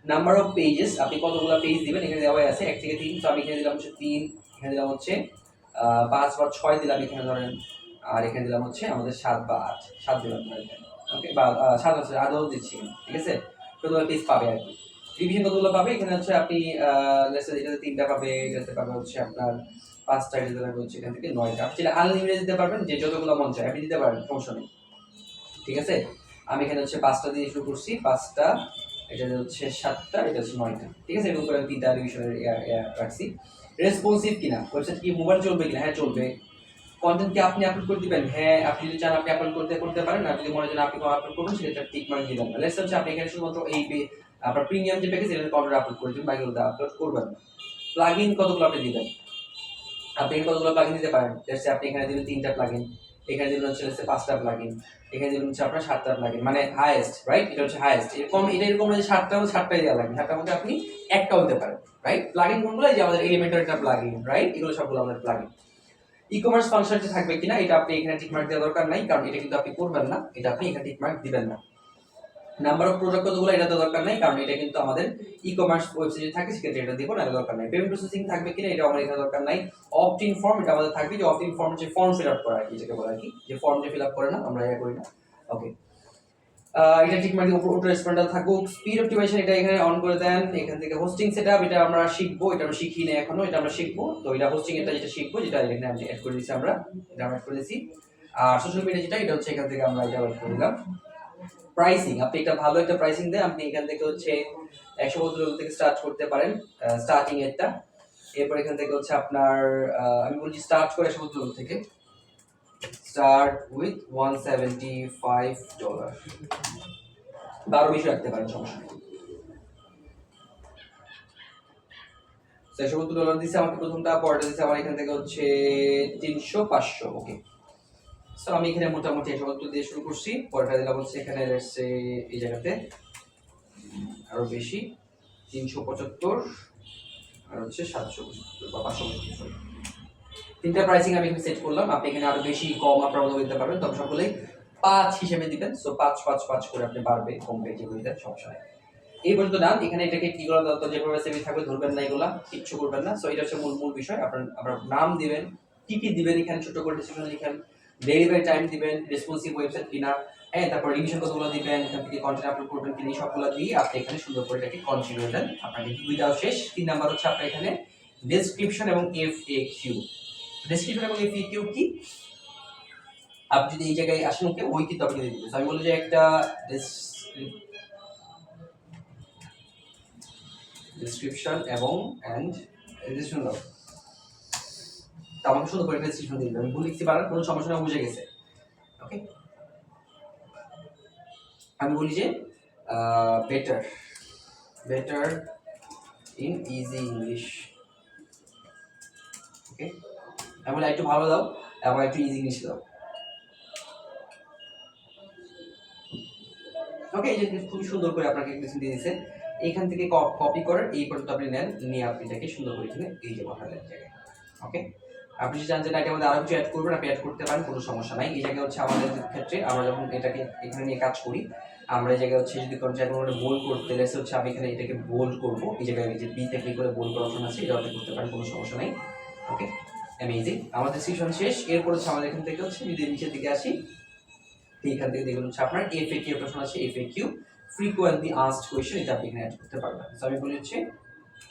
নাম্বার অফ পেজেস, আপনি কতগুলো পেজ দিবেন এখানে দেওয়াই আছে, 1 থেকে 3। তো আমি এখানে দিলাম হচ্ছে 3, এখানে দিলাম হচ্ছে 5 বা 6 দিলাম এখানে ধরেন, আর এখানে দিলাম হচ্ছে আমাদের 7 বা 8, 7 দিলাম এখানে। ওকে, বা 7 হচ্ছে আদৌ দিচ্ছি, ঠিক আছে? কতগুলো পেজ পাবে আর কি, রিভিশন কতগুলো পাবে, এখানে হচ্ছে আপনি লেটস সে এটাতে 3টা পাবে, এটাতে পাবে হচ্ছে আপনার 5টা, এটাতে পাবে হচ্ছে এখান থেকে 9টা। আপনি চাইলে আনলিমিটেড দিতে পারবেন, যে যতগুলো মন চায় আপনি দিতে পারেন, সমস্যা নেই। ঠিক আছে, আমি এখানে হচ্ছে 5টা দিয়ে শুরু করছি, 5টা, এটা হচ্ছে 7টা, এটা হচ্ছে 9টা। ঠিক আছে, এরকম করে 3টা রিভিশনের রাখছি। রেসপন্সিভ কিনা, ওয়েবসাইট কি মোবাইল চলবে কিনা, হ্যাঁ চলবে। কন্টেন্ট কি আপনি আপলোড করে দিবেন, হ্যাঁ আপনি যদি চান আপনি আপলোড করতে পারেন, আর যদি মনে হয় আপনি আপলোড করবেন সেটা টিক মার্ক দিবেন না। লেটস হচ্ছে আপনি এখানে শুধুমাত্র এই আপনার প্রিমিয়াম যে প্যাকেজ এটা কন্টেন্ট আপলোড করে দিবেন, বাকিগুলো আপলোড করবেন না। প্লাগইন কতগুলো আপনি দিবেন, আপনি কতগুলো প্লাগইন দিতে পারেন, লেটস আপনি এখানে দিবেন 3টা প্লাগইন, এখানে দিবেন হচ্ছে 5টা প্লাগইন, এখানে দিবেন হচ্ছে আপনার 7টা প্লাগইন, মানে হাইয়েস্ট, রাইট? এটা হচ্ছে হাইয়েস্ট। এরকম এটা এরকম যে 7টাই দেওয়া লাগবে, 7টার মধ্যে আপনি একটাও দিতে পারেন। রাইট? প্লাগইন কোনগুলো? এই যে আমাদের এলিমেন্টার একটা প্লাগইন, রাইট? এগুলো সবগুলো আমাদের প্লাগইন। ই-কমার্স ফাংশনটি থাকবে কিনা এটা আপনি এখানে টিক মার্ক দেওয়ার দরকার নাই, কারণ এটা কিন্তু আপনি করবেন না, এটা আপনি এখানে টিক মার্ক দিবেন না। নাম্বার অফ প্রোডাক্ট কতগুলো এটা তো দরকার নাই, কারণ এটা কিন্তু আমাদের ই-কমার্স ওয়েবসাইটে থাকে, সেক্ষেত্রে এটা দিব না, এটা দরকার নাই। পেমেন্ট প্রসেসিং থাকবে কিনা এটা আমার এখানে দরকার নাই। অপট ইন ফর্ম এটা আমাদের থাকবে, যে অপট ইন ফর্ম হচ্ছে ফর্ম ফিল আপ করা আর কি, যেটাকে বলা আর কি, যে ফর্ম যে ফিল আপ করে না আমরা এটা করি না। ওকে, এটা ঠিক মানে উপর রেসপন্ডার থাকুক। স্পিড অপটিমাইজেশন এটা এখানে অন করে দেন। এখান থেকে হোস্টিং সেটআপ এটা আমরা শিখবো, এটা আমরা শিখি না এখনো, এটা আমরা শিখবো। তো এটা হোস্টিং এটা যেটা শিখবো, যেটা এখানে আমি অ্যাড করে দিয়েছি, আমরা এটা অ্যাড করে দিয়েছি। আর সোশ্যাল মিডিয়া যেটা, এটা হচ্ছে এখান থেকে আমরা এটা অ্যাড করে দিলাম। প্রাইসিং, আপনি একটা ভালো একটা প্রাইসিং দেন, আপনি এখান থেকে হচ্ছে 172 থেকে স্টার্ট করতে পারেন, স্টার্টিং এরটা। এরপর এখান থেকে হচ্ছে আপনার আমি বলছি স্টার্ট করে 172 থেকে, স্টার্ট উইথ $175, আরো বেশি রাখতে পারেন, সমস্যা নেই। $170 দিচ্ছে আমাকে প্রথমটা, পরেরটা দিচ্ছে আমার এখান থেকে হচ্ছে 300 500। ওকে, সো আমি এখানে মোটামুটি 170 দিয়ে শুরু করছি, পরেরটা দিলাম হচ্ছে এখানে এই জায়গাতে আরো বেশি 375 আর হচ্ছে 775 বা 575। তিনটা প্রাইসিং আমি এখানে সেট করলাম, আপনি এখানে আরো বেশি কম আপনারা দিতে পারবেন, তবে সকলেই 5 হিসেবে দিবেন। সো 5 5 5 করে আপনি বাড়বে কমবে, যেগুলো দেন সমস্যা নেই। এই পর্যন্ত ডান। এখানে এটাকে কি করা দরকার, যেভাবে সেভ থাকবে ধরবেন না, এগুলা কিচ্ছু করবেন না। সো এটা হচ্ছে মূল বিষয়। আপনার নাম দিবেন, কি কি দিবেন এখানে ছোট করে ডিসক্রিপশন লিখেন, ডেলিভারি টাইম দিবেন, রেসপন্সিভ ওয়েবসাইট কিনা, হ্যাঁ, তারপর রিভিশন কতগুলো দিবেন, এখান থেকে কন্টেন্ট আপলোড করবেন কিনা, সবগুলো দিয়ে আপনি এখানে সুন্দর করে এটাকে কন্টিনিউ দেন। আপনার দুইটাও শেষ। 3 নাম্বার হচ্ছে আপনার এখানে ডেসক্রিপশন এবং এফএকিউ। ডেসক্রিপশন এবং এফএকিউ কি? আপনি যদি এই জায়গায় আসেন, ওকে, ওই কিন্তু আপনি দিয়ে দিবেন। আমি বলি যে একটা ডেসক্রিপশন এবং ডেসক্রিপশন দাও, তা আমাকে সুন্দর করে ডেসক্রিপশন দিয়ে দিবেন। আমি ভুল লিখতে পারেন, কোনো সমস্যা না, বুঝে গেছে। ওকে, আমি বলি যে বেটার ইন ইজি ইংলিশ। ওকে, আমি বলি একটু ভালো দাও এবং একটু ইজি ইংলিশ দাও। ওকে, এই যে খুব সুন্দর করে আপনাকে কিছু দিয়ে দিয়েছে। এইখান থেকে কপি করার এই পর্যন্ত আপনি নেন, নিয়ে আপনি এটাকে সুন্দর করে এখানে এই যে বসালেন জায়গায়। ওকে, আপনি যদি চান যে এটার মধ্যে আরো কিছু অ্যাড করবেন, আপনি অ্যাড করতে পারেন, কোনো সমস্যা নাই। এই জায়গায় হচ্ছে আমাদের ক্ষেত্রে আমরা যখন এটাকে এখানে নিয়ে কাজ করি, আমরা এই জায়গায় হচ্ছে যদি কোনো জায়গায় বোল্ড করতে লেসে হচ্ছে আমি এখানে এটাকে বোল্ড করবো, এই জায়গায় যে বি থেকে করে বোল্ড করার অপশন আছে, এটা আপনি করতে পারেন, কোনো সমস্যা নাই। ওকে, অ্যামেজিং। আমাদের সেশন শেষ। এরপর হচ্ছে আমাদের এখান থেকে হচ্ছে যদি নিচের দিকে আসি, এইখান থেকে দেখুন হচ্ছে আপনার এফএকিউ প্রশ্ন আছে, এফএকিউ ফ্রিকোয়েন্টলি আস্কড কোয়েশ্চেন, এটা আপনি এখানে অ্যাড করতে পারবেন। সো আমি বলি হচ্ছে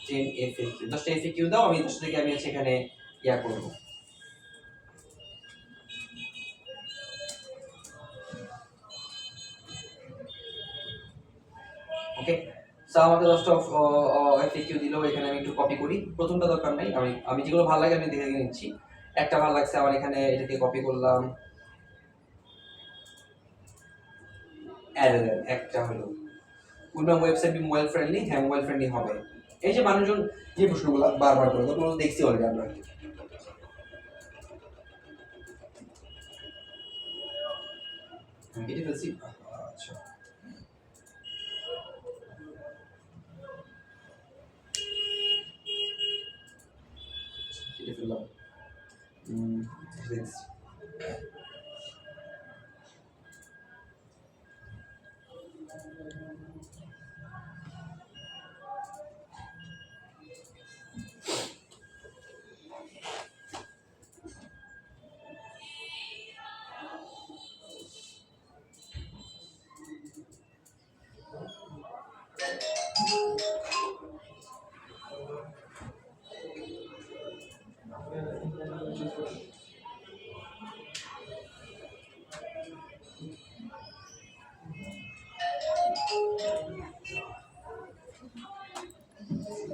10 এফএকিউ, 10টা এফএকিউ দাও, আমি 10 থেকে আমি হচ্ছে এখানে ইয়া করব। ওকে, সো আমাকে 10টা এফএকিউ দিলো, এখানে আমি একটু কপি করি। প্রথমটা দরকার নাই, আমি যেগুলো ভালো লাগে আমি দেখে নিচ্ছি। একটা ভালো লাগছে আমার, এখানে এটাকে কপি করলাম, একটা হলো will website be mobile friendly. হ্যাঁ, মোবাইল ফ্রেন্ডলি হবে। এই যে মানুষজন যে প্রশ্নগুলো বারবার করে, ওগুলো দেখছি অলরেডি আমরা। কেটে ফেলছি, আচ্ছা, কেটে ফেললাম।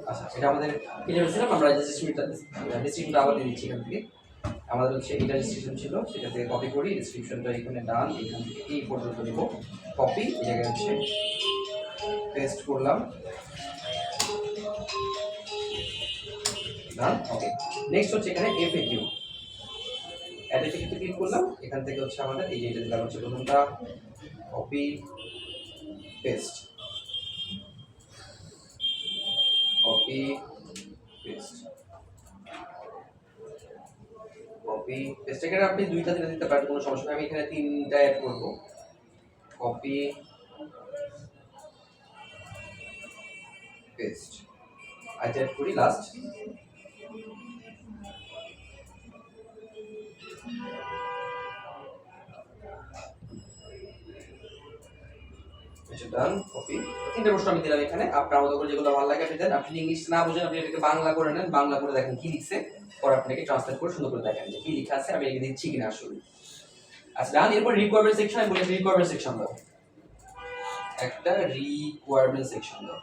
আচ্ছা, এটা আমাদের কেটে ফেলছিলাম আমরা। ডিসক্রিপশনটা আবার দিয়ে দিচ্ছি এখান থেকে। আমাদের হচ্ছে এটা ডিসক্রিপশন ছিল, সেটা থেকে কপি করি, ডিসক্রিপশনটা এখানে ডান, এখান থেকে এই পর্যন্ত নেব, কপি, এই জায়গায় হচ্ছে পেস্ট করলাম, ডান। ওকে, নেক্সট হচ্ছে এখানে এফএকিউ, এফএকিউতে ক্লিক করলাম, এখান থেকে হচ্ছে আমাদের এই যে এটা দিলাম হচ্ছে প্রথমটা, copy paste, copy paste copy paste এখানে আপনি দুইটা দিতে পারেন, কোনো সমস্যা নেই। আমি এখানে তিনটা অ্যাড করব। কপি পেস্ট আইটা অ্যাড করি লাস্ট। ডান কপি। তিনটা প্রশ্ন আমি দিলাম এখানে, আপনার মতো করে যেগুলো ভালো লাগে আপনি দেন। আপনি ইংলিশ না বুঝেন আপনি এটাকে বাংলা করে নেন, বাংলা করে দেখেন কি লিখছে, পরে আপনাকে ট্রান্সলেট করে সুন্দর করে দেখেন যে কি লেখা আছে, আমি এখানে দিচ্ছি কিনা আসলে। আচ্ছা ডান। এরপর রিকোয়ারমেন্ট সেকশন, আমি বলি রিকোয়ারমেন্ট সেকশন দাও, একটা রিকোয়ারমেন্ট সেকশন দাও।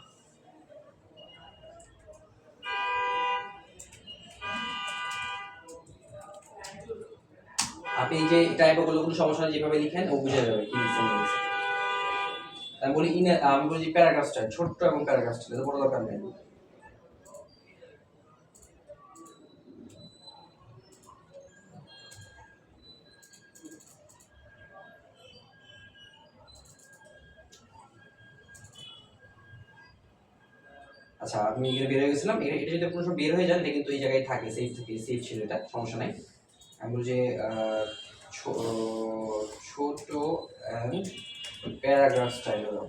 আপনি এই যে টাইপ গুলো কোনো সমস্যা নেই, যেভাবে লিখেন ও বুঝে যাবে কি লিখছেন না লিখছেন। আমি বলি আমি বলি প্যারাগ্রাফ স্টাইল, ছোট্ট এবং প্যারাগ্রাফ স্টাইল, বড় দরকার নেই। আচ্ছা আমি এখানে বের হয়ে গেছিলাম, এটা যদি কোনো সময় বের হয়ে যায় এটা কিন্তু এই জায়গায় থাকে, সেভ থেকে সেভ ছিল, এটা সমস্যা নাই। আমি বলি যে ছোট অ্যান্ড প্যারাগ্রাফ স্টাইল হলো।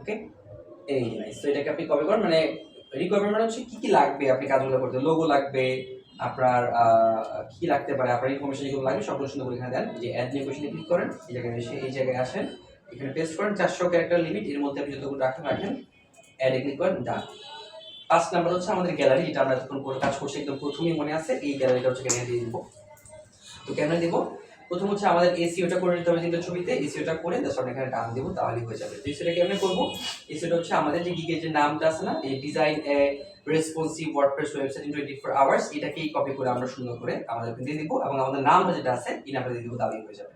ওকে এই নাইস। তো এটাকে আপনি কপি করেন, মানে রিকোয়ারমেন্ট হচ্ছে কি কি লাগবে আপনি কাজগুলো করতে, লোগো লাগবে আপনার, কি লাগতে পারে আপনার ইনফরমেশন যেগুলো লাগবে সবগুলো সুন্দর করে এখানে দেন। যে অ্যাড নিউ কোশ্চেনে ক্লিক করেন, এই জায়গায় এসে এই জায়গায় আসেন, এখানে পেস্ট করেন 400 ক্যারেক্টার লিমিট, এর মধ্যে আপনি যতগুলো রাখেন অ্যাডে ক্লিক করেন, ডান। 5 নাম্বার হচ্ছে আমাদের গ্যালারি, যেটা আমরা যখন করে কাজ করছি একদম প্রথমেই মনে আছে, এই গ্যালারিটা হচ্ছে ক্যামেরা দিয়ে দিব। তো ক্যামেরা দিব প্রথম হচ্ছে আমাদের এসইওটা করে নিতে হবে, তিনটা ছবিতে এসইওটা করে জাস্ট আমরা এখানে টান দেব, তাহলেই হয়ে যাবে। তো এসইওটা কেমনে করব, এসইওটা হচ্ছে আমাদের যে গিগের যে নামটা আছে না, এই design A responsive WordPress website in 24 hours, এটাকেই কপি করে আমরা সুন্দর করে আমাদের দিয়ে দিব, এবং আমাদের নামটা যেটা আছে এই নামটা দিয়ে দিব, তাহলেই হয়ে যাবে।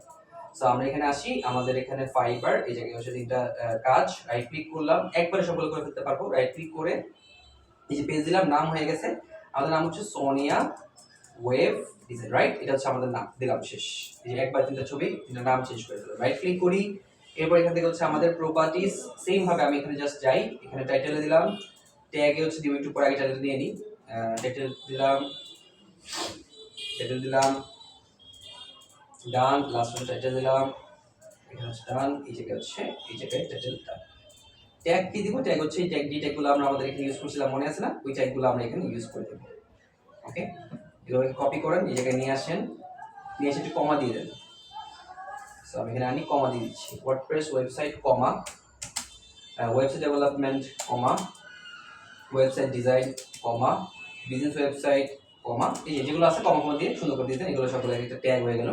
সো আমরা এখানে আসি, আমাদের এখানে ফাইবার, এই জায়গায় হচ্ছে তিনটা কাজ, রাইট ক্লিক করলাম, একবারে সবগুলো করে ফেলতে পারবো। রাইট ক্লিক করে এই যে পেজ দিলাম, নাম হয়ে গেছে, আমাদের নাম হচ্ছে সোনিয়া ওয়েব ডিজাইন, রাইট? এটা হচ্ছে আমাদের নাম, দিলাম, শেষ। এই যে একবার তিনটা ছবি, তিনটা নাম চেঞ্জ করে দিলাম। রাইট ক্লিক করি, এরপর এখান থেকে হচ্ছে আমাদের প্রপার্টিজ, সেম ভাবে আমি এখানে জাস্ট যাই, এখানে টাইটেলে দিলাম, ট্যাগে হচ্ছে দিব, একটু পরে আগে টাইটেল নিয়ে নিই, টাইটেল দিলাম, ডান, লাস্ট টাইটেল দিলাম, এখানে হচ্ছে ডান, এই জায়গায় হচ্ছে এই জায়গায় টাইটেল ডান। ট্যাগ কি দিব, ট্যাগ হচ্ছে এই ট্যাগ ডি ট্যাগগুলো আমরা আমাদের এখানে ইউজ করছিলাম, মনে আছে না, ওই ট্যাগগুলো আমরা এখানে ইউজ করে দেব। ওকে, এগুলো কপি করেন, এই জায়গায় নিয়ে আসেন, নিয়ে এসে একটু কমা দিয়ে দেন। সো আমি এখানে আনি, কমা দিয়ে দিচ্ছি, ওয়ার্ডপ্রেস ওয়েবসাইট কমা, ওয়েবসাইট ডেভেলপমেন্ট কমা, ওয়েবসাইট ডিজাইন কমা, বিজনেস ওয়েবসাইট কমা, এই যেগুলো আছে কমা কমা দিয়ে সুন্দর করে দিয়ে দেন, এগুলো সবগুলো একটা ট্যাগ হয়ে গেল।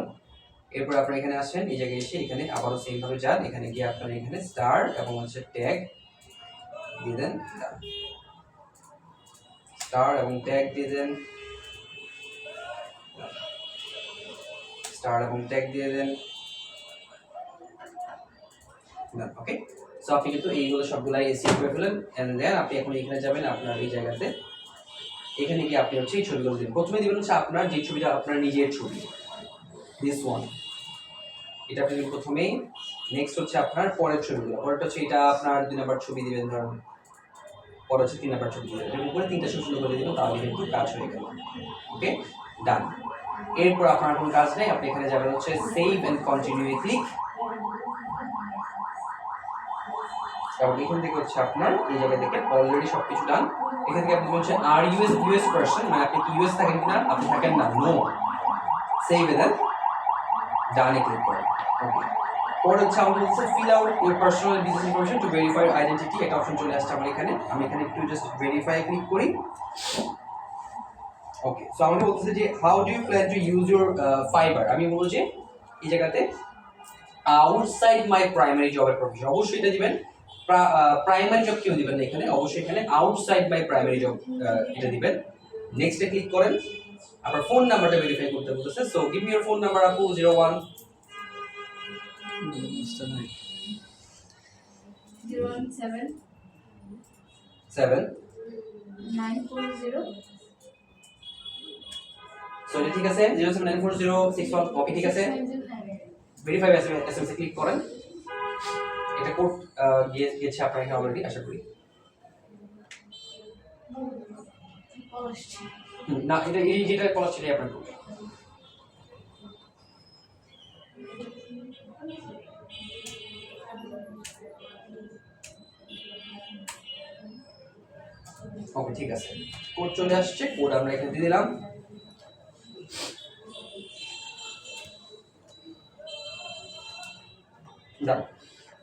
এরপর আপনারা এখানে আসেন, এই জায়গায় এসে এখানে আবারও সেম ভাবে যান, এখানে গিয়ে আপনারা এখানে স্টার এবং হচ্ছে ট্যাগ দিয়ে দেন, স্টার এবং ট্যাগ দিয়ে দেন, স্টার এবং ট্যাগ দিয়ে দেন। ওকে, সো আপনি কিন্তু এইগুলো সবগুলাই সেভ করে ফেলেন, এন্ড দেন আপনি এখন এখানে যাবেন, আপনার এই জায়গাতে এখানে গিয়ে আপনি হচ্ছে এই ছবিগুলো দিবেন। প্রথমে দিবেন হচ্ছে আপনার যে ছবিটা আপনার নিজের ছবি, দিস ওয়ান, এটা আপনি প্রথমেই। নেক্সট হচ্ছে আপনার পরের ছবিগুলো, পরেরটা হচ্ছে এটা আপনার 2 নাম্বার ছবি দিবেন, ধরুন পরে হচ্ছে 3 নাম্বার ছবি দিবেন, এরকম করে 3টা ছবি সুন্দর করে দিবেন, তাহলে কিন্তু কাজ হয়ে গেল। ওকে, ডান। এরপর আপনার কোনো কাজ নেই, আপনি এখানে যাবেন হচ্ছে সেভ এন্ড কন্টিনিউ ক্লিক, এবং এখান থেকে হচ্ছে আপনার এই জায়গা থেকে অলরেডি সবকিছু ডান। এখান থেকে আপনি বলছেন আর ইউএস পারসন, মানে আপনি কি ইউএস থাকেন কিনা, আপনি থাকেন না, নো, সেভ দেন, ডানে ক্লিক করেন। ওকে, পরে হচ্ছে আমাদের হচ্ছে fill out your personal business information to verify identity, একটা অপশন চলে আসছে আমার এখানে, আমি এখানে একটু জাস্ট ভেরিফাই ক্লিক করি। ওকে, সো আমাকে বলতেছে যে how do you plan to use your Fiverr, আমি বলবো যে এই জায়গাতে আউটসাইড মাই প্রাইমারি জবের প্রফেশন, অবশ্যই এটা দিবেন, প্রাইমারি জব কেউ দিবেন না এখানে, অবশ্যই এখানে আউটসাইড মাই প্রাইমারি জব এটা দিবেন। নেক্সটে ক্লিক করেন, আপনার ফোন নাম্বারটা ভেরিফাই করতে বলতেছে, so give me your phone number আপু, 01 7 940 সো এটা ঠিক আছে, 0794061 কপি, ঠিক আছে। ভেরিফাই এসএমএস এ ক্লিক করেন, এটা কোড গিয়েছে আপনার এখানে অলরেডি, আশা করি। না, এটা এই যেটা কল ছিল আপনার কোড। ওকে, ঠিক আছে, কোড চলে আসছে, কোড আমরা এখানে দিয়ে দিলাম। যাক,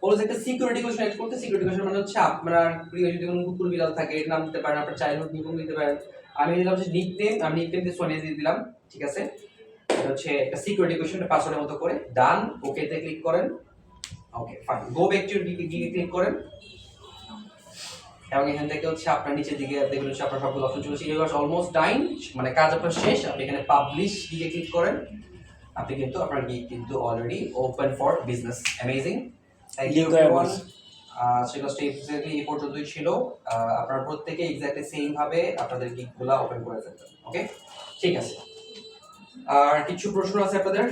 বলে একটা সিকিউরিটি কোয়েশ্চেন এড করতে। সিকিউরিটি কোয়েশ্চেন মানে হচ্ছে আপনার প্রিয় যদি কোনো কুকুর বিড়াল থাকে এর নাম দিতে পারেন, আপনার চাইল্ডহুড নিকনেম দিতে পারেন। আমি দিলাম হচ্ছে নিকনেম, আমি নিকনেম দিয়ে সোনিয়া দিয়ে দিলাম, ঠিক আছে। এটা হচ্ছে একটা সিকিউরিটি কোয়েশ্চেন, পাসওয়ার্ডের মতো করে। ডান, ওকে তে ক্লিক করেন। Okay fine, go back to গিয়ে ক্লিক করেন, এবং এখান থেকে হচ্ছে আপনার নিচের দিকে দেখবেন হচ্ছে আপনার সবগুলো অপশন চলে এসেছে। ইউ আর অলমোস্ট ডান, মানে কাজ আপনার শেষ। আপনি এখানে পাবলিশ গিয়ে ক্লিক করেন, আপনি কিন্তু আপনার গিগ কিন্তু already open for business. Amazing, thank you everyone. সেটা এক্স্যাক্টলি এই পর্যন্তই ছিল। আপনারা প্রত্যেকে এক্স্যাক্টলি সেম ভাবে আপনাদের গিগগুলো ওপেন করে ফেলবেন। ওকে, ঠিক আছে। আর কিছু প্রশ্ন আছে আপনাদের?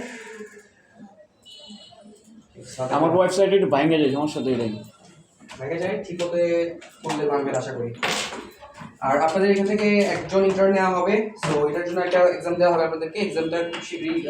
আমার ওয়েবসাইট একটু ভাঙে যায়, সমস্যা তো এটাই। ভেঙে যায়, ঠিক হতে করলে ভাঙবেন আশা করি। আর আপনাদের এখান থেকে একজন ইন্টার্ন নেওয়া হবে, সো এটার জন্য একটা এক্সাম দেওয়া হবে আপনাদেরকে। এক্সামটা খুব শীঘ্রই